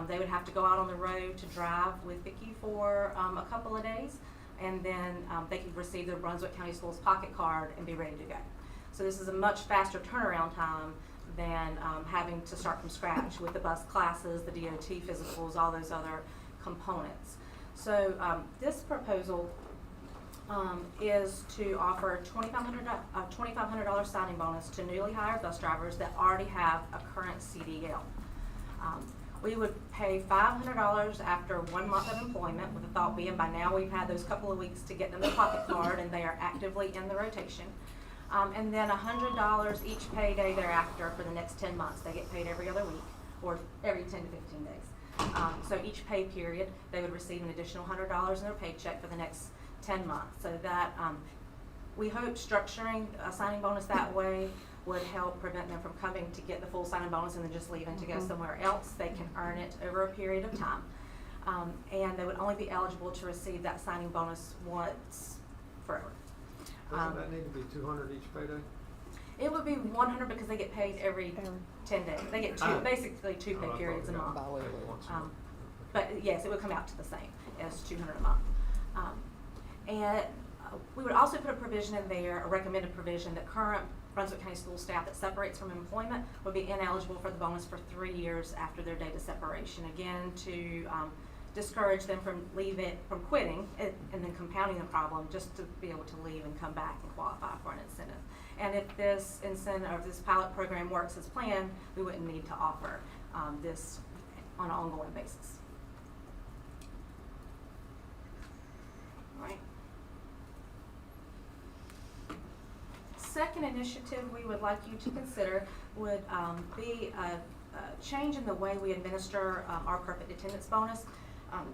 O: They would have to go out on the road to drive with Vicki for a couple of days, and then they could receive their Brunswick County Schools pocket card and be ready to go. So this is a much faster turnaround time than having to start from scratch with the bus classes, the DOT physicals, all those other components. So this proposal is to offer a $2,500 signing bonus to newly hired bus drivers that already have a current CDL. We would pay $500 after 1 month of employment, with the thought being by now we've had those couple of weeks to get them the pocket card and they are actively in the rotation. And then $100 each payday thereafter for the next 10 months. They get paid every other week, or every 10 to 15 days. So each pay period, they would receive an additional $100 in their paycheck for the next 10 months. So that we hope structuring a signing bonus that way would help prevent them from coming to get the full signing bonus and then just leaving to go somewhere else. They can earn it over a period of time. And they would only be eligible to receive that signing bonus once forever.
F: Doesn't that need to be 200 each payday?
O: It would be 100 because they get paid every 10 days. They get basically two pay periods a month. But yes, it would come out to the same as 200 a month. And we would also put a provision in there, a recommended provision, that current Brunswick County School staff that separates from employment would be ineligible for the bonus for 3 years after their date of separation. Again, to discourage them from quitting and then compounding the problem, just to be able to leave and come back and qualify for an incentive. And if this incentive or this pilot program works as planned, we wouldn't need to offer this on an ongoing basis. All right. Second initiative we would like you to consider would be a change in the way we administer our perfect attendance bonus.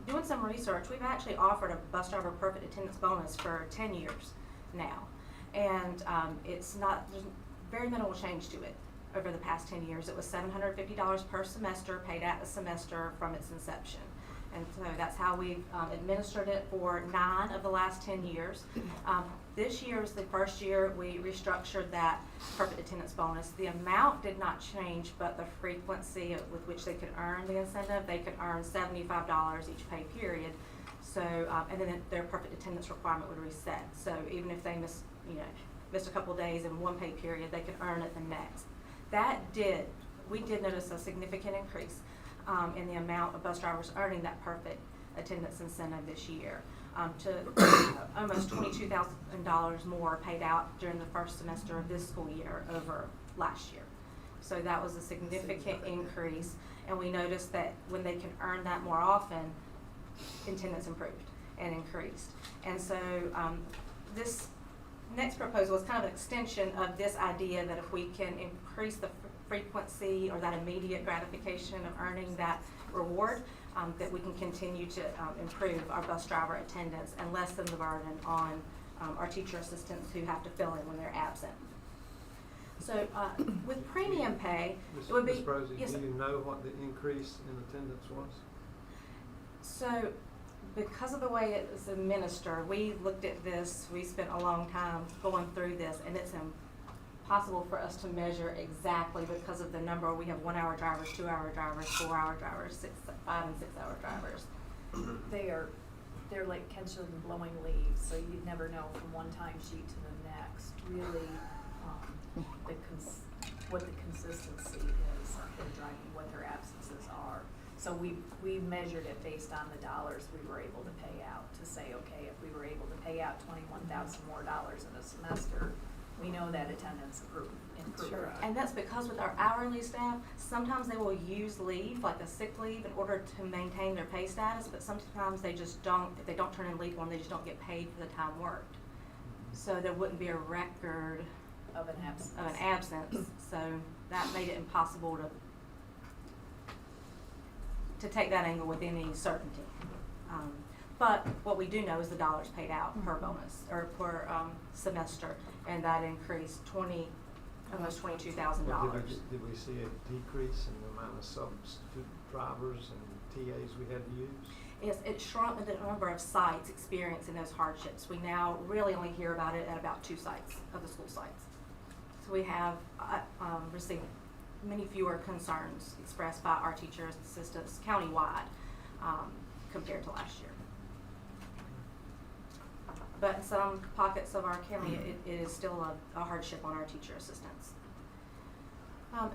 O: Doing some research, we've actually offered a bus driver perfect attendance bonus for 10 years now, and there's very minimal change to it over the past 10 years. It was $750 per semester, paid at the semester from its inception. And so that's how we've administered it for 9 of the last 10 years. This year is the first year we restructured that perfect attendance bonus. The amount did not change, but the frequency with which they could earn the incentive, they could earn $75 each pay period. So, and then their perfect attendance requirement would reset. So even if they missed a couple of days in one pay period, they could earn it the next. We did notice a significant increase in the amount of bus drivers earning that perfect attendance incentive this year, to almost $22,000 more paid out during the first semester of this school year over last year. So that was a significant increase, and we noticed that when they can earn that more often, attendance improved and increased. And so this next proposal is kind of an extension of this idea that if we can increase the frequency or that immediate gratification of earning that reward, that we can continue to improve our bus driver attendance and lessen the burden on our teacher assistants who have to fill in when they're absent. So with premium pay, it would be...
F: Ms. Rosie,
O: yes,
F: do you know what the increase in attendance was?
O: So because of the way it is administered, we looked at this, we spent a long time going through this, and it's impossible for us to measure exactly because of the number. We have 1-hour drivers, 2-hour drivers, 4-hour drivers, 5 and 6-hour drivers.
N: They're like catching and blowing leaves, so you'd never know from one time sheet to the next really what the consistency is of their driving, what their absences are. So we measured it based on the dollars we were able to pay out to say, okay, if we were able to pay out $21,000 more in a semester,
J: we know that attendance improved.
C: Sure.
O: And that's because with our hourly staff, sometimes they will use leave, like a sick leave, in order to maintain their pay status, but sometimes they just don't, if they don't turn in leave form, they just don't get paid for the time worked. So there wouldn't be a record
J: Of an
O: absence, so that made it impossible to take that angle with any certainty. But what we do know is the dollars paid out per bonus, or per semester, and that increased almost $22,000.
F: Did we see a decrease in the amount of substitute drivers and TAs we had to use?
O: Yes, it shrunk the number of sites experiencing those hardships. We now really only hear about it at about 2 sites of the school sites. So we have received many fewer concerns expressed by our teacher assistants countywide compared to last year. But in some pockets of our county, it is still a hardship on our teacher assistants.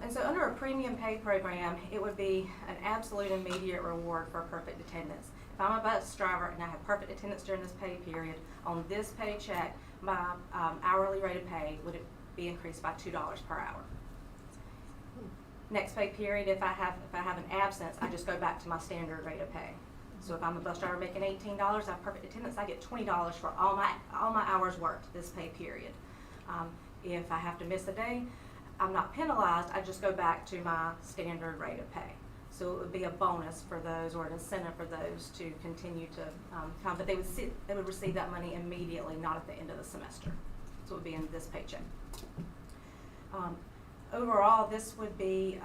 O: And so under a premium pay program, it would be an absolute immediate reward for perfect attendance. If I'm a bus driver and I have perfect attendance during this pay period, on this paycheck, my hourly rate of pay would be increased by $2 per hour. Next pay period, if I have an absence, I just go back to my standard rate of pay. So if I'm a bus driver making $18, I have perfect attendance, I get $20 for all my hours worked this pay period. If I have to miss a day, I'm not penalized, I just go back to my standard rate of pay. So it would be a bonus for those, or an incentive for those to continue to come, but they would receive that money immediately, not at the end of the semester. So it would be in this paycheck. Overall, this would be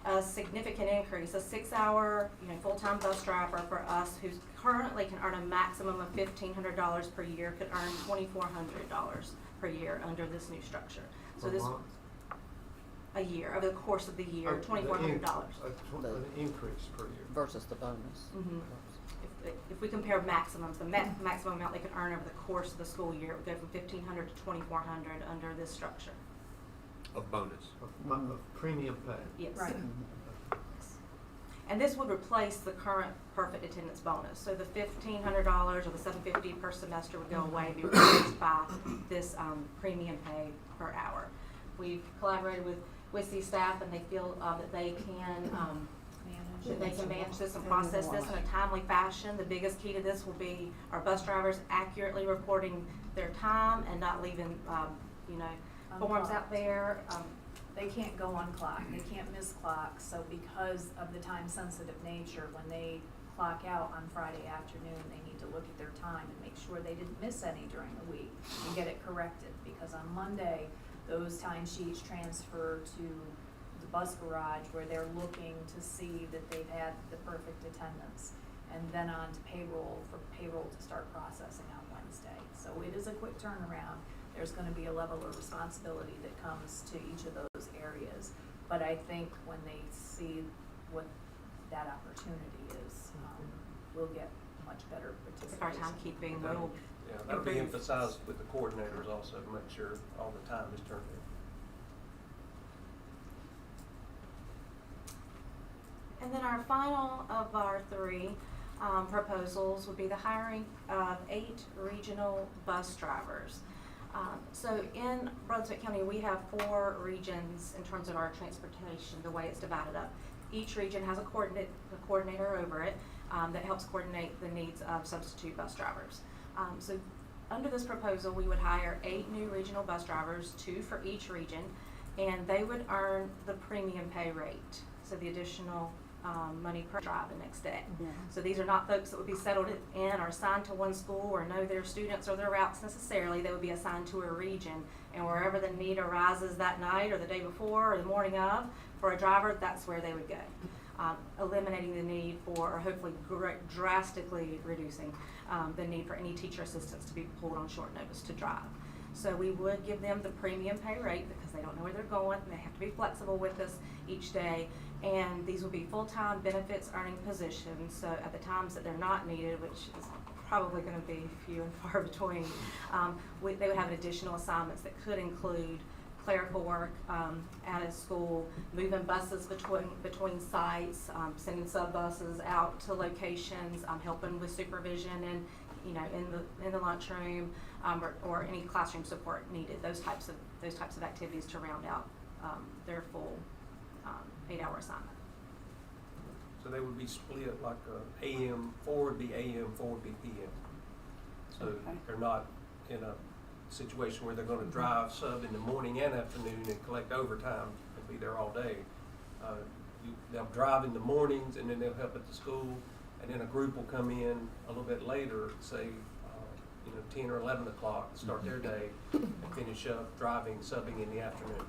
O: a significant increase. A 6-hour, full-time bus driver for us, who currently can earn a maximum of $1,500 per year, could earn $2,400 per year under this new structure. So this a year, over the course of the year, $2,400.
F: An increase per year.
G: Versus the bonus.
O: Mm-hmm. If we compare maximums, the maximum amount they could earn over the course of the school year, it would go from $1,500 to $2,400 under this structure.
H: Of bonus.
F: Of premium pay.
O: Yes.
J: Right.
O: And this would replace the current perfect attendance bonus. So the $1,500 or the $750 per semester would go away and be replaced by this premium pay per hour. We've collaborated with WISC staff, and they feel that they can manage this and process this in a timely fashion. The biggest key to this will be our bus drivers accurately reporting their time and not leaving, forms out there.
J: They can't go on clock, they can't miss clock, so because of the time sensitive nature, when they clock out on Friday afternoon, they need to look at their time and make sure they didn't miss any during the week and get it corrected, because on Monday, those timesheets transfer to the bus garage where they're looking to see that they've had the perfect attendance, and then on to payroll for payroll to start processing on Wednesday. So it is a quick turnaround. There's going to be a level of responsibility that comes to each of those areas. But I think when they see what that opportunity is, we'll get much better participation.
O: Our timekeeping will.
M: Yeah, that'll be emphasized with the coordinators also to make sure all the time is turned in.
O: And then our final of our 3 proposals would be the hiring of 8 regional bus drivers. So in Brunswick County, we have 4 regions in terms of our transportation, the way it's divided up. Each region has a coordinator over it that helps coordinate the needs of substitute bus drivers. So under this proposal, we would hire 8 new regional bus drivers, 2 for each region, and they would earn the premium pay rate, so the additional money per drive the next day.
C: Yeah.
O: So these are not folks that would be settled in or assigned to one school or know their students or their routes necessarily. They would be assigned to a region, and wherever the need arises that night or the day before or the morning of for a driver, that's where they would go. Eliminating the need for, or hopefully drastically reducing the need for any teacher assistants to be pulled on short notice to drive. So we would give them the premium pay rate because they don't know where they're going, and they have to be flexible with us each day. And these will be full-time benefits earning positions, so at the times that they're not needed, which is probably going to be few and far between, they would have additional assignments that could include clerical work at a school, moving buses between sites, sending sub buses out to locations, helping with supervision you know, in the lunchroom, or any classroom support needed. Those types of activities to round out their full 8-hour assignment.
M: So they would be split like AM, 4 would be AM, 4 would be PM. So
C: Okay.
M: they're not in a situation where they're gonna drive sub in the morning and afternoon and collect overtime and be there all day. They'll drive in the mornings and then they'll help at the school, and then a group will come in a little bit later, say, 10 or 11 o'clock, start their day and finish up driving, subbing in the afternoon.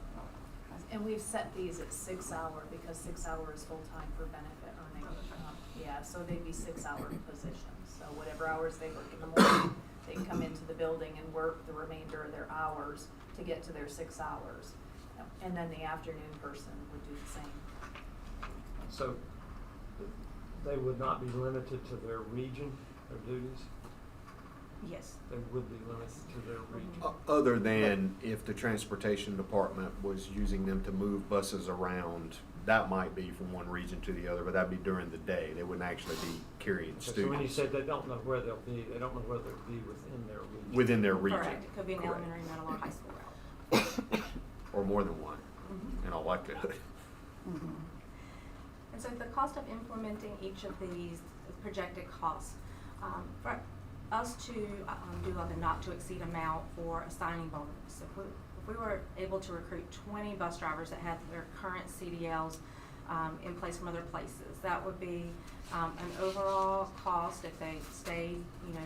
N: And we've set these at 6 hour because 6 hours is full-time for benefit earning. Yeah, so they'd be 6-hour positions. So whatever hours they work in the morning, they can come into the building and work the remainder of their hours to get to their 6 hours. And then the afternoon person would do the same.
F: So they would not be limited to their region, their duties?
O: Yes.
F: They would be limited to their region.
H: Other than if the transportation department was using them to move buses around, that might be from one region to the other, but that'd be during the day. They wouldn't actually be carrying
F: So
H: students.
F: when you said they don't know where they'll be, they don't know where they'll be within their region.
H: Within their region.
O: Correct. It could be an
H: Correct.
O: elementary, middle, or high school route.
H: Or more than one, in all likelihood.
O: And so the cost of implementing each of these projected costs, for us to do like a not to exceed amount for a signing bonus, if we were able to recruit 20 bus drivers that had their current CDLs in place from other places, that would be an overall cost if they stayed,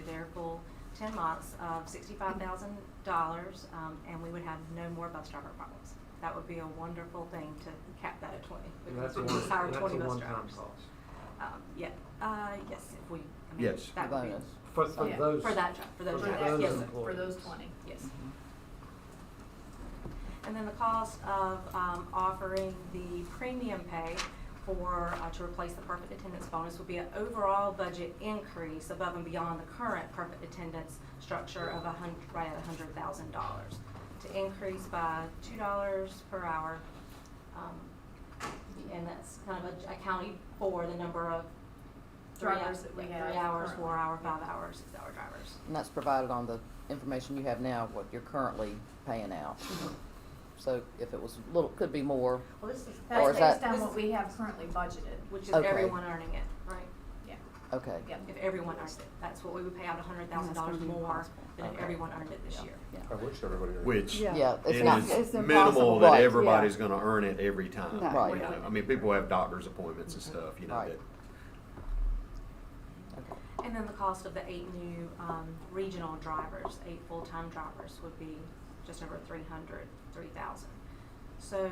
O: their full 10 months of $65,000, and we would have no more bus driver problems. That would be a wonderful thing to cap that at 20.
F: And that's
O: because
F: a
O: we just hired 20
F: one-time
O: bus
F: cost.
O: drivers. Yes, if we,
H: Yes.
O: that would be.
G: Bonus.
F: For
O: Yeah,
F: those.
O: for that job, for those
F: for
O: drivers,
F: those
O: yes, sir.
F: employees.
N: For those 20.
O: Yes. And then the cost of offering the premium pay for, to replace the perfect attendance bonus would be an overall budget increase above and beyond the current perfect attendance structure of right at $100,000. To increase by $2 per hour, and that's kind of accounting for the number of
N: Drivers that we have
O: 3 hours,
N: currently.
O: 4 hour, 5 hour, 6 hour drivers.
G: And that's provided on the information you have now, what you're currently paying out. So if it was a little, could be more,
O: Well, this is,
G: Or
N: That's
G: is that-
N: based on what we have currently budgeted.
O: which is
G: Okay.
O: everyone earning it, right?
N: Yeah.
G: okay.
N: Yep.
O: If everyone earned it, that's what we would pay out $100,000
C: That's gonna be
O: more
C: impossible.
O: than if
G: Okay.
O: everyone earned it this year.
A: I wish everybody.
H: Which
C: Yeah.
G: Yeah, it's
H: it
G: not,
H: is
C: It's
H: minimal
C: impossible.
H: that
G: Right,
H: everybody's
C: yeah.
H: gonna earn it every time.
C: No.
G: Right.
H: You know, I mean, people have doctor's appointments and stuff,
G: Right.
H: that.
G: okay.
O: And then the cost of the 8 new regional drivers, 8 full-time drivers would be just over $300,000. So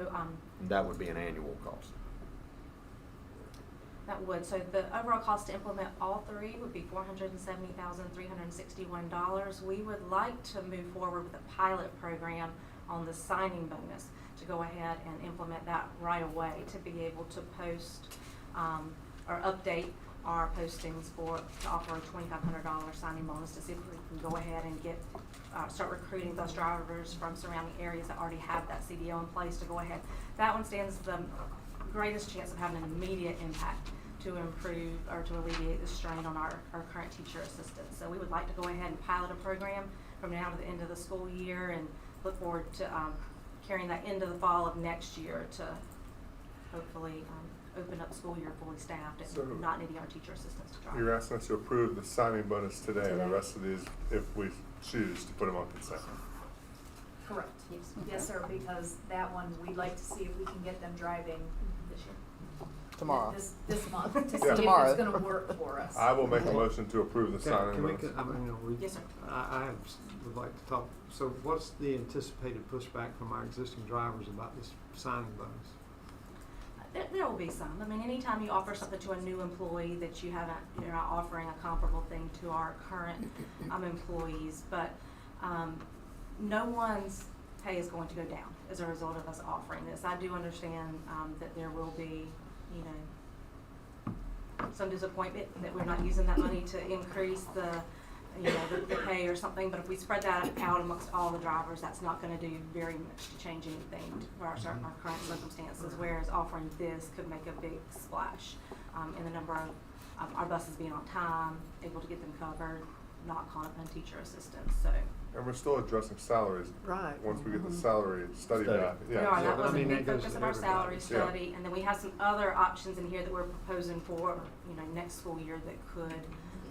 H: That would be an annual cost.
O: that would, so the overall cost to implement all 3 would be $470,361. We would like to move forward with a pilot program on the signing bonus to go ahead and implement that right away, to be able to post or update our postings to offer a $2,500 signing bonus, to see if we can go ahead and start recruiting bus drivers from surrounding areas that already have that CDL in place to go ahead. That one stands the greatest chance of having an immediate impact to improve or to alleviate the strain on our current teacher assistants. So we would like to go ahead and pilot a program from now to the end of the school year, and look forward to carrying that into the fall of next year to hopefully open up the school year fully staffed and
A: So-
O: not needing our teacher assistants to drive.
A: You're asking us to approve the signing bonus today, and the
C: Today.
A: rest of these, if we choose to put them on consent.
N: Correct. Yes, sir, because that one, we'd like to see if we can get them driving
O: This year.
G: Tomorrow.
N: this month, to see
A: Yeah.
N: if
G: Tomorrow.
N: it's gonna work for us.
A: I will make a
G: Okay.
A: motion to approve the signing
F: Can we,
A: bonus.
O: Yes, sir.
F: would like to talk, so what's the anticipated pushback from our existing drivers about this signing bonus?
O: There will be some. I mean, anytime you offer something to a new employee that you're not offering a comparable thing to our current employees, but no one's pay is going to go down as a result of us offering this. I do understand that there will be, some disappointment that we're not using that money to increase the pay or something, but if we spread that out amongst all the drivers, that's not gonna do very much to change anything for our current circumstances, whereas offering this could make a big splash in the number of our buses being on time, able to get them covered, not calling upon teacher assistants, so.
A: And we're still addressing salaries.
B: Right.
A: Once we get the salary study
H: Study.
A: back.
O: We
A: Yeah.
O: are,
F: Yeah,
O: that
F: but I
O: was a
F: mean,
O: big
F: that goes
O: focus
F: to
O: of our salary
F: everybody.
O: study, and then we have some other options in here that we're proposing for, next school year that could,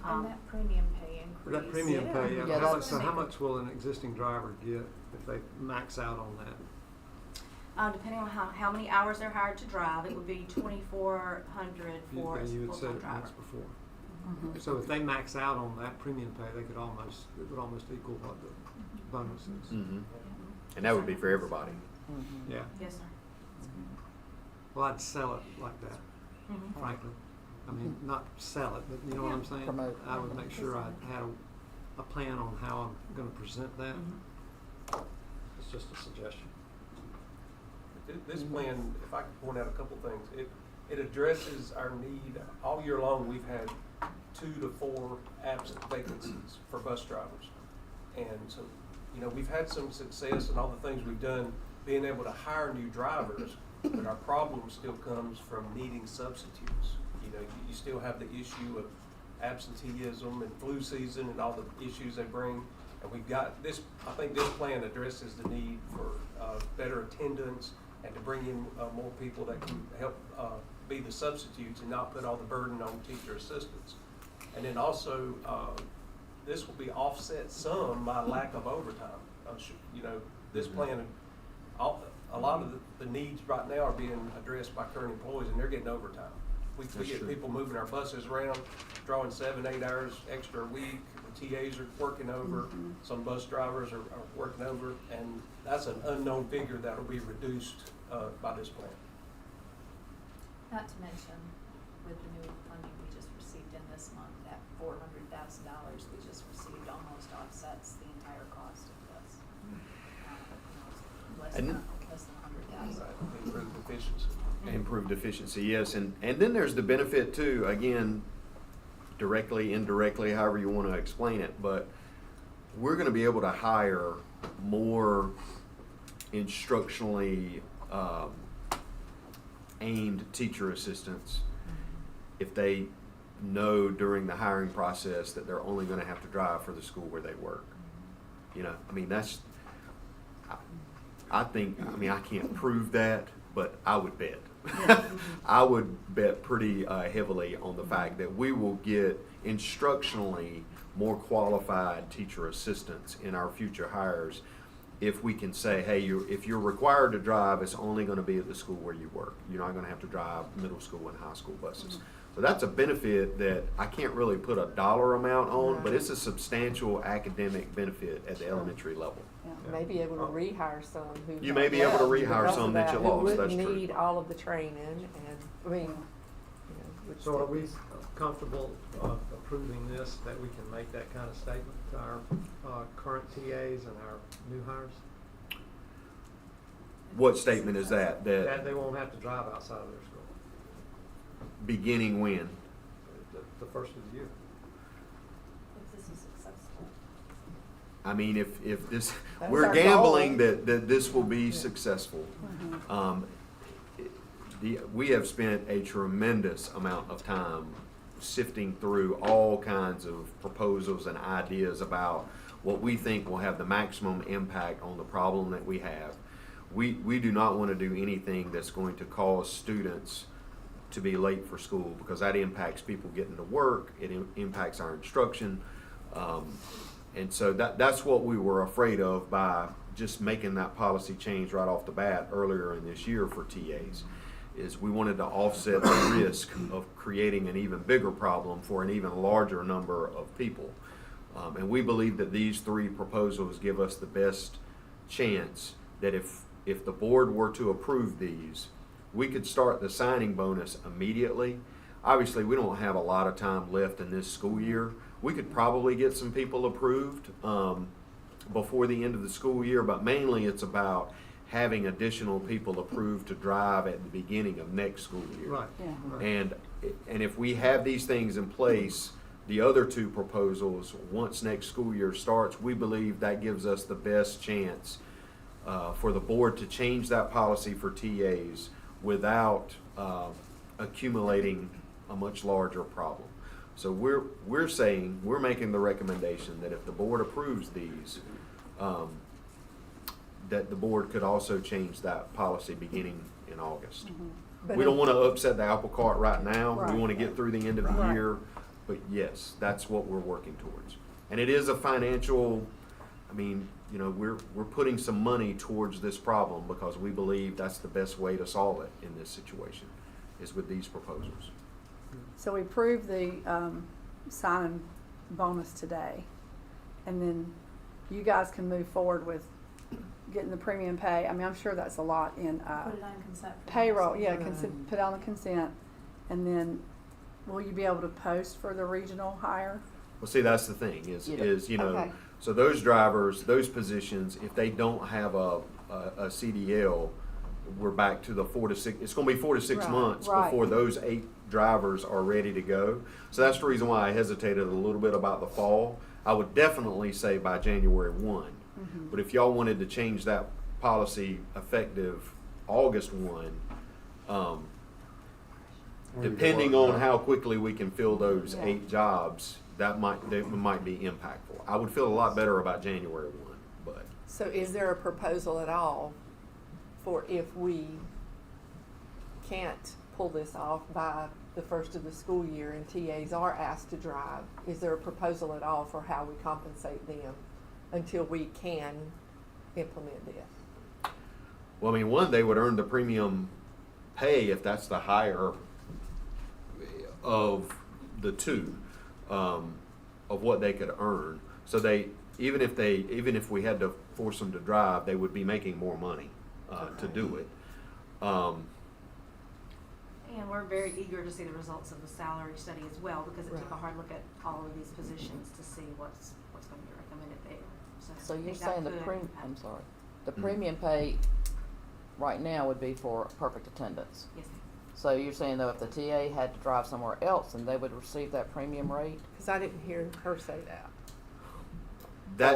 N: And that premium pay increase.
F: That premium pay,
G: Yeah,
F: how much,
G: that's-
F: so how much will an existing driver get if they max out on that?
O: depending on how many hours they're hired to drive, it would be 2,400 for a
F: You had said
O: full-time
F: it
O: driver.
F: once before.
G: Mhm.
F: So if they max out on that premium pay, it would almost equal what the bonus is.
H: Mm-hmm. And that would be for everybody.
G: Mhm.
F: Yeah,
O: Yes, sir.
F: well, I'd sell it like that,
O: Mhm.
F: frankly. I mean, not sell it, but you know what I'm saying?
G: Promote.
F: I would make sure I had a plan on how I'm gonna present that.
O: Mhm.
F: It's just a suggestion.
M: This plan, if I could point out a couple things, it addresses our need. All year long, we've had 2 to 4 absent vacancies for bus drivers. And so, we've had some success in all the things we've done, being able to hire new drivers, but our problem still comes from needing substitutes. You still have the issue of absenteeism and flu season and all the issues they bring. And we've got this, I think this plan addresses the need for better attendance and to bring in more people that can help be the substitutes and not put all the burden on teacher assistants. And then also, this will be offset some by lack of overtime. This plan, a lot of the needs right now are being addressed by current employees, and they're getting overtime. We
H: That's
M: get
H: true.
M: people moving our buses around, drawing 7-8 hours extra a week. The TAs are working over, some bus drivers are working over, and that's an unknown figure that'll be reduced by this plan.
N: Not to mention, with the new funding we just received in this month, that $400,000 we just received almost offsets the entire cost of this. Less
H: And-
N: than 100,000.
M: Improve efficiency.
H: Improved efficiency, yes, and then there's the benefit too, again, directly, indirectly, however you want to explain it, but we're going to be able to hire more instructionally aimed teacher assistants if they know during the hiring process that they're only going to have to drive for the school where they work. I mean, I think, I can't prove that, but I would bet. I would bet pretty heavily on the fact that we will get instructionally more qualified teacher assistants in our future hires if we can say, hey, if you're required to drive, it's only going to be at the school where you work. You're not going to have to drive middle school and high school buses. So that's a benefit that I can't really put a dollar amount on, but it's a substantial academic benefit at the elementary level.
B: May be able to rehire some who.
H: You may be able to
B: left
H: rehire
B: because
H: some
B: of
H: that you
B: who
H: lost,
B: wouldn't
H: that's true.
B: need all of the training and, would
F: So are
B: still
F: we
B: be-
F: comfortable approving this, that we can make that kind of statement to our current TAs and our new hires?
H: What statement is that?
F: That
H: That
F: they won't have to drive outside of their school,
H: beginning when?
F: the first of the year.
N: If this is successful.
H: I mean, if this,
B: That's
H: we're
B: our
H: gambling
B: goal.
H: that this will be successful. We have spent a tremendous amount of time sifting through all kinds of proposals and ideas about what we think will have the maximum impact on the problem that we have. We do not want to do anything that's going to cause students to be late for school, because that impacts people getting to work, it impacts our instruction. And so that's what we were afraid of by just making that policy change right off the bat earlier in this year for TAs, is we wanted to offset the risk of creating an even bigger problem for an even larger number of people. And we believe that these 3 proposals give us the best chance that if the board were to approve these, we could start the signing bonus immediately. Obviously, we don't have a lot of time left in this school year. We could probably get some people approved before the end of the school year, but mainly it's about having additional people approved to drive at the beginning of next school year.
F: Right.
C: Yeah.
H: And if we have these things in place, the other 2 proposals, once next school year starts, we believe that gives us the best chance for the board to change that policy for TAs without accumulating a much larger problem. So we're saying, we're making the recommendation that if the board approves these, that the board could also change that policy beginning in August.
B: But
H: We don't
B: if-
H: want to upset the apple cart right now. We
C: Right.
H: want to get through the end of the
C: Right.
H: year. But yes, that's what we're working towards. And it is a financial, I mean, you know, we're putting some money towards this problem because we believe that's the best way to solve it in this situation, is with these proposals.
C: So we approved the signing bonus today, and then you guys can move forward with getting the premium pay. I mean, I'm sure that's a lot in
N: Put it on consent. for
C: payroll.
N: next
C: Yeah,
N: week.
C: put on the consent, and then will you be able to post for the regional hire?
H: Well, see, that's the thing, is, you know,
C: Okay.
H: so those drivers, those positions, if they don't have a CDL, we're back to the 4 to 6, it's gonna be 4 to 6
C: Right,
H: months
C: right.
H: before those 8 drivers are ready to go. So that's the reason why I hesitated a little bit about the fall. I would definitely say by January 1.
C: Mm-hmm.
H: But if y'all wanted to change that policy effective August 1, depending on how quickly we can fill those
C: Yeah.
H: 8 jobs, that might be impactful. I would feel a lot better about January 1, but
B: So is there a proposal at all for if we can't pull this off by the first of the school year and TAs are asked to drive? Is there a proposal at all for how we compensate them until we can implement this?
H: well, I mean, one, they would earn the premium pay if that's the higher of the two, of what they could earn. So even if we had to force them to drive, they would be making more money to do it.
O: And we're very eager to see the results of the salary study as well, because it took a
B: Right.
O: hard look at all of these positions to see what's going to be recommended there.
G: So
O: I
G: you're
O: think that
G: saying the
O: could-
G: I'm sorry, the
H: Mhm.
G: premium pay right now would be for perfect attendance.
O: Yes, ma'am.
G: So you're saying though if the TA had to drive somewhere else, then they would receive that premium rate?
B: Because I didn't hear her say that.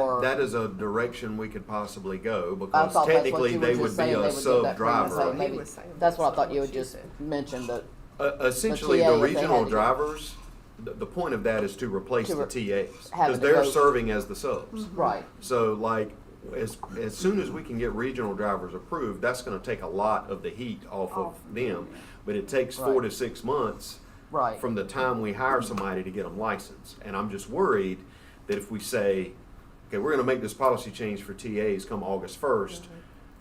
G: Or-
H: That is a direction we could possibly go,
G: I
H: because
G: thought that's what
H: technically
G: you were
H: they
G: just
H: would be
G: saying,
H: a
G: they would get
H: sub
G: that premium pay.
H: driver.
G: Maybe
B: He was saying
G: that's what I
B: that's
G: thought
B: not
G: you
B: what
G: had
B: she
G: just
B: said.
G: mentioned, that
H: Essentially,
G: TA,
H: the
G: if they had
H: regional
G: to-
H: drivers, the point of that is to replace
G: To
H: the
G: re-
H: TAs,
G: having
H: because
G: to
H: they're
G: go-
H: serving as the subs.
G: right.
H: So like, as soon as we can get regional drivers approved, that's gonna take a lot of the heat off of them. But it takes 4
G: Right.
H: to 6 months
G: Right.
H: from the time we hire somebody to get them licensed. And I'm just worried that if we say, okay, we're gonna make this policy change for TAs come August 1st,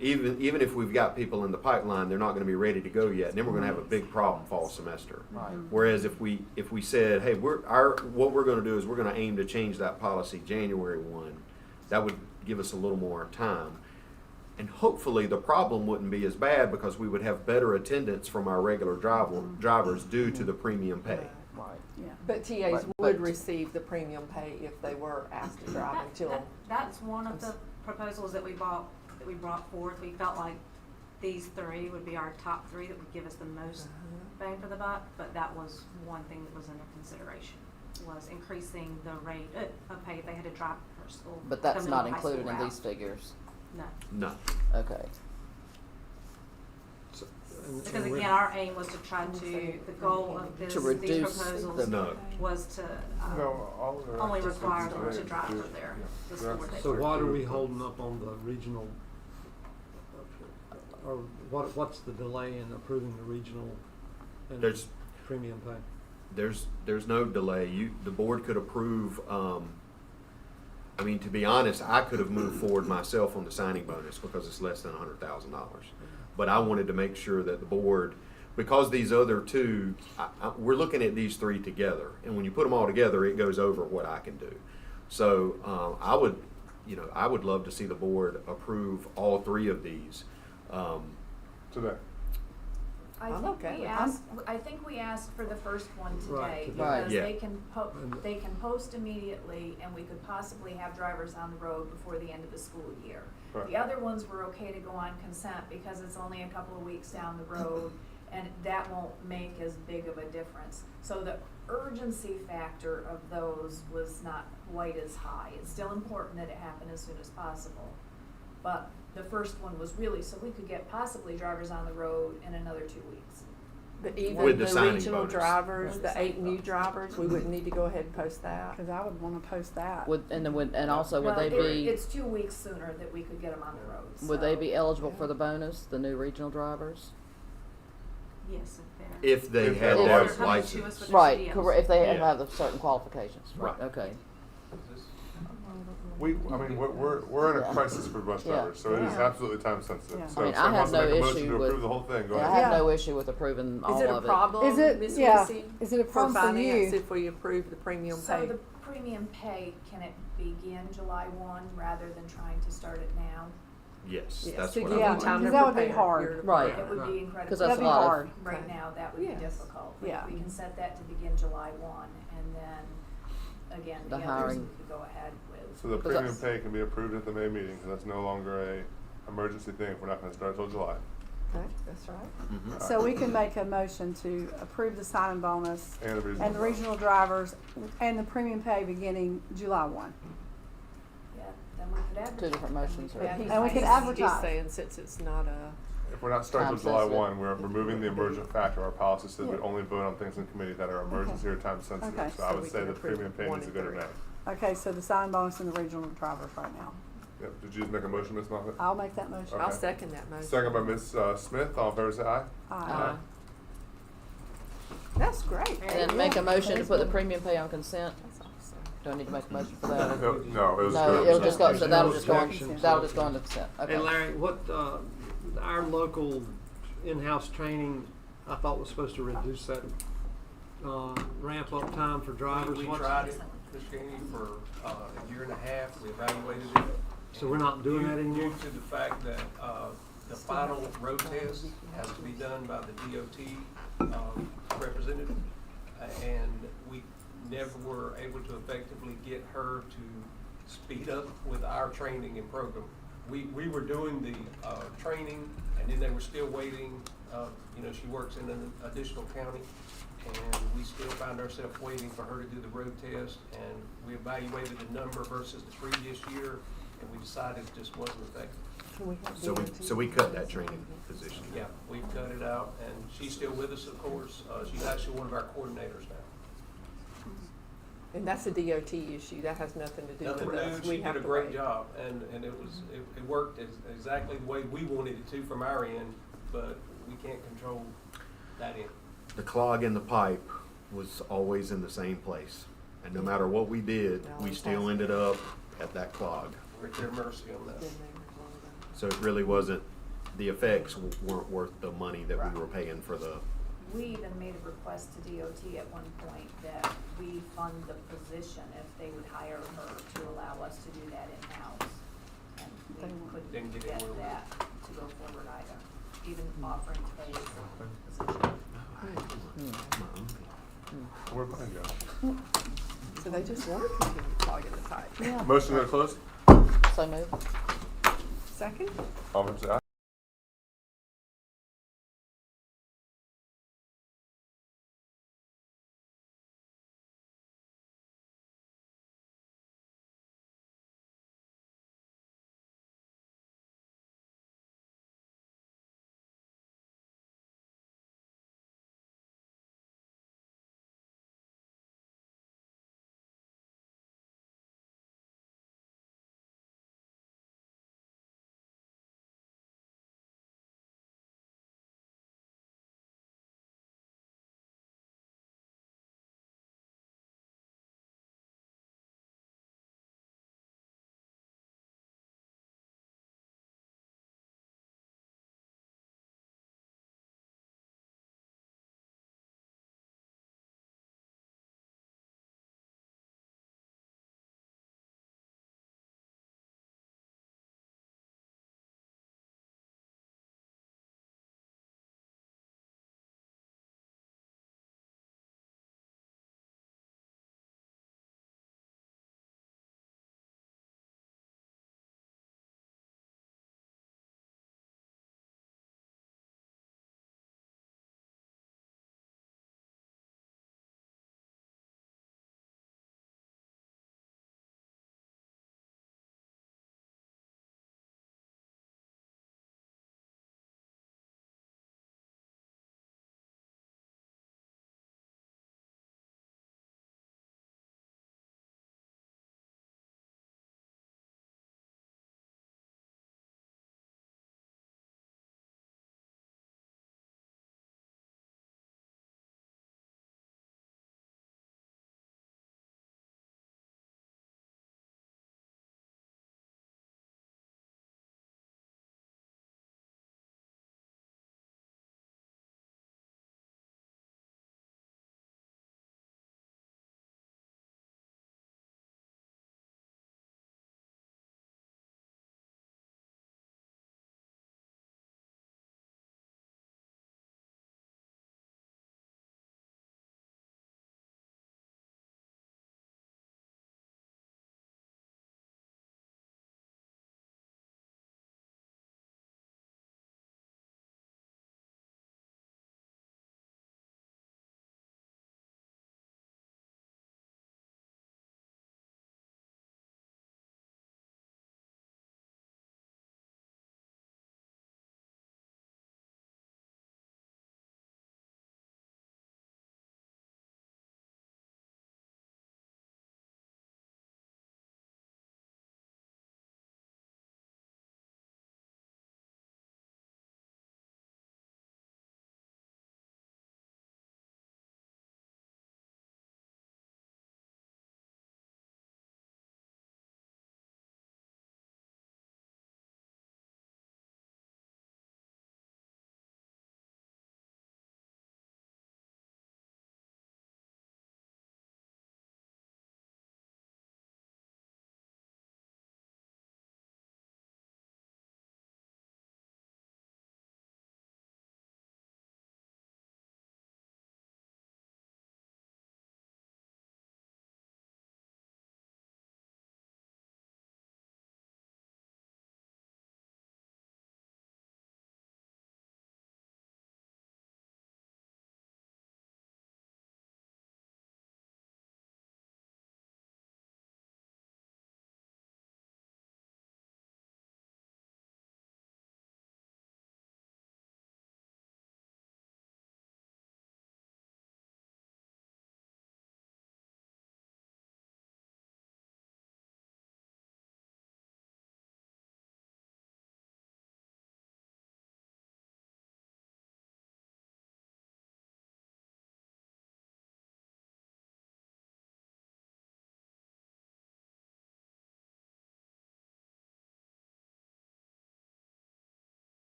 H: even if we've got people in the pipeline, they're not gonna be ready to go yet, and then we're gonna have a big problem fall semester.
G: Right.
H: Whereas if we said, hey, what we're gonna do is we're gonna aim to change that policy January 1, that would give us a little more time. And hopefully the problem wouldn't be as bad because we would have better attendance from our regular drivers due to the premium pay.
G: Right.
C: Yeah.
B: But TAs
G: Right,
B: would
G: but-
B: receive the premium pay if they were asked to drive until.
O: That's one of the proposals that we brought forth. We felt like these 3 would be our top 3 that would give us the most bang for the buck, but that was one thing that was under consideration, was increasing the rate of pay if they had to drive for school.
G: But that's
O: come to
G: not
O: the high school
G: included in
O: route.
G: these figures?
O: No,
H: No.
G: Okay.
O: because again, our aim was to try to, the goal of
G: To
O: these
G: reduce
O: proposals
H: No.
O: was to
A: No, all of their
O: only
A: activities
O: require them
A: today
O: to drive
A: do-
O: for their,
A: yeah.
O: the school where they
F: So
O: work.
F: why are we holding up on the regional, or what's the delay in approving the regional and
H: There's
F: premium pay?
H: there's no delay. The board could approve, I mean, to be honest, I could have moved forward myself on the signing bonus because it's less than $100,000. But I wanted to make sure that the board, because these other 2, we're looking at these 3 together. And when you put them all together, it goes over what I can do. So I would love to see the board approve all 3 of these.
A: Today.
N: I
B: I'm
N: think
B: okay
N: we
B: with
N: asked, I think we asked for the first one
F: Right,
N: today,
F: today.
G: Right.
N: because
H: Yeah.
N: they can post immediately, and we could possibly have drivers on the road before the end of the school year.
A: Right.
N: The other ones were okay to go on consent, because it's only a couple of weeks down the road, and that won't make as big of a difference. So the urgency factor of those was not quite as high. It's still important that it happen as soon as possible. But the first one was really so we could get possibly drivers on the road in another 2 weeks.
B: But even
H: With the
B: the
H: signing
B: regional
H: bonus.
B: drivers, the 8 new drivers, we wouldn't need to go ahead and post that.
C: Because I would want to post that.
G: And also would
N: Well,
G: they be,
N: It's 2 weeks sooner that we could get them on the road.
G: would they
N: so-
G: be eligible for the bonus, the new regional drivers?
L: Yes, if they're.
H: If they
A: If
H: had
A: they're
H: their
A: coming to
L: us
H: license.
L: with-
G: Right,
L: CDLs.
G: correct, if they
H: Yeah.
G: have the certain qualifications, right,
H: Right.
G: okay.
A: We're in a
G: Yeah.
A: crisis for bus
G: Yeah.
A: drivers, so it is
C: Yeah.
A: absolutely time sensitive.
C: Yeah.
A: So
G: I mean,
A: if
G: I
A: someone
G: have
A: wants to
G: no
A: make a motion
G: issue
A: to
G: with-
A: approve the whole thing, go
G: I
A: ahead.
G: have
C: Yeah.
G: no issue with approving all
B: Is
G: of
B: it
G: it.
B: a problem,
C: Is it-
B: Ms.
C: yeah.
B: Missy,
C: Is it a
B: for
C: problem for
B: finance
C: you?
B: if we approve the premium
N: So
B: pay?
N: the premium pay, can it begin July 1 rather than trying to start it now?
H: Yes,
B: Yes,
H: that's
B: to
H: what
B: give
H: I
C: Yeah,
B: you
H: would
B: time
H: like.
B: to
C: because that would be
B: prepare.
C: hard.
B: You're-
G: Right.
N: It would be incredibly.
G: 'Cause that's
C: That'd
G: a
C: be
G: lot of-
C: hard.
N: Right now, that would
B: Yes.
N: be difficult. But
C: Yeah.
N: if we can set that to begin July 1, and then, again,
G: The
N: the others
G: hiring.
N: we could go ahead with.
A: So the
G: Because
A: premium
G: that's-
A: pay can be approved at the May meeting, because that's no longer a emergency thing if we're not gonna start till July.
B: Okay, that's right.
H: Mhm.
C: So we can make a motion to approve the signing bonus
A: And the regional.
C: and the regional drivers and the premium pay beginning July 1.
N: Yeah, then we could advertise.
G: different motions,
N: Then we
G: right?
N: could
C: And we could
N: advertise.
C: advertise.
B: He's saying since it's not a,
A: If we're not starting till
G: Time
A: July
G: sensitive.
A: 1, we're removing the emergent factor. Our policy says we
C: Yeah.
A: only vote on things in committee that are emergency or time sensitive.
C: Okay.
A: So I
B: So
A: would
B: we
A: say
B: can
A: the
B: approve
A: premium pay
B: 1
A: needs to
B: and
A: go to
B: 3.
A: May.
C: Okay, so the signing bonus and the regional drivers right now.
A: Yep, did you just make a motion, Ms. Moffett?
C: I'll make that motion.
A: Okay.
B: I'll second that motion.
A: Second by Ms. Smith, all in favor say aye.
C: Aye.
B: That's great.
G: And then make a motion to
B: That's
G: put the
B: good.
G: premium pay on consent.
B: That's awesome.
G: Do I need to make a motion for that?
A: No, it was
G: No,
A: good.
G: it'll just go, so that'll just go on,
F: Objection.
G: that'll just go on to consent, okay.
F: Hey Larry, what, our local in-house training, I thought was supposed to reduce that, ramp up time for drivers.
M: We
F: What's-
M: tried it, Ms. Janie, for a year and a half. We evaluated it.
F: So we're not doing that anymore?
M: Due to the fact that the final road test has to be done by the DOT representative, and we never were able to effectively get her to speed up with our training and program. We were doing the training, and then they were still waiting. She works in an additional county, and we still found ourselves waiting for her to do the road test. And we evaluated the number versus the previous year, and we decided it just wasn't effective.
B: Can we have
H: So we cut that training position.
M: Yeah, we've cut it out, and she's still with us, of course. She's actually one of our coordinators now.
B: And that's a DOT issue. That has nothing to do
M: Nothing
B: with us.
M: new,
B: We
M: she
B: have
M: did a
B: to
M: great
B: wait.
M: job, and it worked exactly the way we wanted it to from our end, but we can't control that end.
H: The clog in the pipe was always in the same place. And no matter what we did, we still ended up at that clog.
M: We're at their mercy on that.
B: Been there as long as
H: So it really wasn't, the effects weren't worth the money that we were paying for the,
N: We even made a request to DOT at one point that we fund the position if they would hire her to allow us to do that in-house. And we
M: Didn't
N: couldn't
M: get
N: get
M: anywhere with
N: that to go forward either, even offering to pay for the position.
A: We're fine, Joe.
B: So they just want to continue clogging the pipe.
G: Yeah.
A: Motion to close?
G: So moved.
B: Second?
A: All in favor say aye.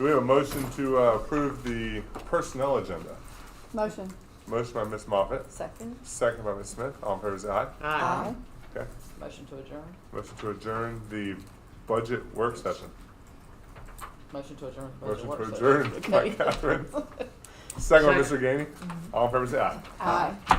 A: Do we have a motion to approve the personnel agenda?
C: Motion.
A: Motion by Ms. Moffitt,
G: Second.
A: second by Ms. Smith. All in favor say aye.
G: Aye.
A: Okay.
G: Motion to adjourn.
A: Motion to adjourn the budget work session.
G: Motion to adjourn. the budget
A: Motion
G: work
A: to
G: session.
A: adjourn by
G: Okay.
A: Catherine. Second by Mr. Gainey. All in favor say aye.
G: Aye.